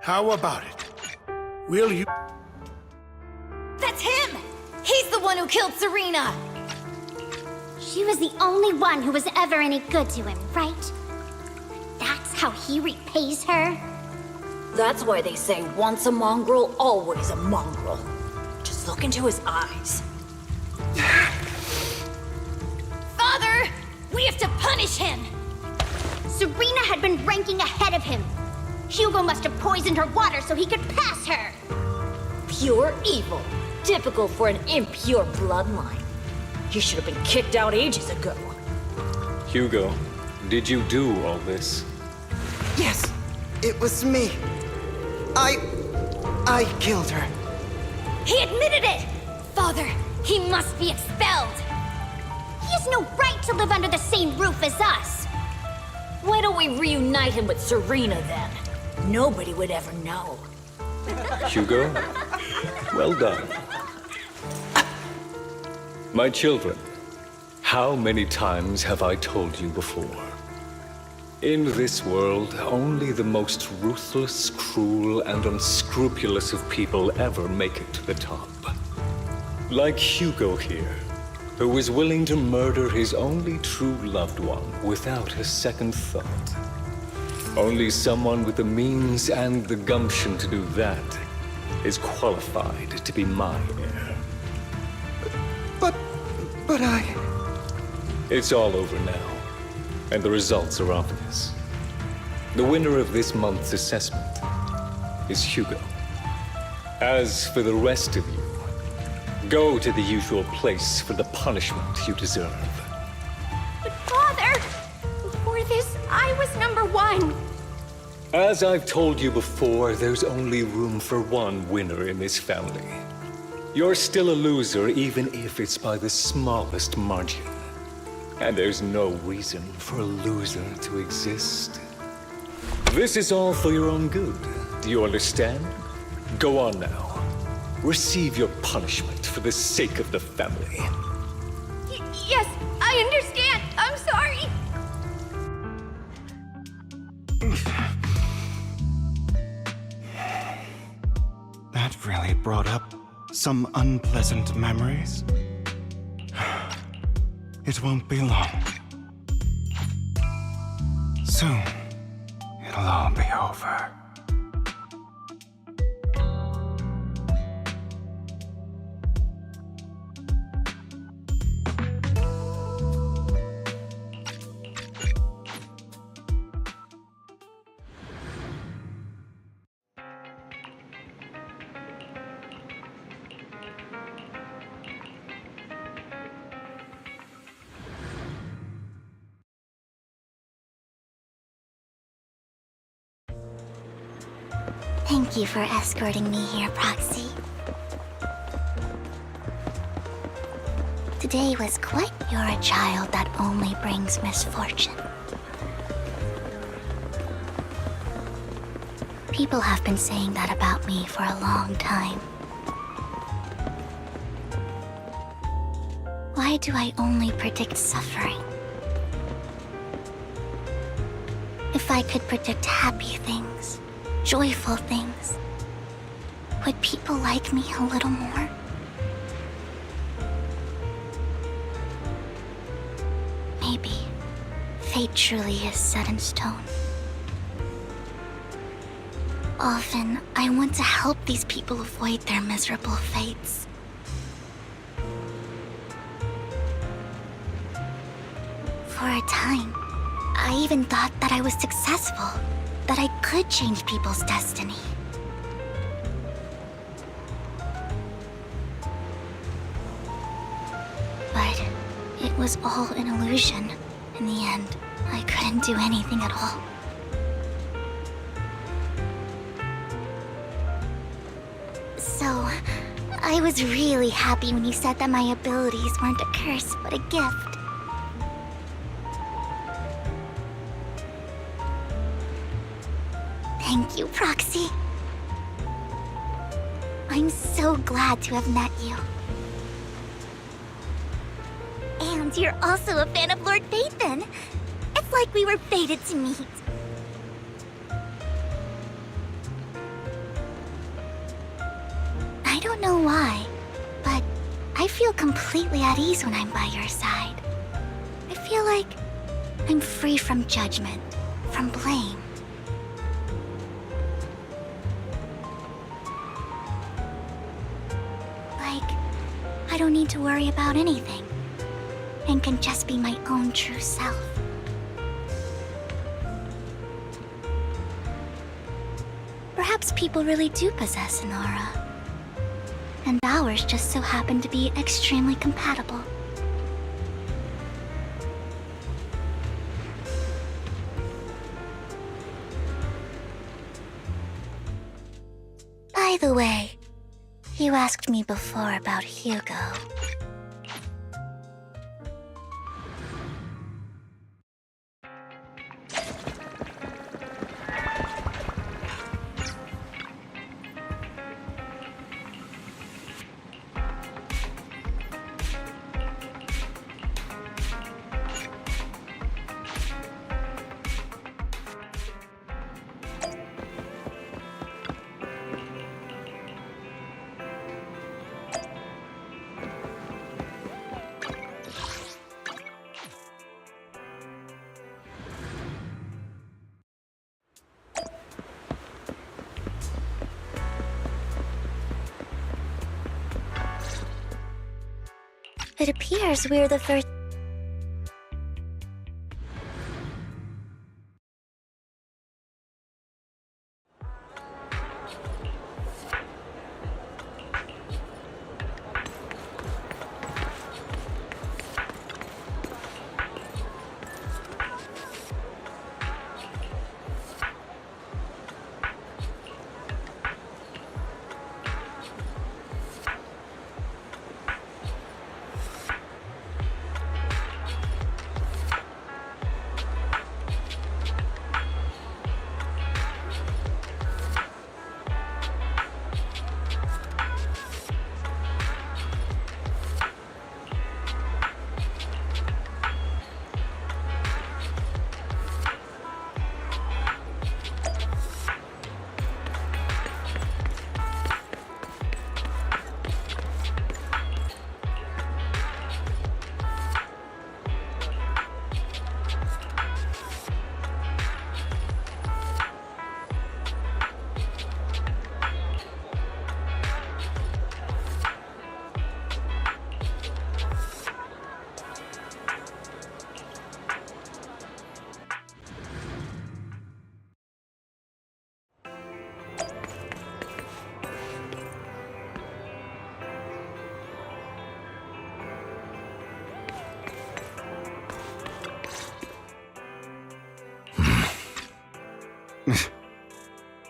How about it? Will you... That's him! He's the one who killed Serena! She was the only one who was ever any good to him, right? he repays her? That's why they say once a mongrel, always a mongrel. Just look into his eyes. Father! We have to punish him! Serena had been ranking ahead of him. Hugo must have poisoned her water so he could pass her. Pure evil. Typical for an impure bloodline. He should have been kicked out ages ago. Hugo, did you do all this? Yes, it was me. I killed her. He admitted it! Father, he must be expelled. He has no right to live under the same roof as us. Why don't we reunite him with Serena then? Nobody would ever know. Hugo, well done. My children, how many times have I told you before? In this world, only the most ruthless, cruel, and unscrupulous of people ever make it to the top. Like Hugo here, who was willing to murder his only true loved one without a second thought. Only someone with the means and the gumption to do that is qualified to be my heir. But I... It's all over now, and the results are obvious. The winner of this month's assessment is Hugo. As for the rest of you, go to the usual place for the punishment you deserve. But Father, before this, I was #1. As I've told you before, there's only room for one winner in this family. You're still a loser, even if it's by the smallest margin. And there's no reason for a loser to exist. This is all for your own good. Do you understand? Go on now. Receive your punishment for the sake of the family. Yes, I understand. I'm sorry. That really brought up some unpleasant memories. It won't be long. Soon, it'll all be over. Thank you for escorting me here, Proxy. Today was quite... You're a child that only brings misfortune. People have been saying that about me for a long time. Why do I only predict suffering? If I could predict happy things, joyful things, would people like me a little more? Maybe fate truly is set in stone. Often, I want to help these people avoid their miserable fates. For a time, I even thought that I was successful, that I could change people's destiny. But it was all an illusion. In the end, I couldn't do anything at all. So, I was really happy when you said that my abilities weren't a curse, but a gift. Thank you, Proxy. I'm so glad to have met you. And you're also a fan of Lord Phaethon. It's like we were fated to meet. I don't know why, but I feel completely at ease when I'm by your side. I feel like I'm free from judgment, from blame, I don't need to worry about anything, and can just be my own true self. Perhaps people really do possess an aura, and ours just so happen to be extremely compatible. By the way, you asked me before about Hugo. It appears we're the first...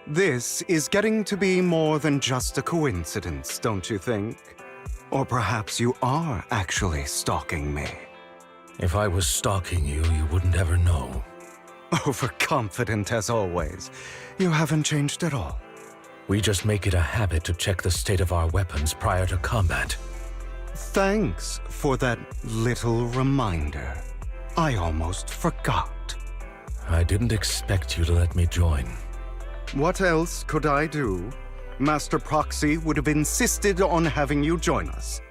This is getting to be more than just a coincidence, don't you think? Or perhaps you are actually stalking me. If I was stalking you, you wouldn't ever know. Overconfident as always. You haven't changed at all. We just make it a habit to check the state of our weapons prior to combat. Thanks for that little reminder. I almost forgot. I didn't expect you to let me join. What else could I do? Master Proxy would have insisted on having you join us.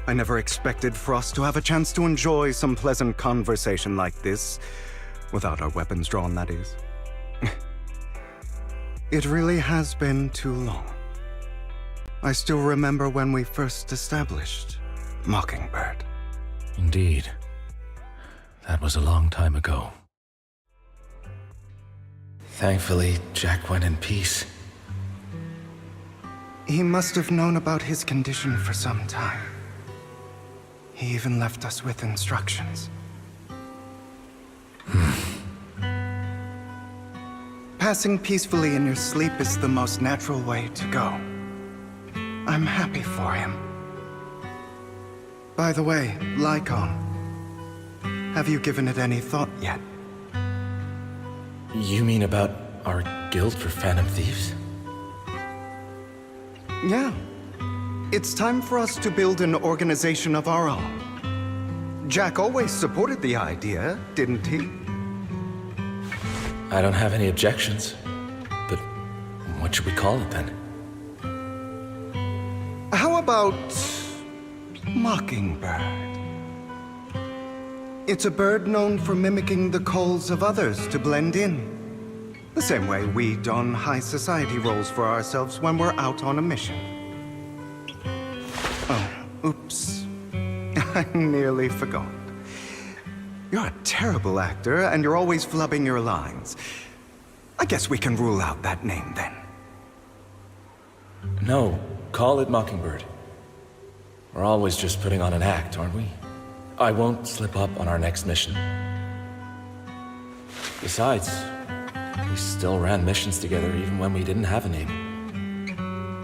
I never expected for us to have a chance to enjoy some pleasant conversation like this, without our weapons drawn, that is. It really has been too long. I still remember when we first established Mockingbird. Indeed. That was a long time ago. Thankfully, Jack went in peace. He must have known about his condition for some time. He even left us with instructions. Passing peacefully in your sleep is the most natural way to go. I'm happy for him. By the way, Lycon, have you given it any thought yet? You mean about our guild for Phantom Thieves? Yeah. It's time for us to build an organization of our own. Jack always supported the idea, didn't he? I don't have any objections. But what should we call it then? How about Mockingbird? It's a bird known for mimicking the calls of others to blend in. The same way we don high society roles for ourselves when we're out on a mission. Oh, oops. I nearly forgot. You're a terrible actor, and you're always flubbing your lines. I guess we can rule out that name, then. No, call it Mockingbird. We're always just putting on an act, aren't we? I won't slip up on our next mission. Besides, we still ran missions together even when we didn't have a name.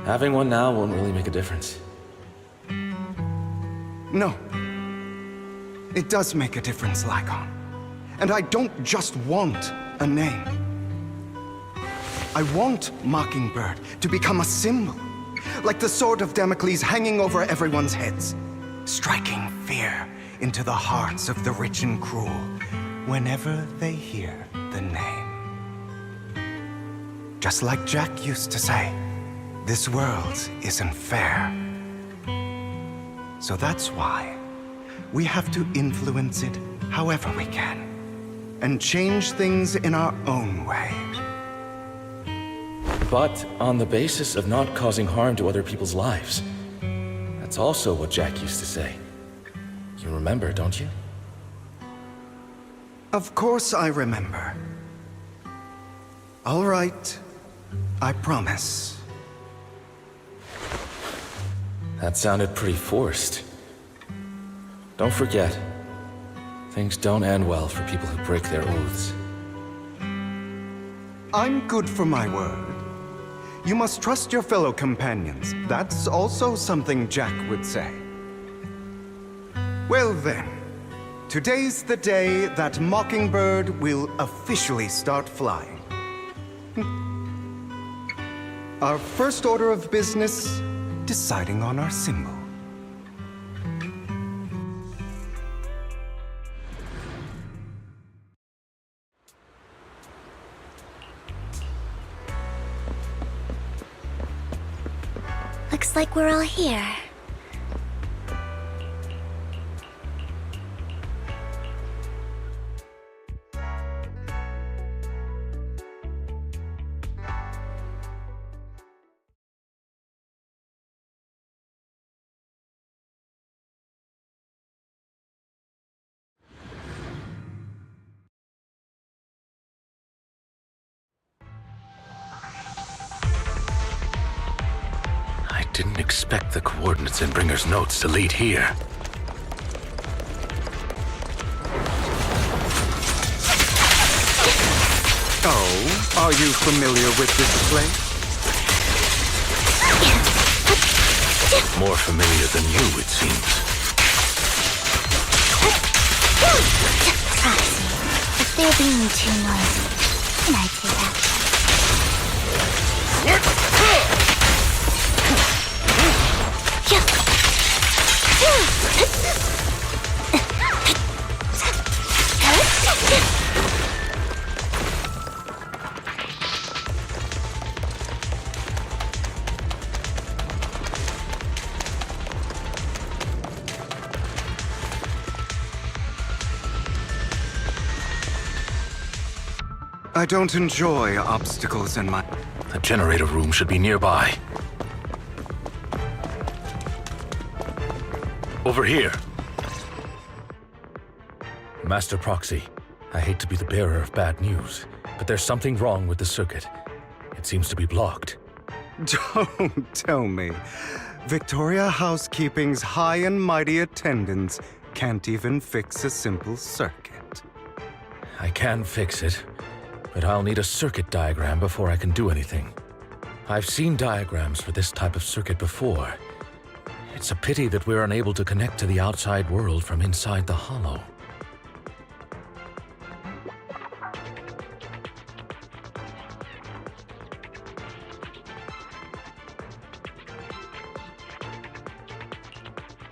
Having one now won't really make a difference. No. It does make a difference, Lycon. And I don't just want a name. I want Mockingbird to become a symbol, like the sword of Damocles hanging over everyone's heads, striking fear into the hearts of the rich and cruel whenever they hear the name. Just like Jack used to say, this world isn't fair. So that's why we have to influence it however we can, and change things in our own way. But on the basis of not causing harm to other people's lives. That's also what Jack used to say. You remember, don't you? Of course I remember. All right, I promise. That sounded pretty forced. Don't forget, things don't end well for people who break their oaths. I'm good for my word. You must trust your fellow companions. That's also something Jack would say. Well then, today's the day that Mockingbird will officially start flying. Our first order of business, deciding on our symbol. Looks like we're all here. I didn't expect the coordinates in Bringer's notes to lead here. Oh, are you familiar with this place? More familiar than you, it seems. If they're being too noisy, can I take action? I don't enjoy obstacles in my... The generator room should be nearby. Over here. Master Proxy, I hate to be the bearer of bad news, but there's something wrong with the circuit. It seems to be blocked. Don't tell me. Victoria Housekeeping's high and mighty attendants can't even fix a simple circuit. I can fix it, but I'll need a circuit diagram before I can do anything. I've seen diagrams for this type of circuit before. It's a pity that we're unable to connect to the outside world from inside the hollow.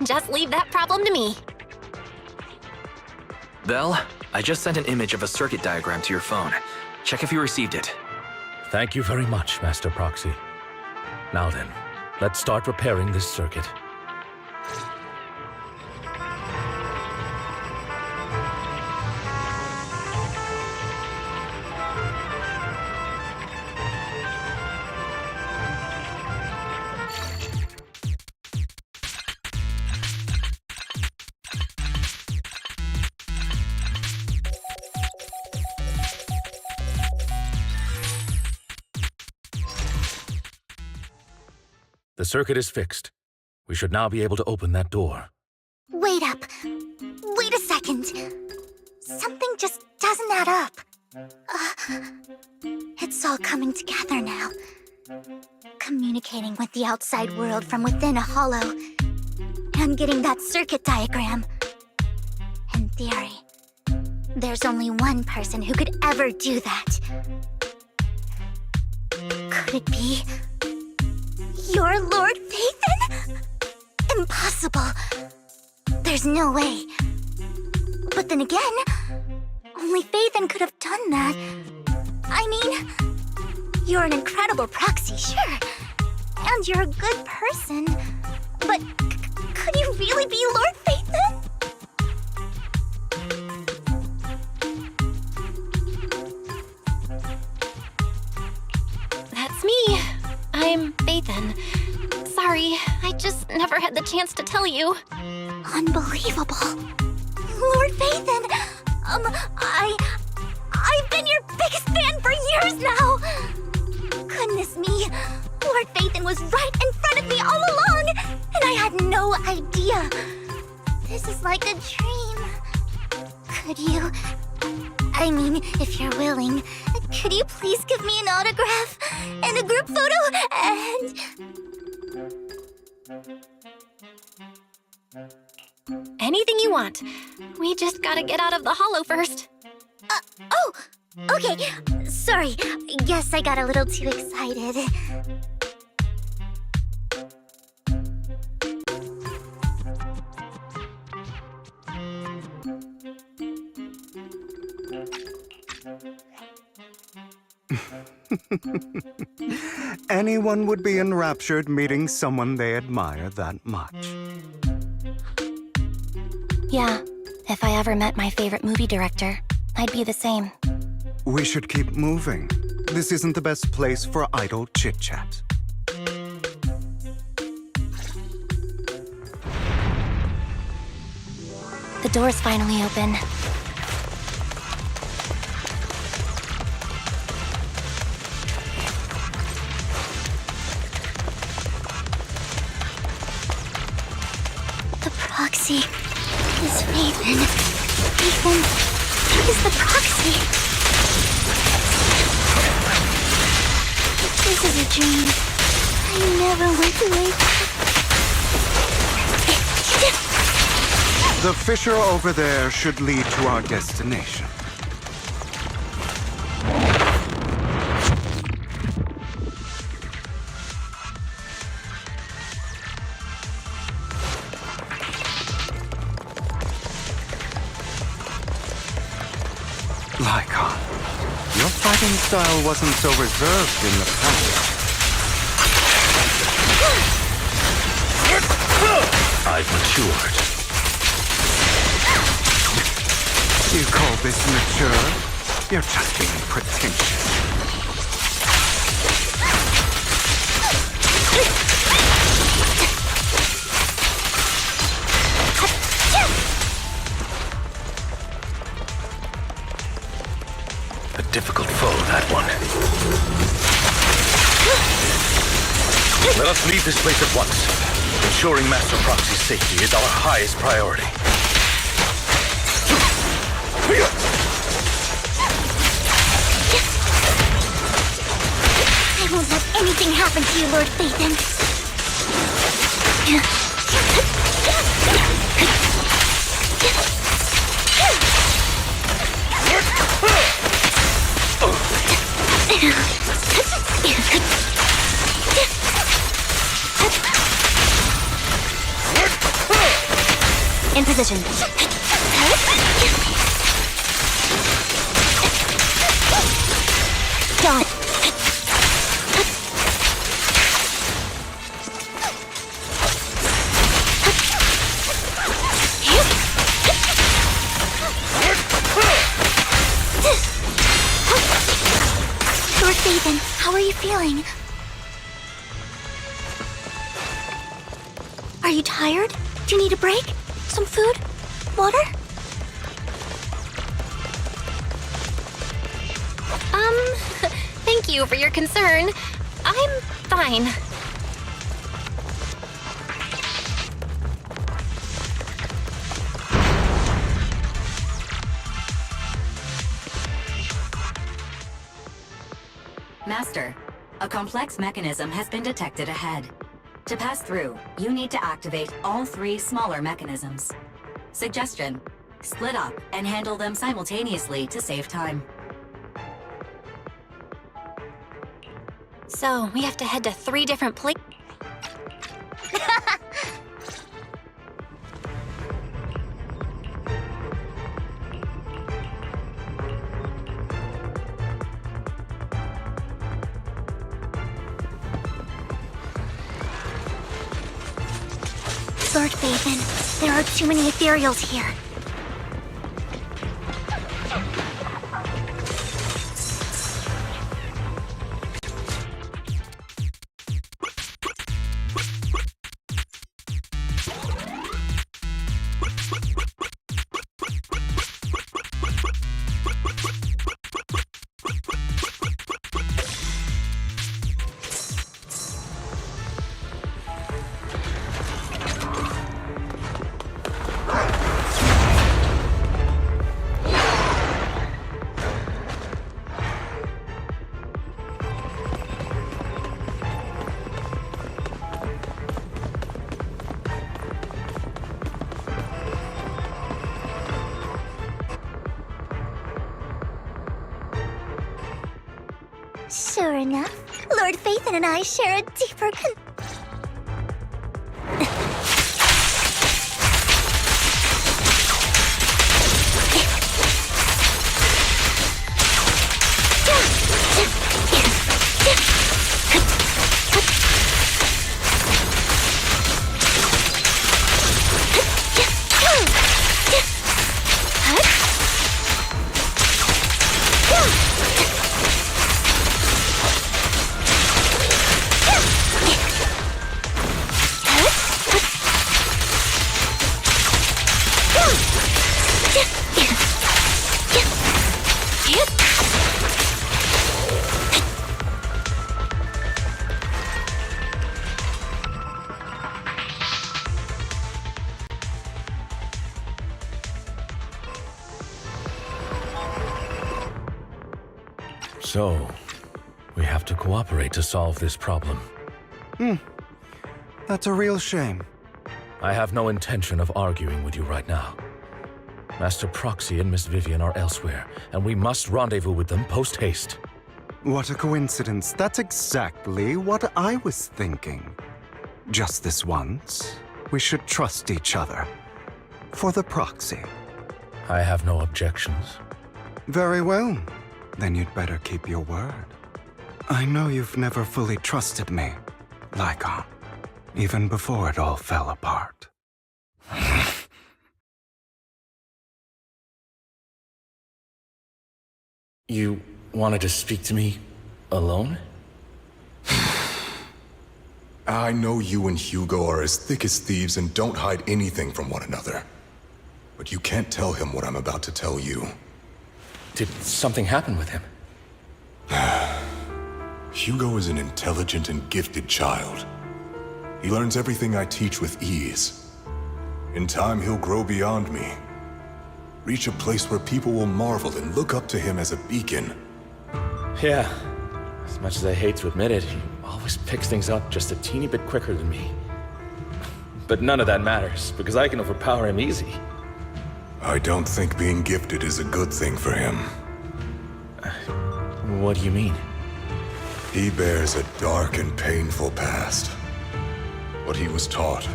Just leave that problem to me. Belle, I just sent an image of a circuit diagram to your phone. Check if you received it. Thank you very much, Master Proxy. Now then, let's start repairing this circuit. The circuit is fixed. We should now be able to open that door. Wait up. Wait a second. Something just doesn't add up. It's all coming together now. Communicating with the outside world from within a hollow. And getting that circuit diagram. In theory, there's only one person who could ever do that. Could it be your Lord Phaethon? Impossible. There's no way. But then again, only Phaethon could have done that. I mean, you're an incredible proxy, sure. And you're a good person. But could you really be Lord Phaethon? That's me. I'm Phaethon. Sorry, I just never had the chance to tell you. Unbelievable. Lord Phaethon, I've been your biggest fan for years now. Goodness me, Lord Phaethon was right in front of me all along, and I had no idea. This is like a dream. Could you, I mean, if you're willing, could you please give me an autograph and a group photo and... Anything you want. We just gotta get out of the hollow first. Oh, okay. Sorry, guess I got a little too excited. Anyone would be enraptured meeting someone they admire that much. Yeah, if I ever met my favorite movie director, I'd be the same. We should keep moving. This isn't the best place for idle chit-chat. The door's finally open. The proxy is Phaethon. Phaethon is the proxy. This is a dream. I never went away. The fissure over there should lead to our destination. Lycon, your fighting style wasn't so reserved in the past. I've matured. You call this mature? You're just being pretentious. A difficult foe, that one. Let us leave this place at once. Ensuring Master Proxy's safety is our highest priority. I won't let anything happen to you, Lord Phaethon. In position. Done. Lord Phaethon, how are you feeling? Are you tired? Do you need a break? Some food? Water? Thank you for your concern. I'm fine. Master, a complex mechanism has been detected ahead. To pass through, you need to activate all 3 smaller mechanisms. Suggestion: split up and handle them simultaneously to save time. So, we have to head to 3 different places. Lord Phaethon, there are too many ethereals here. Sure enough, Lord Phaethon and I share a deeper So, we have to cooperate to solve this problem. That's a real shame. I have no intention of arguing with you right now. Master Proxy and Miss Vivian are elsewhere, and we must rendezvous with them post-haste. What a coincidence. That's exactly what I was thinking. Just this once, we should trust each other. For the Proxy. I have no objections. Very well. Then you'd better keep your word. I know you've never fully trusted me, Lycon, even before it all fell apart. You wanted to speak to me alone? I know you and Hugo are as thick as thieves and don't hide anything from one another. But you can't tell him what I'm about to tell you. Did something happen with him? Hugo is an intelligent and gifted child. He learns everything I teach with ease. In time, he'll grow beyond me. Reach a place where people will marvel and look up to him as a beacon. Yeah. As much as I hate to admit it, he always picks things up just a teeny bit quicker than me. But none of that matters, because I can overpower him easy. I don't think being gifted is a good thing for him. What do you mean? He bears a dark and painful past. What he was taught,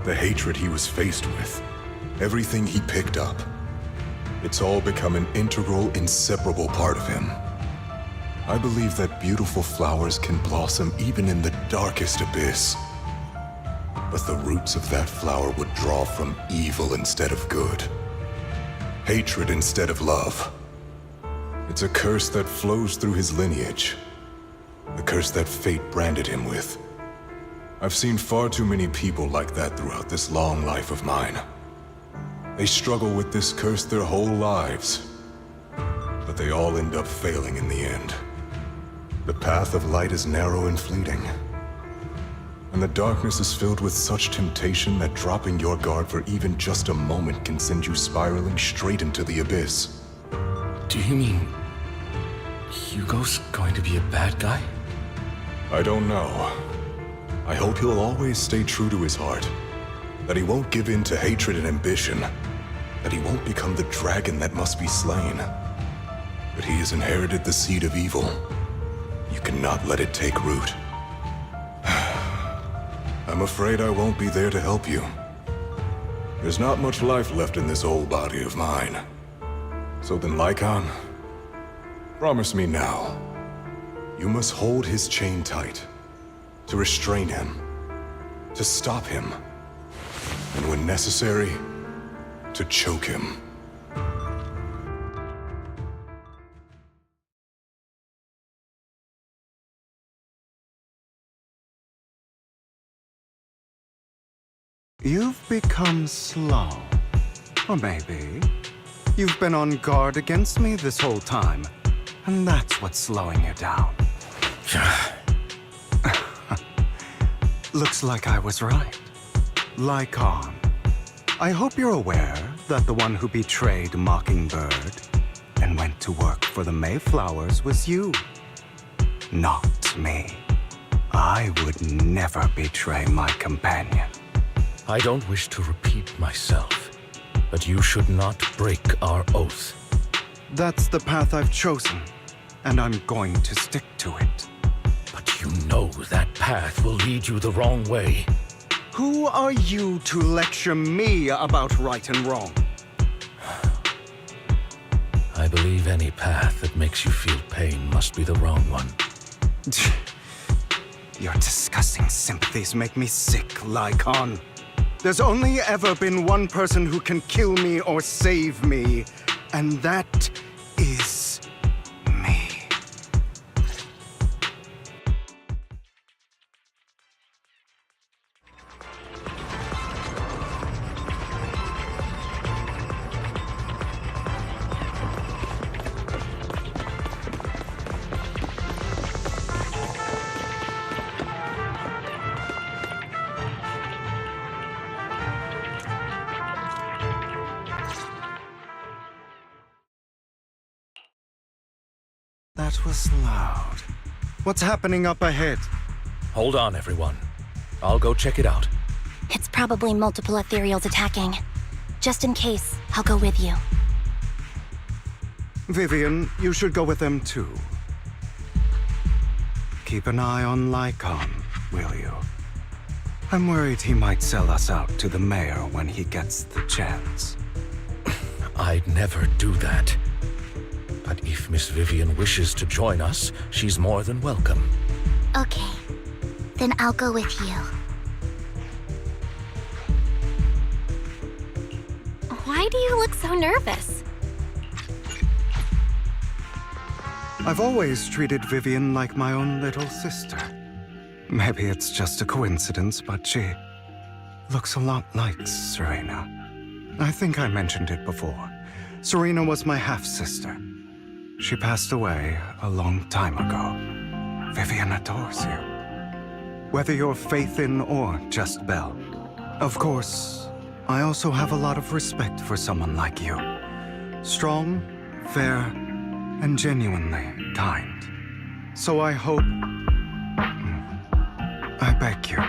the hatred he was faced with, everything he picked up. It's all become an integral, inseparable part of him. I believe that beautiful flowers can blossom even in the darkest abyss. But the roots of that flower would draw from evil instead of good. Hatred instead of love. It's a curse that flows through his lineage. The curse that fate branded him with. I've seen far too many people like that throughout this long life of mine. They struggle with this curse their whole lives. But they all end up failing in the end. The path of light is narrow and fleeting. And the darkness is filled with such temptation that dropping your guard for even just a moment can send you spiraling straight into the abyss. Do you mean Hugo's going to be a bad guy? I don't know. I hope he'll always stay true to his heart. That he won't give in to hatred and ambition. That he won't become the dragon that must be slain. But he has inherited the seed of evil. You cannot let it take root. I'm afraid I won't be there to help you. There's not much life left in this old body of mine. So then, Lycon, promise me now. You must hold his chain tight. To restrain him. To stop him. And when necessary, to choke him. You've become slow. Or maybe you've been on guard against me this whole time, and that's what's slowing you down. Looks like I was right. Lycon, I hope you're aware that the one who betrayed Mockingbird and went to work for the Mayflowers was you, not me. I would never betray my companion. I don't wish to repeat myself, but you should not break our oath. That's the path I've chosen, and I'm going to stick to it. But you know that path will lead you the wrong way. Who are you to lecture me about right and wrong? I believe any path that makes you feel pain must be the wrong one. Your disgusting sympathies make me sick, Lycon. There's only ever been one person who can kill me or save me, and that is me. That was loud. What's happening up ahead? Hold on, everyone. I'll go check it out. It's probably multiple ethereals attacking. Just in case, I'll go with you. Vivian, you should go with them too. Keep an eye on Lycon, will you? I'm worried he might sell us out to the mayor when he gets the chance. I'd never do that. But if Miss Vivian wishes to join us, she's more than welcome. Okay, then I'll go with you. Why do you look so nervous? I've always treated Vivian like my own little sister. Maybe it's just a coincidence, but she looks a lot like Serena. I think I mentioned it before. Serena was my half-sister. She passed away a long time ago. Vivian adores you. Whether you're faith in or just Belle. Of course, I also have a lot of respect for someone like you. Strong, fair, and genuinely kind. So I hope... I beg you,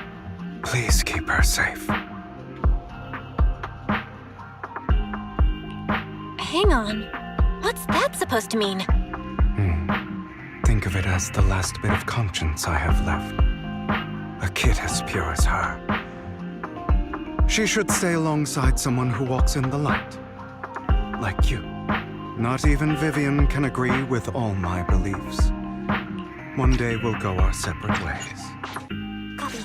please keep her safe. Hang on. What's that supposed to mean? Think of it as the last bit of conscience I have left. A kid as pure as her. She should stay alongside someone who walks in the light. Like you. Not even Vivian can agree with all my beliefs. One day we'll go our separate ways. Copy.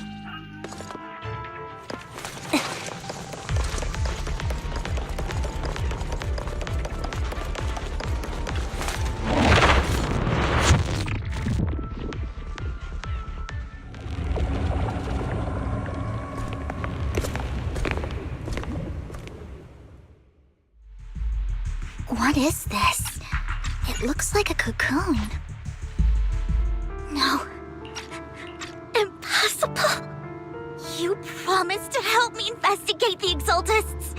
What is this? It looks like a cocoon. No. Impossible! You promised to help me investigate the Exaltists!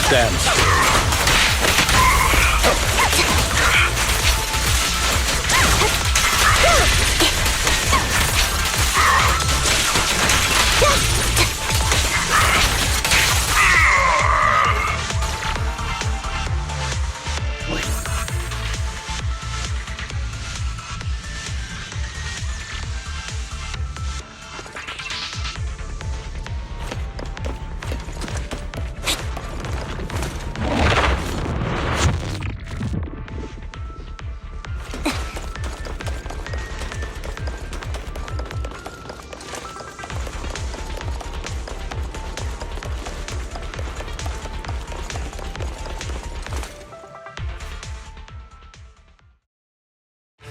Stand still.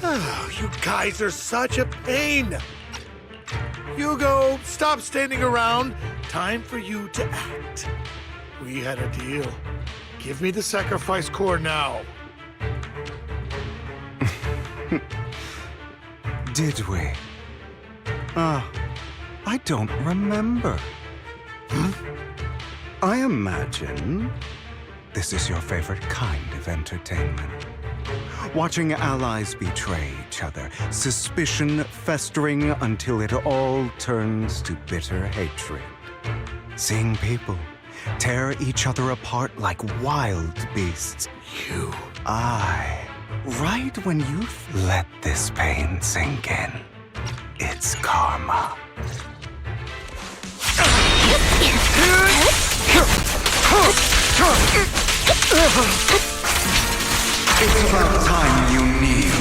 Oh, you guys are such a pain. Hugo, stop standing around. Time for you to act. We had a deal. Give me the sacrifice core now. Did we? I don't remember. I imagine this is your favorite kind of entertainment. Watching allies betray each other, suspicion festering until it all turns to bitter hatred. Seeing people tear each other apart like wild beasts. Right when you've let this pain sink in, it's karma. It's about time you kneel.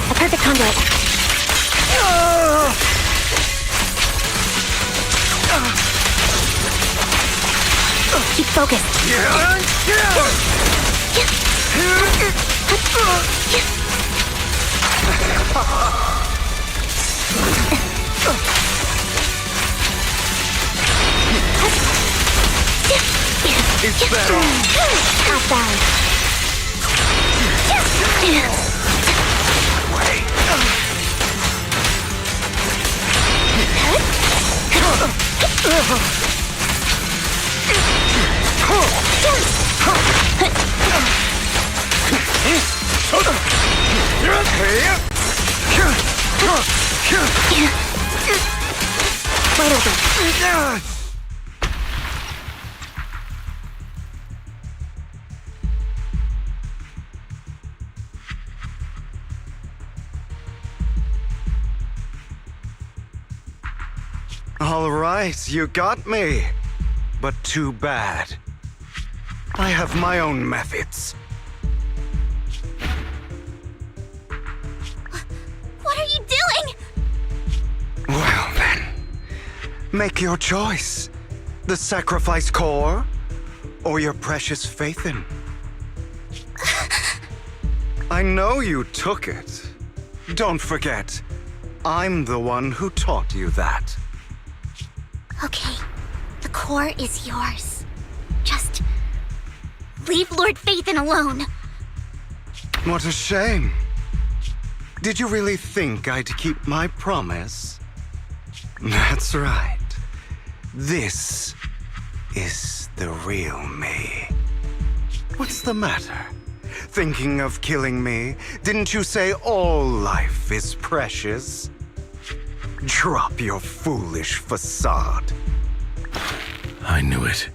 A perfect conduit. Keep focused. It's better. Half balance. Wide open. All right, you got me. But too bad. I have my own methods. What are you doing? Well then, make your choice. The sacrifice core, or your precious Faithin. I know you took it. Don't forget, I'm the one who taught you that. Okay, the core is yours. Just leave Lord Phaethon alone. What a shame. Did you really think I'd keep my promise? That's right. This is the real me. What's the matter? Thinking of killing me? Didn't you say all life is precious? Drop your foolish facade. I knew it.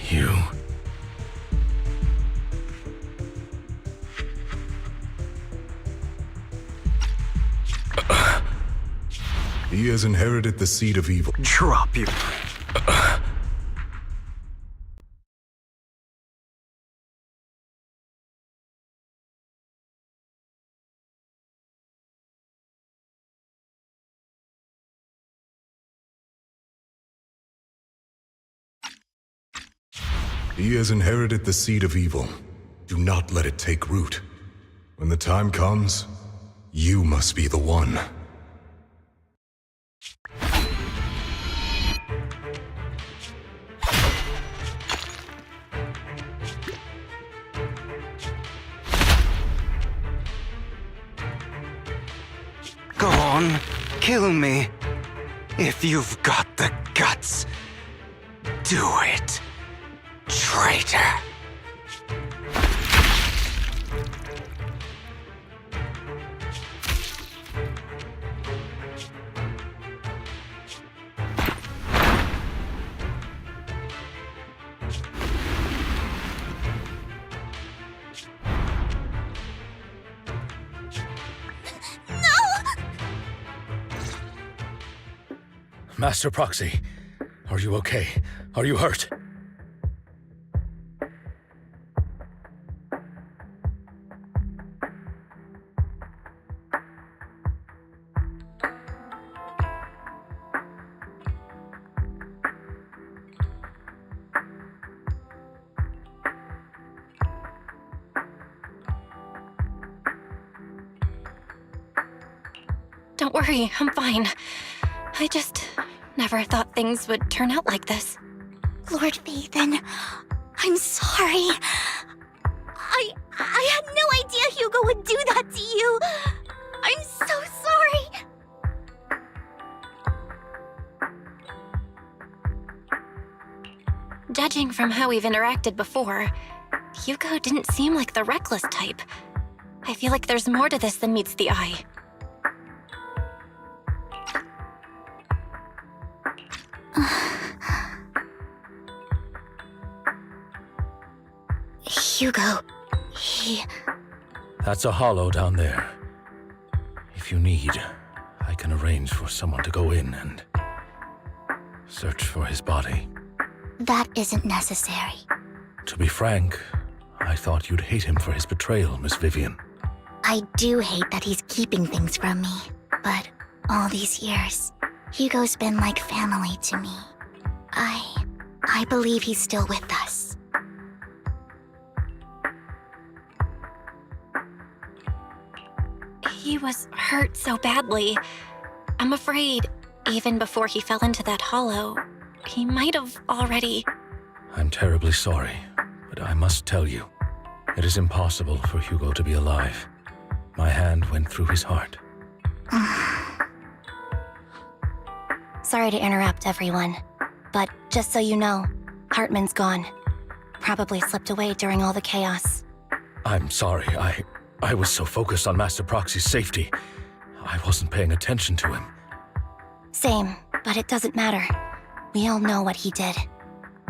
You... He has inherited the seed of evil. Drop you. He has inherited the seed of evil. Do not let it take root. When the time comes, you must be the one. Go on, kill me. If you've got the guts, do it, traitor. Master Proxy, are you okay? Are you hurt? Don't worry, I'm fine. I just never thought things would turn out like this. Lord Vathan, I'm sorry. I had no idea Hugo would do that to you. I'm so sorry. Judging from how we've interacted before, Hugo didn't seem like the reckless type. I feel like there's more to this than meets the eye. Hugo, That's a hollow down there. If you need, I can arrange for someone to go in and search for his body. That isn't necessary. To be frank, I thought you'd hate him for his betrayal, Miss Vivian. I do hate that he's keeping things from me, but all these years, Hugo's been like family to me. I believe he's still with us. He was hurt so badly. I'm afraid, even before he fell into that hollow, he might have already... I'm terribly sorry, but I must tell you, it is impossible for Hugo to be alive. My hand went through his heart. Sorry to interrupt, everyone. But just so you know, Hartman's gone. Probably slipped away during all the chaos. I'm sorry, I was so focused on Master Proxy's safety. I wasn't paying attention to him. Same, but it doesn't matter. We all know what he did.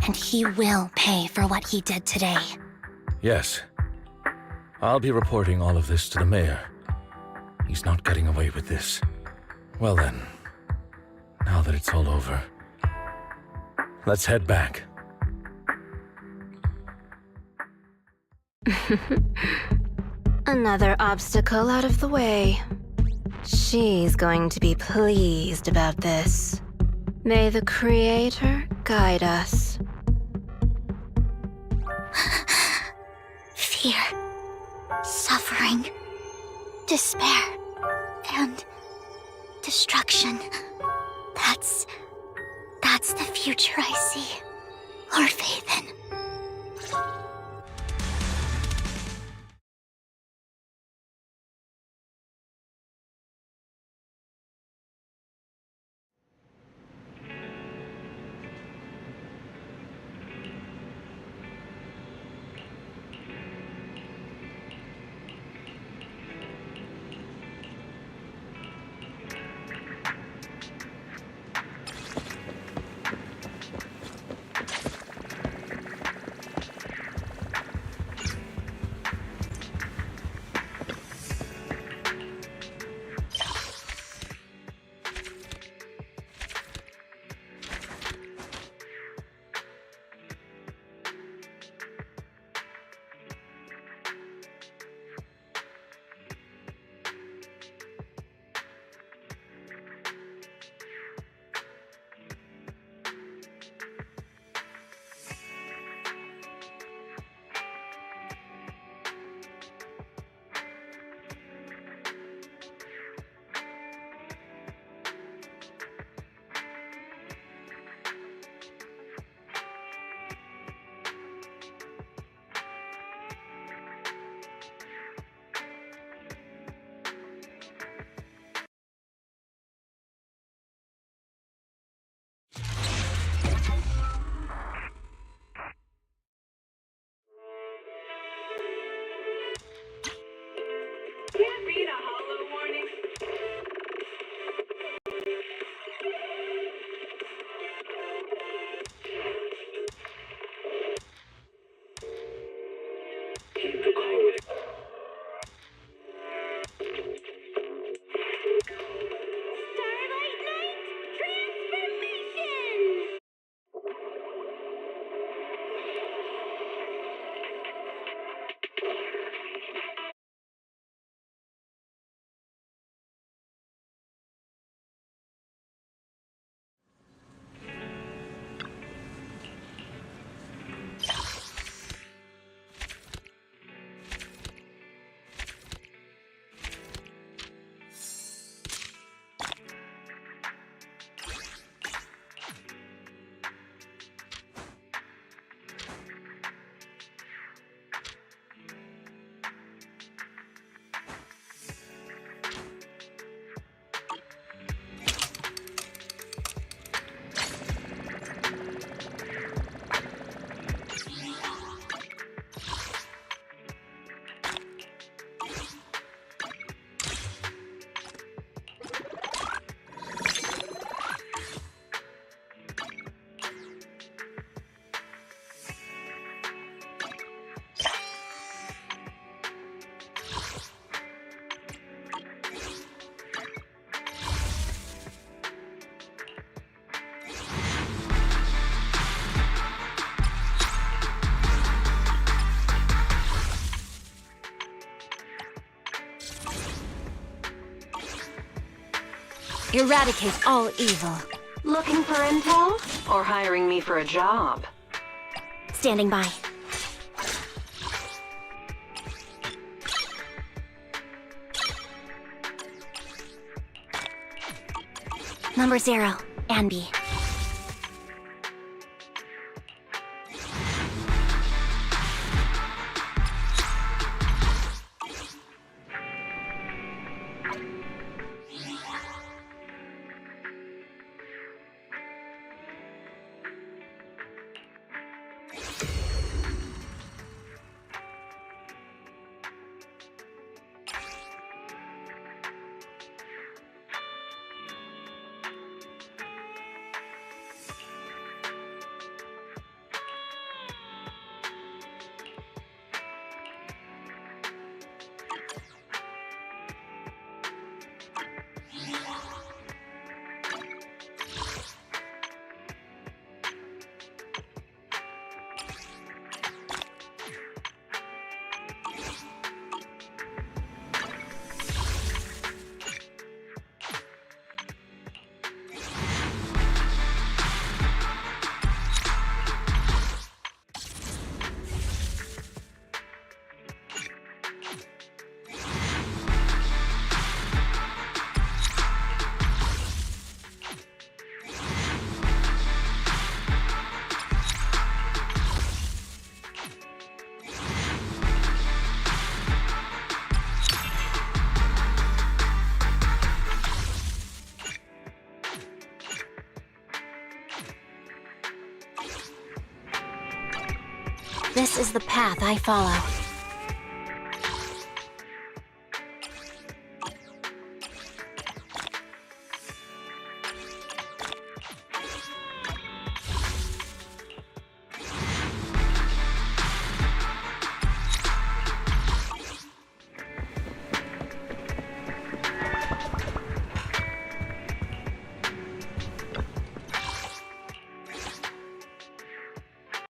And he will pay for what he did today. Yes. I'll be reporting all of this to the mayor. He's not getting away with this. Well then, now that it's all over, let's head back. Another obstacle out of the way. She's going to be pleased about this. May the Creator guide us. Fear, suffering, despair, and destruction. That's the future I see, Lord Vathan. Eradicate all evil. Looking for intel? Or hiring me for a job? Standing by. Number 0, Anby. This is the path I follow.